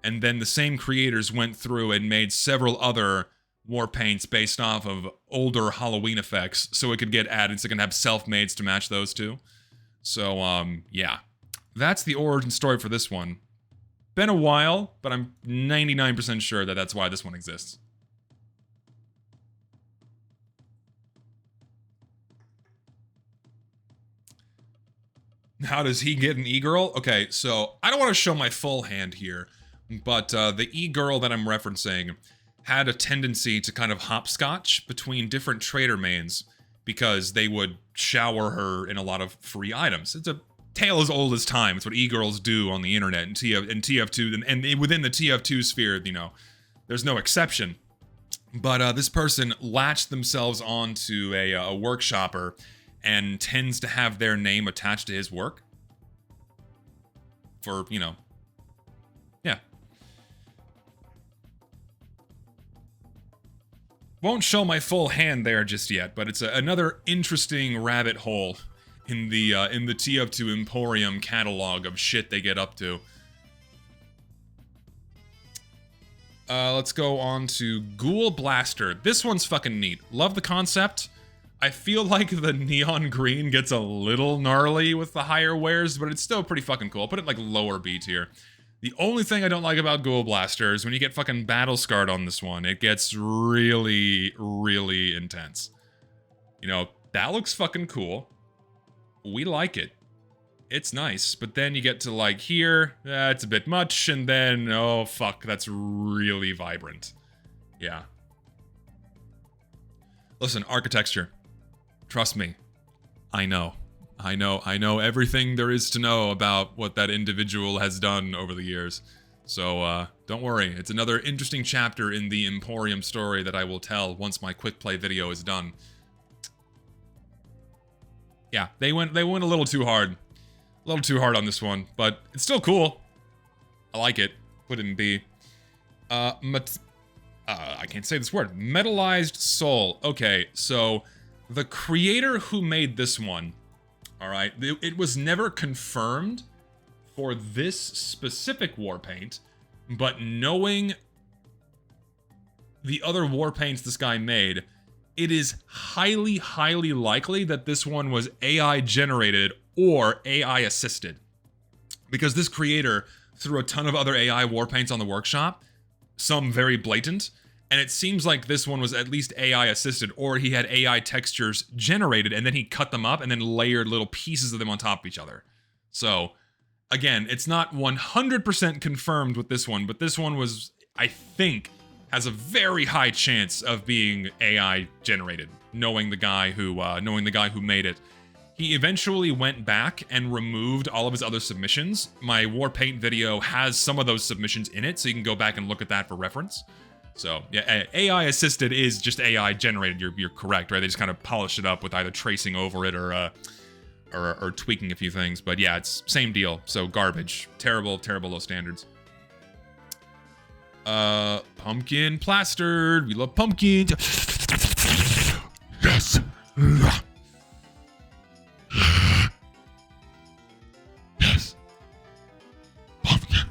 And then the same creators went through and made several other war paints based off of older Halloween effects, so it could get added, so it can have self-mades to match those two. So, yeah. that's the origin story for this one. Been a while, but I'm 99% sure that that's why this one exists. How does he get an e-girl? Okay, so I don't want to show my full hand here, but the e-girl that I'm referencing had a tendency to kind of hopscotch between different trader mains because they would shower her in a lot of free items. It's a tale as old as time. It's what e-girls do on the internet in TF2, and within the TF2 sphere, you know, there's no exception. But this person latched themselves onto a workshopper and tends to have their name attached to his work. For, you know, yeah. Won't show my full hand there just yet, but it's another interesting rabbit hole in the TF2 Emporium catalog of shit they get up to. Let's go on to Ghoul Blaster. This one's fucking neat. Love the concept. I feel like the neon green gets a little gnarly with the higher wares, but it's still pretty fucking cool. I'll put it like lower B tier. The only thing I don't like about Ghoul Blaster is when you get fucking battle scarred on this one, it gets really, really intense. You know, that looks fucking cool. We like it. It's nice, but then you get to like here, it's a bit much, and then, oh fuck, that's really vibrant. Yeah. Listen, architecture. Trust me. I know everything there is to know about what that individual has done over the years. So, don't worry. It's another interesting chapter in the Emporium story that I will tell once my quick play video is done. Yeah, they went a little too hard. A little too hard on this one, but it's still cool. I like it. Put it in B. I can't say this word. Metallized Soul. Okay, so the creator who made this one, alright, it was never confirmed for this specific Warpaint, but knowing the other Warpaints this guy made, it is highly, highly likely that this one was AI generated or AI assisted. Because this creator threw a ton of other AI Warpaints on the workshop, some very blatant, and it seems like this one was at least AI assisted, or he had AI textures generated, and then he cut them up and then layered little pieces of them on top of each other. So, again, it's not 100% confirmed with this one, but this one was, I think, has a very high chance of being AI generated, knowing the guy who made it. He eventually went back and removed all of his other submissions. My Warpaint video has some of those submissions in it, so you can go back and look at that for reference. So, yeah, AI assisted is just AI generated. You're correct, right? They just kind of polish it up with either tracing over it or tweaking a few things. But yeah, it's same deal. So garbage. Terrible, terrible low standards. Pumpkin plastered. We love pumpkins. Yes. Yes. Pumpkin.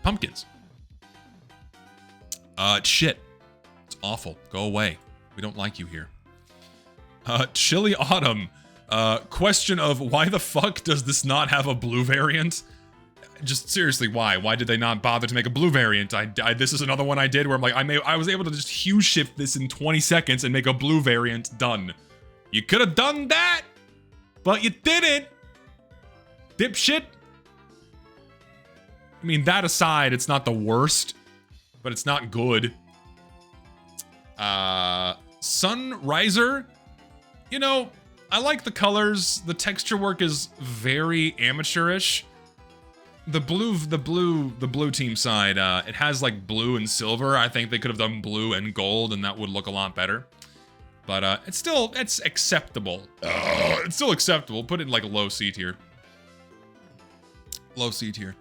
Pumpkins. Shit. It's awful. Go away. We don't like you here. Chilly Autumn. Question of why the fuck does this not have a blue variant? Just seriously, why? Why did they not bother to make a blue variant? This is another one I did where I'm like, I was able to just hue shift this in 20 seconds and make a blue variant. Done. You could have done that, but you didn't. Dipshit. I mean, that aside, it's not the worst, but it's not good. Sunriser. You know, I like the colors. The texture work is very amateurish. The blue team side, it has like blue and silver. I think they could have done blue and gold and that would look a lot better. But it's acceptable. It's still acceptable. Put it in like low C tier. Low C tier.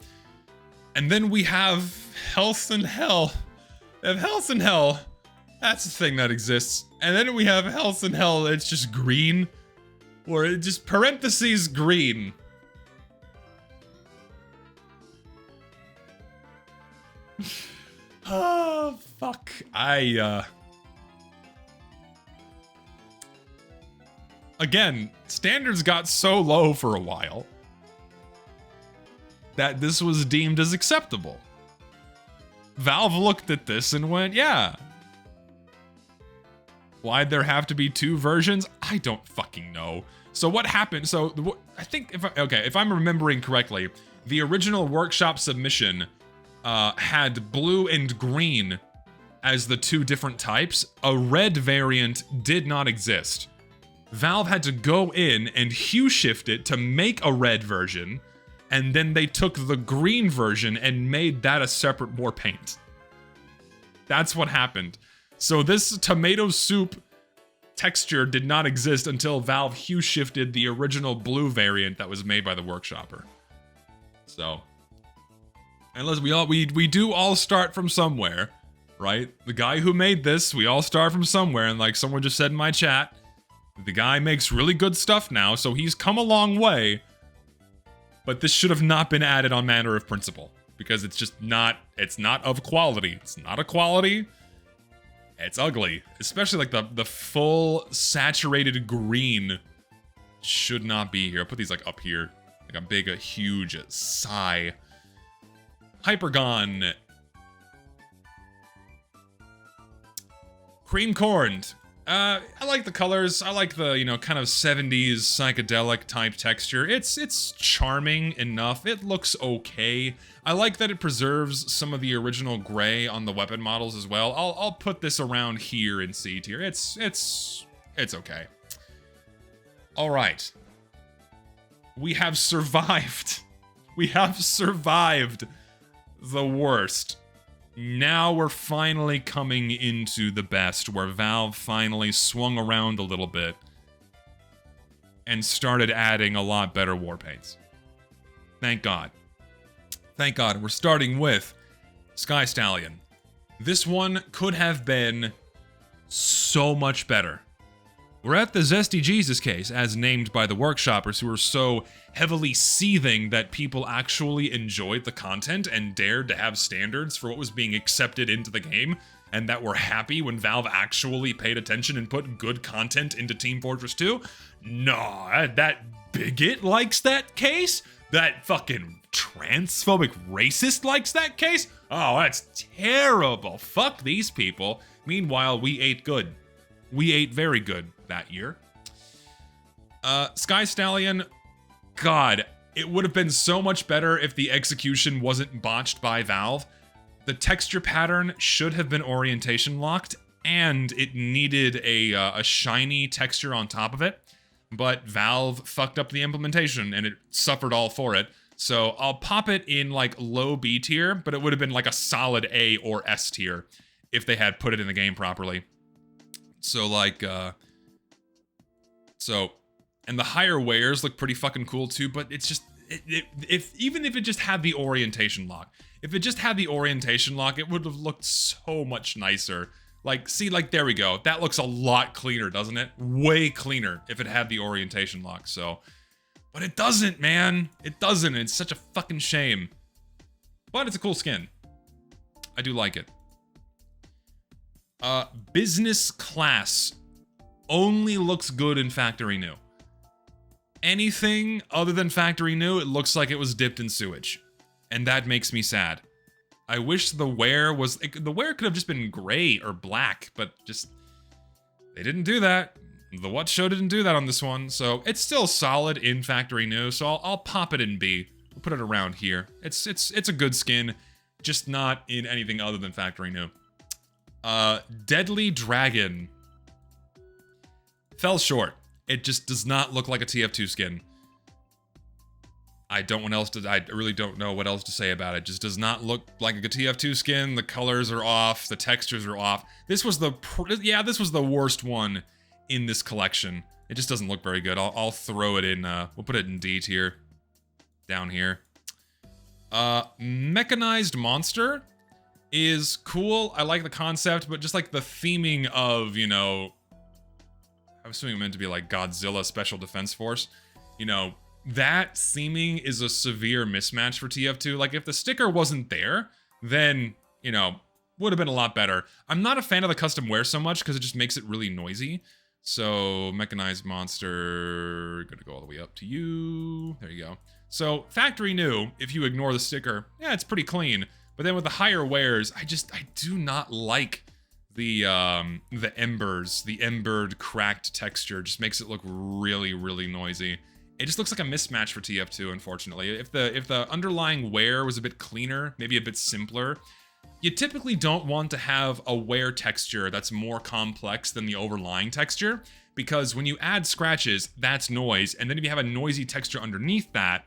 And then we have Health and Hell. We have Health and Hell. That's a thing that exists. And then we have Health and Hell. It's just green. Or it just parentheses green. Oh, fuck. again, standards got so low for a while that this was deemed as acceptable. Valve looked at this and went, yeah. Why'd there have to be 2 versions? I don't fucking know. So what happened? So I think if I'm remembering correctly, the original workshop submission had blue and green as the 2 different types. A red variant did not exist. Valve had to go in and hue shift it to make a red version, and then they took the green version and made that a separate Warpaint. That's what happened. So this tomato soup texture did not exist until Valve hue shifted the original blue variant that was made by the workshopper. So, unless we do all start from somewhere, right? The guy who made this, we all start from somewhere, and like someone just said in my chat, the guy makes really good stuff now, so he's come a long way. But this should have not been added on matter of principle, because it's just not, it's not of quality. It's not a quality. It's ugly. Especially like the full saturated green should not be here. I'll put these like up here. Like a big, a huge sigh. Hypergon. Cream corned. I like the colors. I like the, you know, kind of 70s psychedelic type texture. It's charming enough. It looks okay. I like that it preserves some of the original gray on the weapon models as well. I'll put this around here in C tier. It's okay. All right. We have survived. We have survived the worst. Now we're finally coming into the best, where Valve finally swung around a little bit and started adding a lot better Warpaints. Thank God. Thank God. We're starting with Sky Stallion. This one could have been so much better. We're at the Zesty Jesus case, as named by the workshoppers, who were so heavily seething that people actually enjoyed the content and dared to have standards for what was being accepted into the game, and that were happy when Valve actually paid attention and put good content into Team Fortress 2. No, that bigot likes that case? That fucking transphobic racist likes that case? Oh, that's terrible. Fuck these people. Meanwhile, we ate good. We ate very good that year. Sky Stallion, God, it would have been so much better if the execution wasn't botched by Valve. The texture pattern should have been orientation locked, and it needed a shiny texture on top of it, but Valve fucked up the implementation, and it suffered all for it. So I'll pop it in like low B tier, but it would have been like a solid A or S tier if they had put it in the game properly. So like, and the higher wares look pretty fucking cool too, but it's just, even if it just had the orientation lock, if it just had the orientation lock, it would have looked so much nicer. Like, see, like, there we go. That looks a lot cleaner, doesn't it? Way cleaner if it had the orientation lock, so. But it doesn't, man. It doesn't. It's such a fucking shame. But it's a cool skin. I do like it. Business class only looks good in factory new. Anything other than factory new, it looks like it was dipped in sewage. And that makes me sad. I wish the wear was... The wear could have just been gray or black, but just... They didn't do that. The What Show didn't do that on this one, so it's still solid in factory new, so I'll pop it in B. We'll put it around here. It's a good skin, just not in anything other than factory new. Deadly Dragon. Fell short. It just does not look like a TF2 skin. I really don't know what else to say about it. It just does not look like a TF2 skin. The colors are off. The textures are off. This was the worst one in this collection. It just doesn't look very good. I'll throw it in, we'll put it in D tier. Down here. Mechanized Monster is cool. I like the concept, but just like the theming of, you know, I'm assuming it meant to be like Godzilla Special Defense Force. You know, that theming is a severe mismatch for TF2. Like, if the sticker wasn't there, then, you know, would have been a lot better. I'm not a fan of the custom wear so much because it just makes it really noisy. So, mechanized monster, gonna go all the way up to you. There you go. So, factory new, if you ignore the sticker, yeah, it's pretty clean. But then with the higher wares, I do not like the embers, the embered cracked texture. Just makes it look really, really noisy. It just looks like a mismatch for TF2, unfortunately. If the underlying wear was a bit cleaner, maybe a bit simpler, you typically don't want to have a wear texture that's more complex than the overlying texture, because when you add scratches, that's noise, and then if you have a noisy texture underneath that,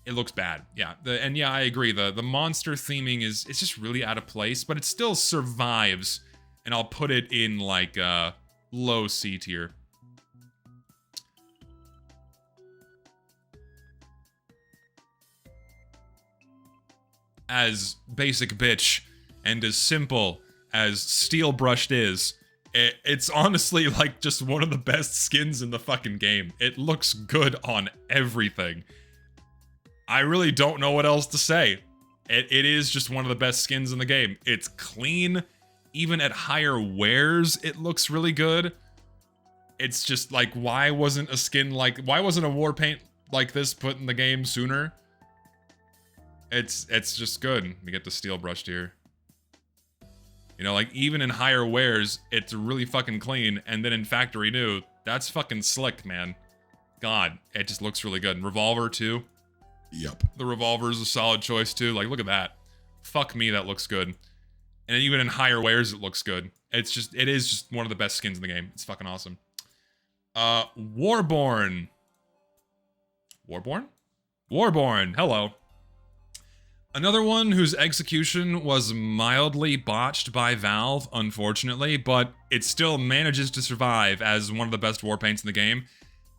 it looks bad. Yeah, and yeah, I agree. The monster theming it's just really out of place, but it still survives, and I'll put it in like low C tier. As basic bitch and as simple as Steel Brushed is, it's honestly like just one of the best skins in the fucking game. It looks good on everything. I really don't know what else to say. It is just one of the best skins in the game. It's clean. Even at higher wears, it looks really good. It's just like, why wasn't a Warpaint like this put in the game sooner? It's just good. We get the Steel Brushed here. You know, like, even in higher wears, it's really fucking clean, and then in factory new, that's fucking slick, man. God, it just looks really good. And Revolver, too. Yep. The Revolver is a solid choice, too. Like, look at that. Fuck me, that looks good. And even in higher wears, it looks good. It is just one of the best skins in the game. It's fucking awesome. Warborn. Warborn? Warborn, hello. Another one whose execution was mildly botched by Valve, unfortunately, but it still manages to survive as one of the best Warpaints in the game.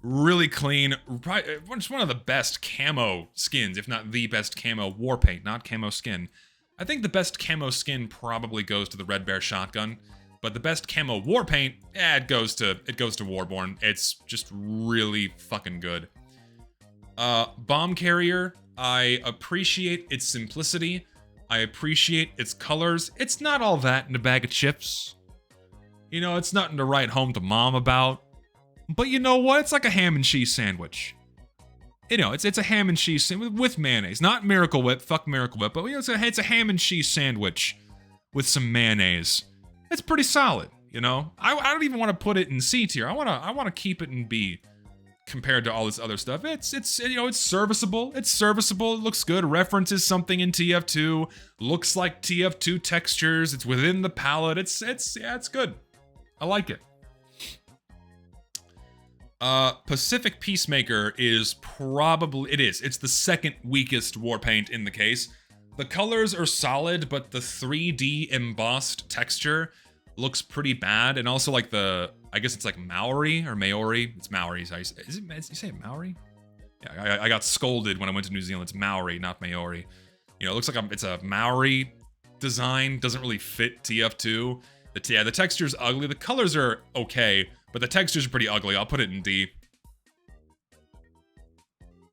Really clean, just one of the best camo skins, if not the best camo Warpaint, not camo skin. I think the best camo skin probably goes to the Red Bear shotgun, but the best camo Warpaint, it goes to Warborn. It's just really fucking good. Bomb Carrier, I appreciate its simplicity. I appreciate its colors. It's not all that in a bag of chips. You know, it's nothing to write home to mom about. But you know what? It's like a ham and cheese sandwich. You know, it's a ham and cheese sandwich with mayonnaise. Not Miracle Whip, fuck Miracle Whip, but you know, it's a ham and cheese sandwich with some mayonnaise. It's pretty solid, you know? I don't even want to put it in C tier. I want to keep it in B. Compared to all this other stuff, it's you know, it's serviceable. It's serviceable. It looks good. References something in TF2. Looks like TF2 textures. It's within the palette. Yeah, it's good. I like it. Pacific Peacemaker is probably it's the second weakest Warpaint in the case. The colors are solid, but the 3D embossed texture looks pretty bad, and also like I guess it's like Maori or Maori. It's Maori. You say Maori? Yeah, I got scolded when I went to New Zealand. It's Maori, not Maori. You know, it looks like it's a Maori design. Doesn't really fit TF2. The texture's ugly. The colors are okay, but the texture's pretty ugly. I'll put it in D.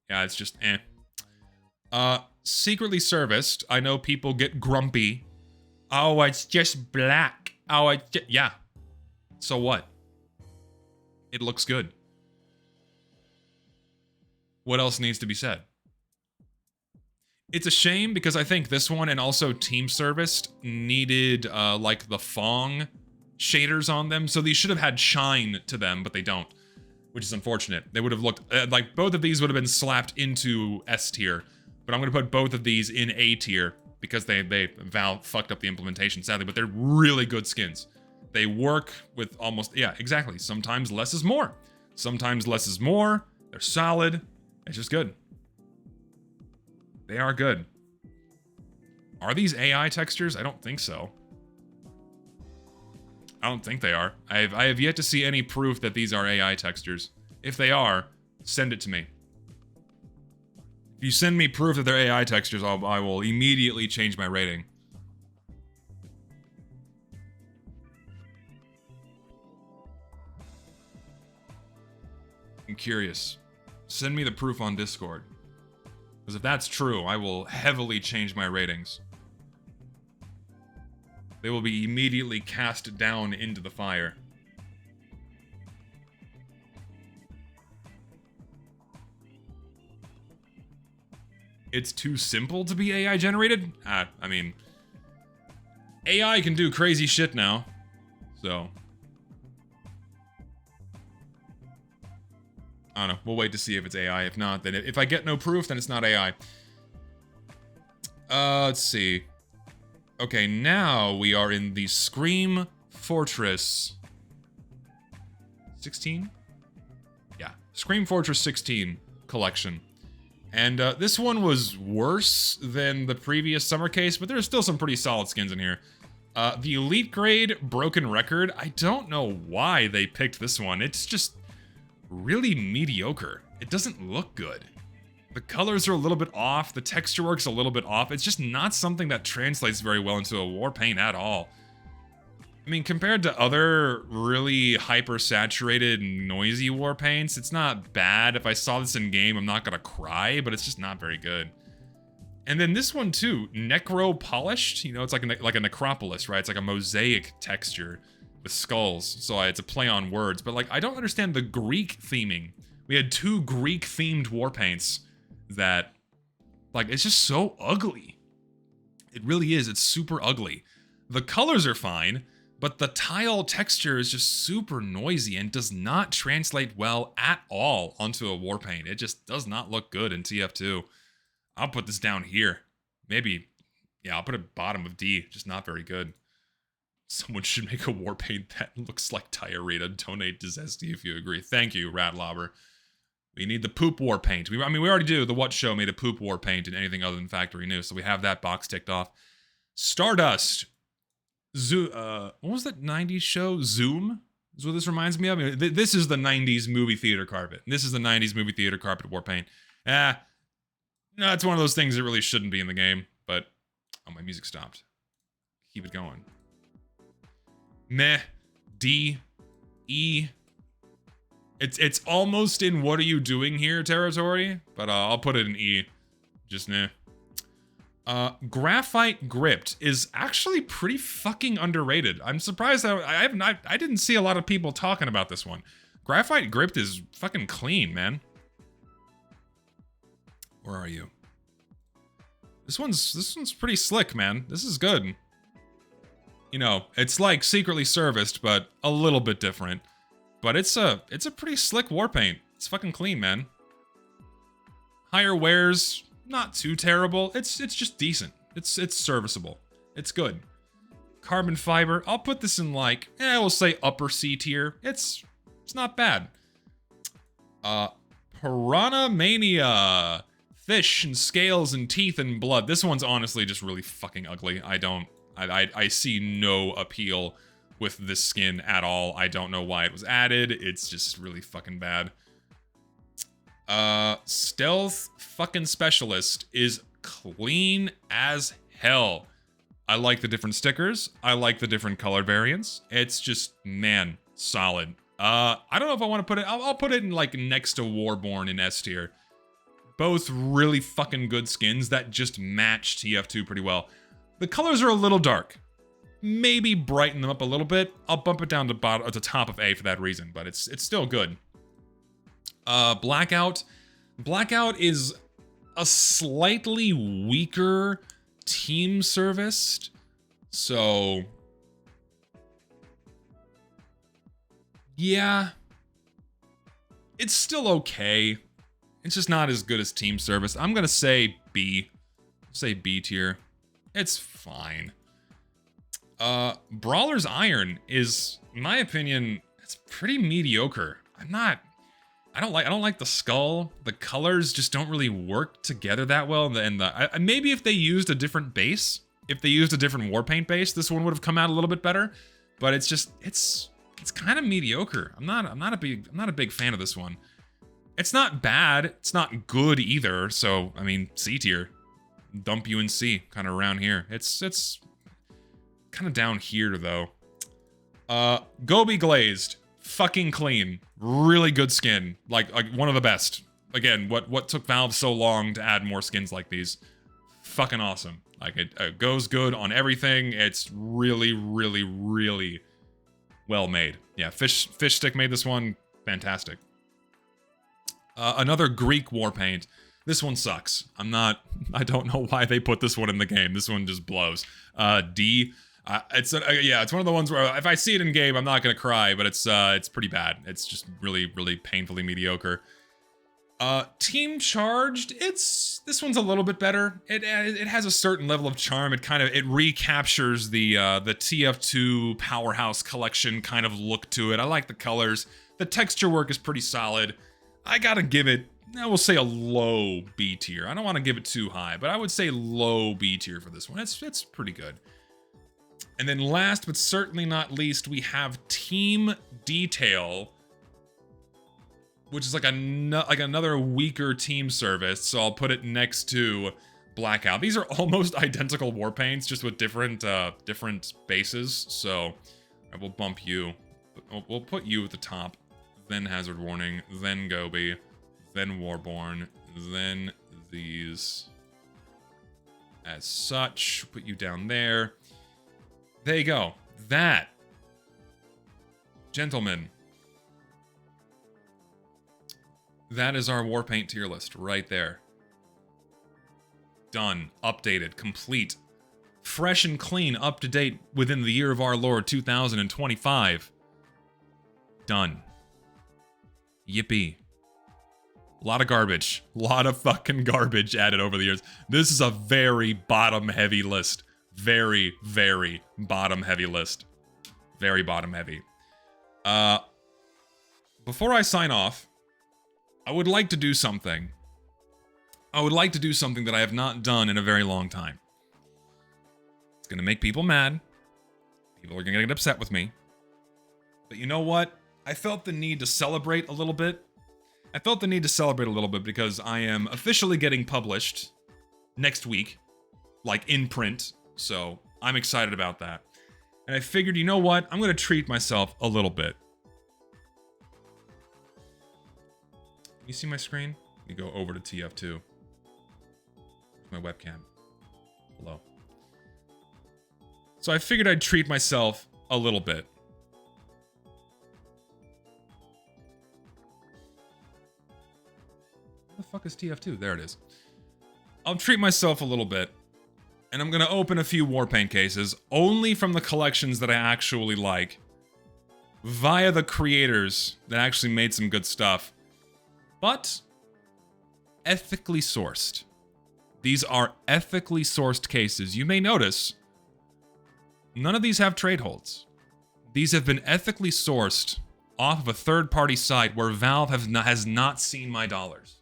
Yeah, it's just eh. Secretly Serviced. I know people get grumpy. Oh, it's just black. Oh, yeah. So what? It looks good. What else needs to be said? It's a shame because I think this one and also Team Serviced needed like the Fong shaders on them. So these should have had shine to them, but they don't, which is unfortunate. They would have looked like both of these would have been slapped into S tier, but I'm going to put both of these in A tier because Valve fucked up the implementation, sadly, but they're really good skins. They work with almost, yeah, exactly. Sometimes less is more. Sometimes less is more. They're solid. It's just good. They are good. Are these AI textures? I don't think so. I don't think they are. I have yet to see any proof that these are AI textures. If they are, send it to me. If you send me proof that they're AI textures, I will immediately change my rating. I'm curious. Send me the proof on Discord. Because if that's true, I will heavily change my ratings. They will be immediately cast down into the fire. it's too simple to be AI generated. I mean, AI can do crazy shit now, so I don't know. We'll wait to see if it's AI. If not, then if I get no proof, then it's not AI. Let's see. Okay, now we are in the Scream Fortress 16? Yeah, Scream Fortress 16 collection. And this one was worse than the previous summer case, but there's still some pretty solid skins in here. The Elite Grade Broken Record, I don't know why they picked this one. It's just really mediocre. It doesn't look good. The colors are a little bit off, the texture work's a little bit off. It's just not something that translates very well into a Warpaint at all. I mean, compared to other really hyper-saturated, noisy Warpaints, it's not bad. If I saw this in game, I'm not gonna cry, but it's just not very good. And then this one too, Necro Polished. You know, it's like a necropolis, right? It's like a mosaic texture with skulls. So it's a play on words. But like, I don't understand the Greek theming. We had 2 Greek-themed Warpaints that, like, it's just so ugly. It really is. It's super ugly. The colors are fine, but the tile texture is just super noisy and does not translate well at all onto a Warpaint. It just does not look good in TF2. I'll put this down here. Maybe, yeah, I'll put it bottom of D. Just not very good. Someone should make a Warpaint that looks like Diarrhea. Donate to Zesty if you agree. Thank you, Ratlobber. We need the poop Warpaint. I mean, we already do. The What Show made a poop Warpaint and anything other than Factory New, so we have that box ticked off. Stardust. What was that 90s show? Zoom? Is what this reminds me of. I mean, this is the 90s movie theater carpet. This is the 90s movie theater carpet Warpaint. No, it's one of those things that really shouldn't be in the game, but... Oh, my music stopped. Keep it going. Meh. D. E. It's almost in what are you doing here territory, but I'll put it in E. Just nah. Graphite Gripped is actually pretty fucking underrated. I'm surprised that I didn't see a lot of people talking about this one. Graphite Gripped is fucking clean, man. Where are you? This one's pretty slick, man. This is good. You know, it's like Secretly Serviced, but a little bit different. But it's a pretty slick Warpaint. It's fucking clean, man. Higher wears, not too terrible. It's just decent. It's serviceable. It's good. Carbon fiber, I'll put this in like, we'll say upper C tier. It's not bad. Piranha Mania. Fish and scales and teeth and blood. This one's honestly just really fucking ugly. I see no appeal with this skin at all. I don't know why it was added. It's just really fucking bad. Stealth fucking Specialist is clean as hell. I like the different stickers. I like the different color variants. It's just, man, solid. I don't know if I want to put it... I'll put it in, like, next to Warborn in S tier. Both really fucking good skins that just match TF2 pretty well. The colors are a little dark. Maybe brighten them up a little bit. I'll bump it down to the top of A for that reason, but it's still good. Blackout. Blackout is a slightly weaker team serviced. So... yeah. It's still okay. It's just not as good as team service. I'm gonna say B. Say B tier. It's fine. Brawler's Iron is, in my opinion, it's pretty mediocre. I don't like the skull. The colors just don't really work together that well. Maybe if they used a different base, if they used a different Warpaint base, this one would have come out a little bit better. But it's kind of mediocre. I'm not a big fan of this one. It's not bad. It's not good either. So, I mean, C tier. Dump you in C, kind of around here. It's kind of down here, though. Gobi Glazed. Fucking clean. Really good skin. Like one of the best. Again, what took Valve so long to add more skins like these? Fucking awesome. Like, it goes good on everything. It's really, really, really well made. Yeah, Fish Stick made this one. Fantastic. Another Greek Warpaint. This one sucks. I don't know why they put this one in the game. This one just blows. D. It's one of the ones where if I see it in game, I'm not gonna cry, but it's pretty bad. It's just really, really painfully mediocre. Team Charged, this one's a little bit better. It has a certain level of charm. It recaptures the TF2 Powerhouse collection kind of look to it. I like the colors. The texture work is pretty solid. I gotta give it, I will say, a low B tier. I don't want to give it too high, but I would say low B tier for this one. It's pretty good. And then last but certainly not least, we have Team Detail, which is like another weaker team service, so I'll put it next to Blackout. These are almost identical Warpaints, just with different bases, so I will bump you. We'll put you at the top, then Hazard Warning, then Gobi, then Warborn, then these. As such, put you down there. There you go. That, gentlemen, that is our Warpaint tier list right there. Done. Updated. Complete. Fresh and clean. Up to date within the year of our Lord 2025. Done. Yippee. A lot of garbage. A lot of fucking garbage added over the years. This is a very bottom-heavy list. Very, very bottom-heavy list. Very bottom-heavy. Before I sign off, I would like to do something. I would like to do something that I have not done in a very long time. It's gonna make people mad. People are gonna get upset with me. But you know what? I felt the need to celebrate a little bit. I felt the need to celebrate a little bit because I am officially getting published next week. Like, in print. So, I'm excited about that. And I figured, you know what? I'm gonna treat myself a little bit. You see my screen? You go over to TF2. My webcam. Hello. So I figured I'd treat myself a little bit. Where the fuck is TF2? There it is. I'll treat myself a little bit. And I'm gonna open a few Warpaint cases, only from the collections that I actually like. Via the creators that actually made some good stuff. But ethically sourced. These are ethically sourced cases. You may notice, none of these have trade holds. These have been ethically sourced off of a third-party site where Valve has not seen my dollars.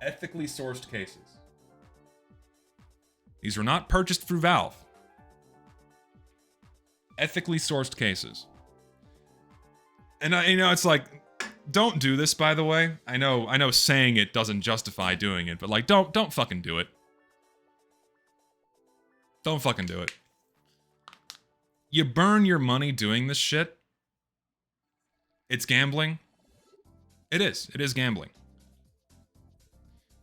Ethically sourced cases. These were not purchased through Valve. Ethically sourced cases. And it's like, don't do this, by the way. I know saying it doesn't justify doing it, but like, don't fucking do it. Don't fucking do it. You burn your money doing this shit. It's gambling. It is gambling.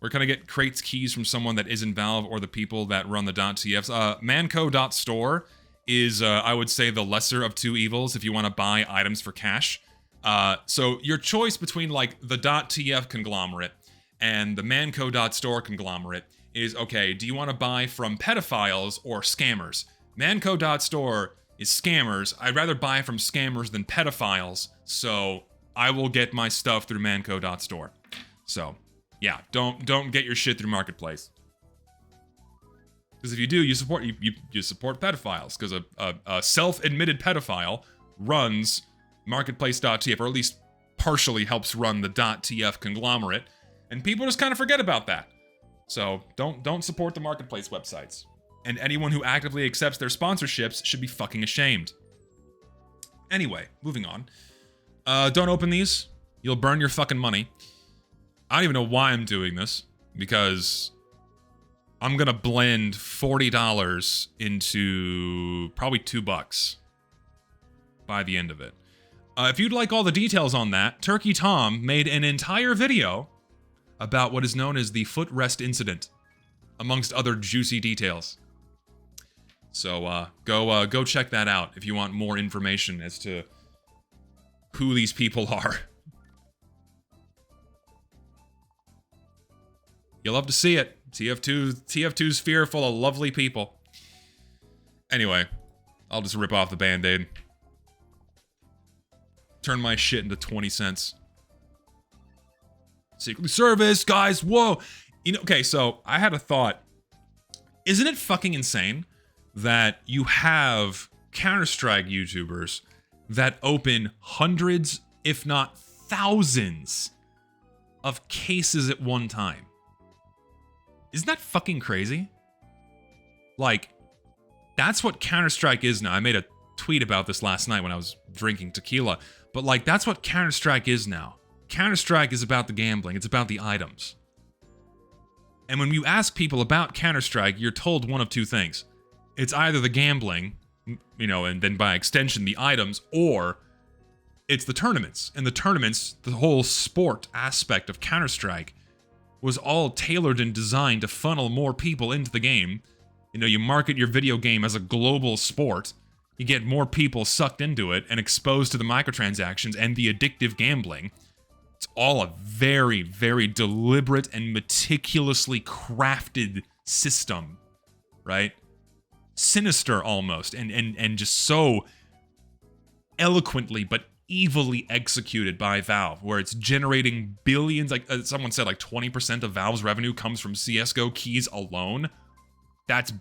We're gonna get crates keys from someone that isn't Valve or the people that run the .tfs. Manco.store is, I would say, the lesser of two evils if you want to buy items for cash. So your choice between like the .tf conglomerate and the Manco.store conglomerate is, okay, do you want to buy from pedophiles or scammers? Manco.store is scammers. I'd rather buy from scammers than pedophiles, so I will get my stuff through Manco.store. So, yeah, don't get your shit through Marketplace. Because if you do, you support pedophiles, because a self-admitted pedophile runs Marketplace.tf, or at least partially helps run the .tf conglomerate, and people just kind of forget about that. So don't support the Marketplace websites. And anyone who actively accepts their sponsorships should be fucking ashamed. Anyway, moving on. Don't open these. You'll burn your fucking money. I don't even know why I'm doing this, because I'm gonna blend $40 into probably $2 by the end of it. If you'd like all the details on that, Turkey Tom made an entire video about what is known as the footrest incident, amongst other juicy details. So go check that out if you want more information as to who these people are. You love to see it. TF2's fearful of lovely people. Anyway, I'll just rip off the Band-Aid. Turn my shit into 20 cents. Secret Service, guys, whoa! You know, okay, so I had a thought. Isn't it fucking insane that you have Counter-Strike YouTubers that open hundreds, if not thousands, of cases at one time? Isn't that fucking crazy? Like, that's what Counter-Strike is now. I made a tweet about this last night when I was drinking tequila, but like, that's what Counter-Strike is now. Counter-Strike is about the gambling. It's about the items. And when you ask people about Counter-Strike, you're told one of two things. It's either the gambling, you know, and then by extension the items, or it's the tournaments. And the tournaments, the whole sport aspect of Counter-Strike, was all tailored and designed to funnel more people into the game. You know, you market your video game as a global sport, you get more people sucked into it and exposed to the microtransactions and the addictive gambling. It's all a very, very deliberate and meticulously crafted system, right? Sinister almost, and just so eloquently but evilly executed by Valve, where it's generating billions, like someone said, like 20% of Valve's revenue comes from CSGO keys alone. That's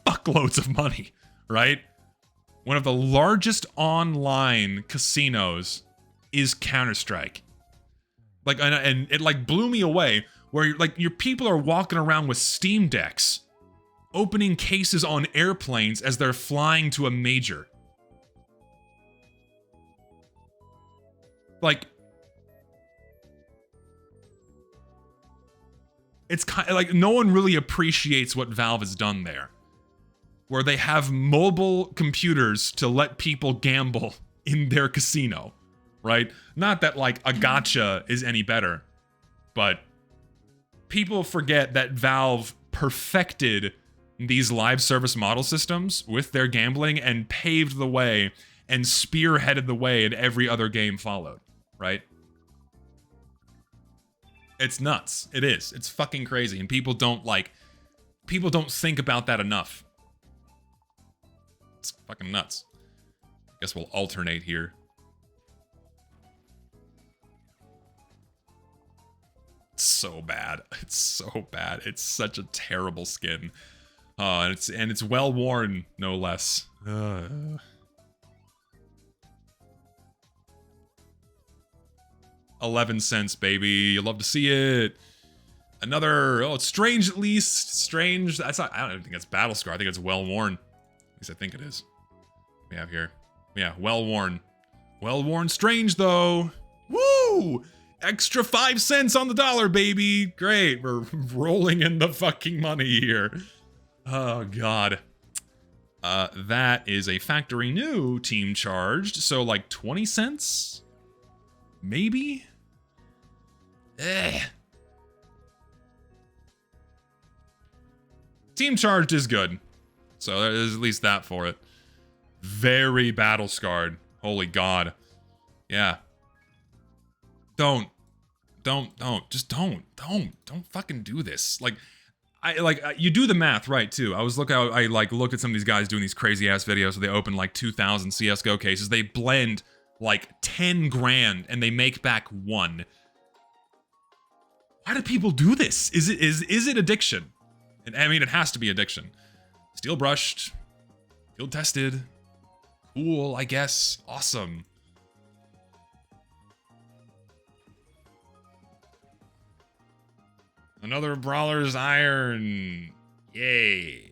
fuckloads of money, right? One of the largest online casinos is Counter-Strike. Like, and it like blew me away, where like your people are walking around with Steam Decks, opening cases on airplanes as they're flying to a major. Like, it's kind of like no one really appreciates what Valve has done there, where they have mobile computers to let people gamble in their casino, right? Not that like a gacha is any better, but people forget that Valve perfected these live service model systems with their gambling and paved the way and spearheaded the way, and every other game followed, right? It's nuts. It is. It's fucking crazy, and people don't think about that enough. It's fucking nuts. I guess we'll alternate here. It's so bad. It's so bad. It's such a terrible skin. And it's well worn, no less. 11 cents, baby. You love to see it. Another, oh, it's strange at least. Strange. That's not, I don't even think that's Battle Scar. I think it's well worn. At least I think it is. We have here. Yeah, well worn. Well worn strange though. Woo! Extra 5 cents on the dollar, baby. Great. We're rolling in the fucking money here. Oh, God. That is a factory new team charged. So, like, 20 cents? Maybe? Team charged is good. So, there's at least that for it. Very battle scarred. Holy God. Yeah. Just don't fucking do this. Like, you do the math right too. I looked at some of these guys doing these crazy ass videos where they open like 2,000 CS:GO cases. They blend like 10 grand and they make back 1. Why do people do this? Is it addiction? And I mean, it has to be addiction. Steel brushed, field tested, cool, I guess, awesome. Another Brawler's Iron. Yay.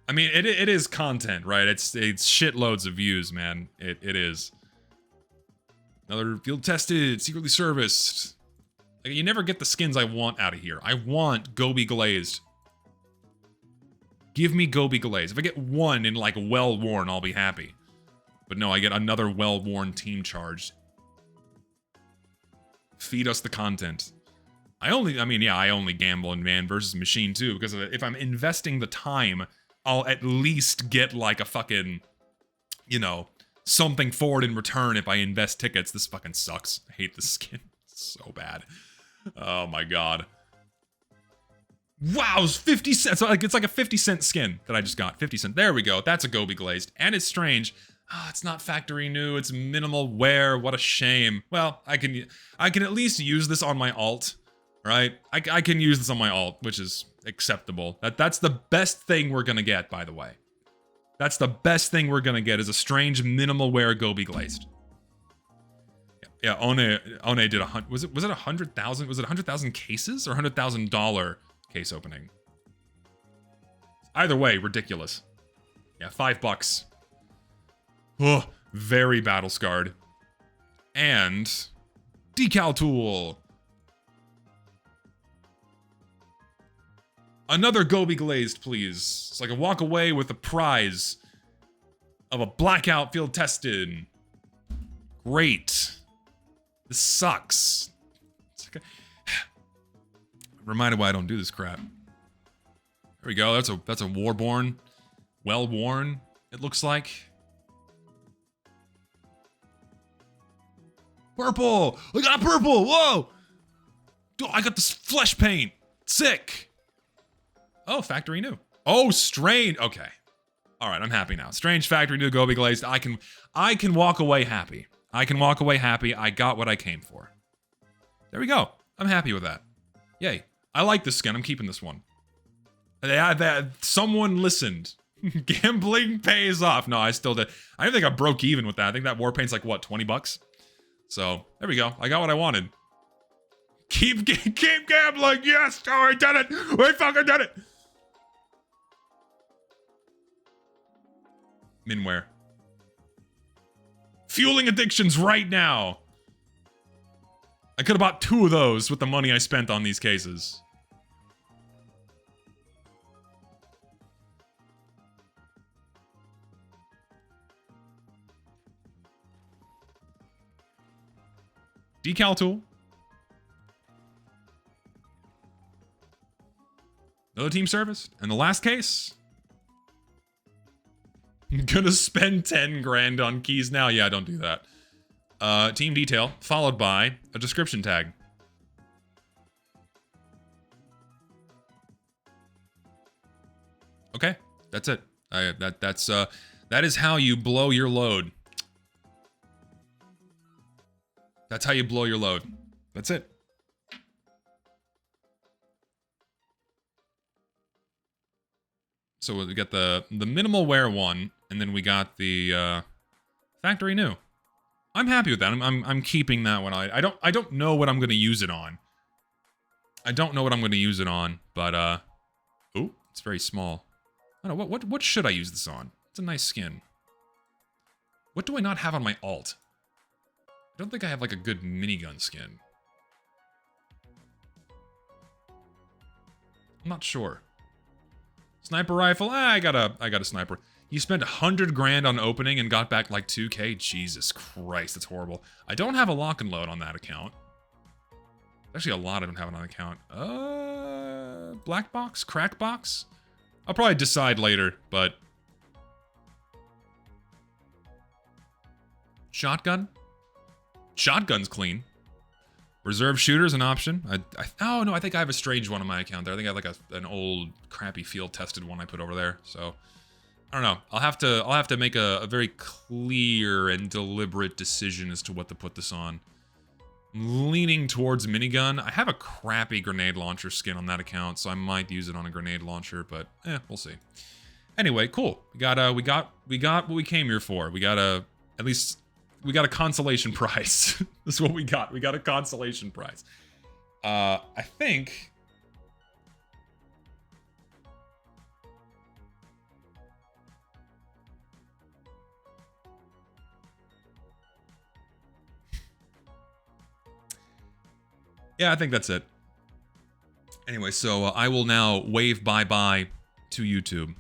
I mean, it is content, right? It's shitloads of views, man. It is. Another field tested, secretly serviced. Like, you never get the skins I want out of here. I want Gobi Glazed. Give me Gobi Glazed. If I get one in, like, well-worn, I'll be happy. But no, I get another well-worn team charged. Feed us the content. I only gamble in man versus machine too, because if I'm investing the time, I'll at least get like a fucking, you know, something for it in return if I invest tickets. This fucking sucks. I hate this skin so bad. Oh my god. Wow, it's 50 cents. It's like a 50-cent skin that I just got. 50 cents. There we go. That's a Gobi glazed. And it's strange. Ah, it's not factory new. It's minimal wear. What a shame. Well, I can at least use this on my alt, right? I can use this on my alt, which is acceptable. That's the best thing we're gonna get, by the way. That's the best thing we're gonna get is a strange minimal wear Gobi glazed. Yeah, One did was it 100,000? Was it 100,000 cases or $100,000 case opening? Either way, ridiculous. Yeah, $5. Oh, very battle scarred. And decal tool. Another Gobi glazed, please. So I can walk away with the prize of a blackout field tested. Great. This sucks. It's like I'm reminded why I don't do this crap. There we go. That's a Warborn. Well worn, it looks like. Purple! I got purple! Whoa! Oh, I got this flesh paint. Sick. Oh, factory new. Oh, strange. Okay. All right, I'm happy now. Strange factory new Gobi glazed. I can walk away happy. I can walk away happy. I got what I came for. There we go. I'm happy with that. Yay. I like this skin. I'm keeping this one. Someone listened. Gambling pays off. No, I still did. I don't think I broke even with that. I think that Warpaint's like, what, 20 bucks? So, there we go. I got what I wanted. Keep gambling. Yes. Oh, I did it. We fucking did it. Minware. Fueling addictions right now. I could have bought 2 of those with the money I spent on these cases. Decal tool. Another team service. And the last case. I'm gonna spend 10 grand on keys now. Yeah, don't do that. Team detail, followed by a description tag. Okay, that's it. That is how you blow your load. That's how you blow your load. That's it. So we got the minimal wear one, and then we got the factory new. I'm happy with that. I'm keeping that one. I don't know what I'm gonna use it on. I don't know what I'm gonna use it on, but ooh, it's very small. I don't know what should I use this on? It's a nice skin. What do I not have on my alt? I don't think I have like a good minigun skin. I'm not sure. Sniper rifle? I got a sniper. You spent 100 grand on opening and got back like 2K? Jesus Christ, that's horrible. I don't have a lock and load on that account. Actually, a lot I don't have it on account. Black box? Crack box? I'll probably decide later, but... Shotgun? Shotgun's clean. Reserve shooter's an option. Oh no, I think I have a strange one on my account there. I think I have like an old crappy field tested one I put over there. So I don't know. I'll have to make a very clear and deliberate decision as to what to put this on. I'm leaning towards minigun. I have a crappy grenade launcher skin on that account, so I might use it on a grenade launcher, but we'll see. Anyway, cool. We got what we came here for. We got a consolation prize. That's what we got. We got a consolation prize. I think... Yeah, I think that's it. Anyway, so I will now wave bye-bye to YouTube.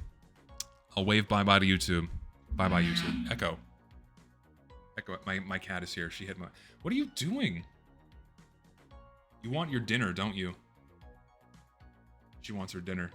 I'll wave bye-bye to YouTube. Bye-bye, YouTube. Echo. Echo, my cat is here. She hit my... What are you doing? You want your dinner, don't you? She wants her dinner.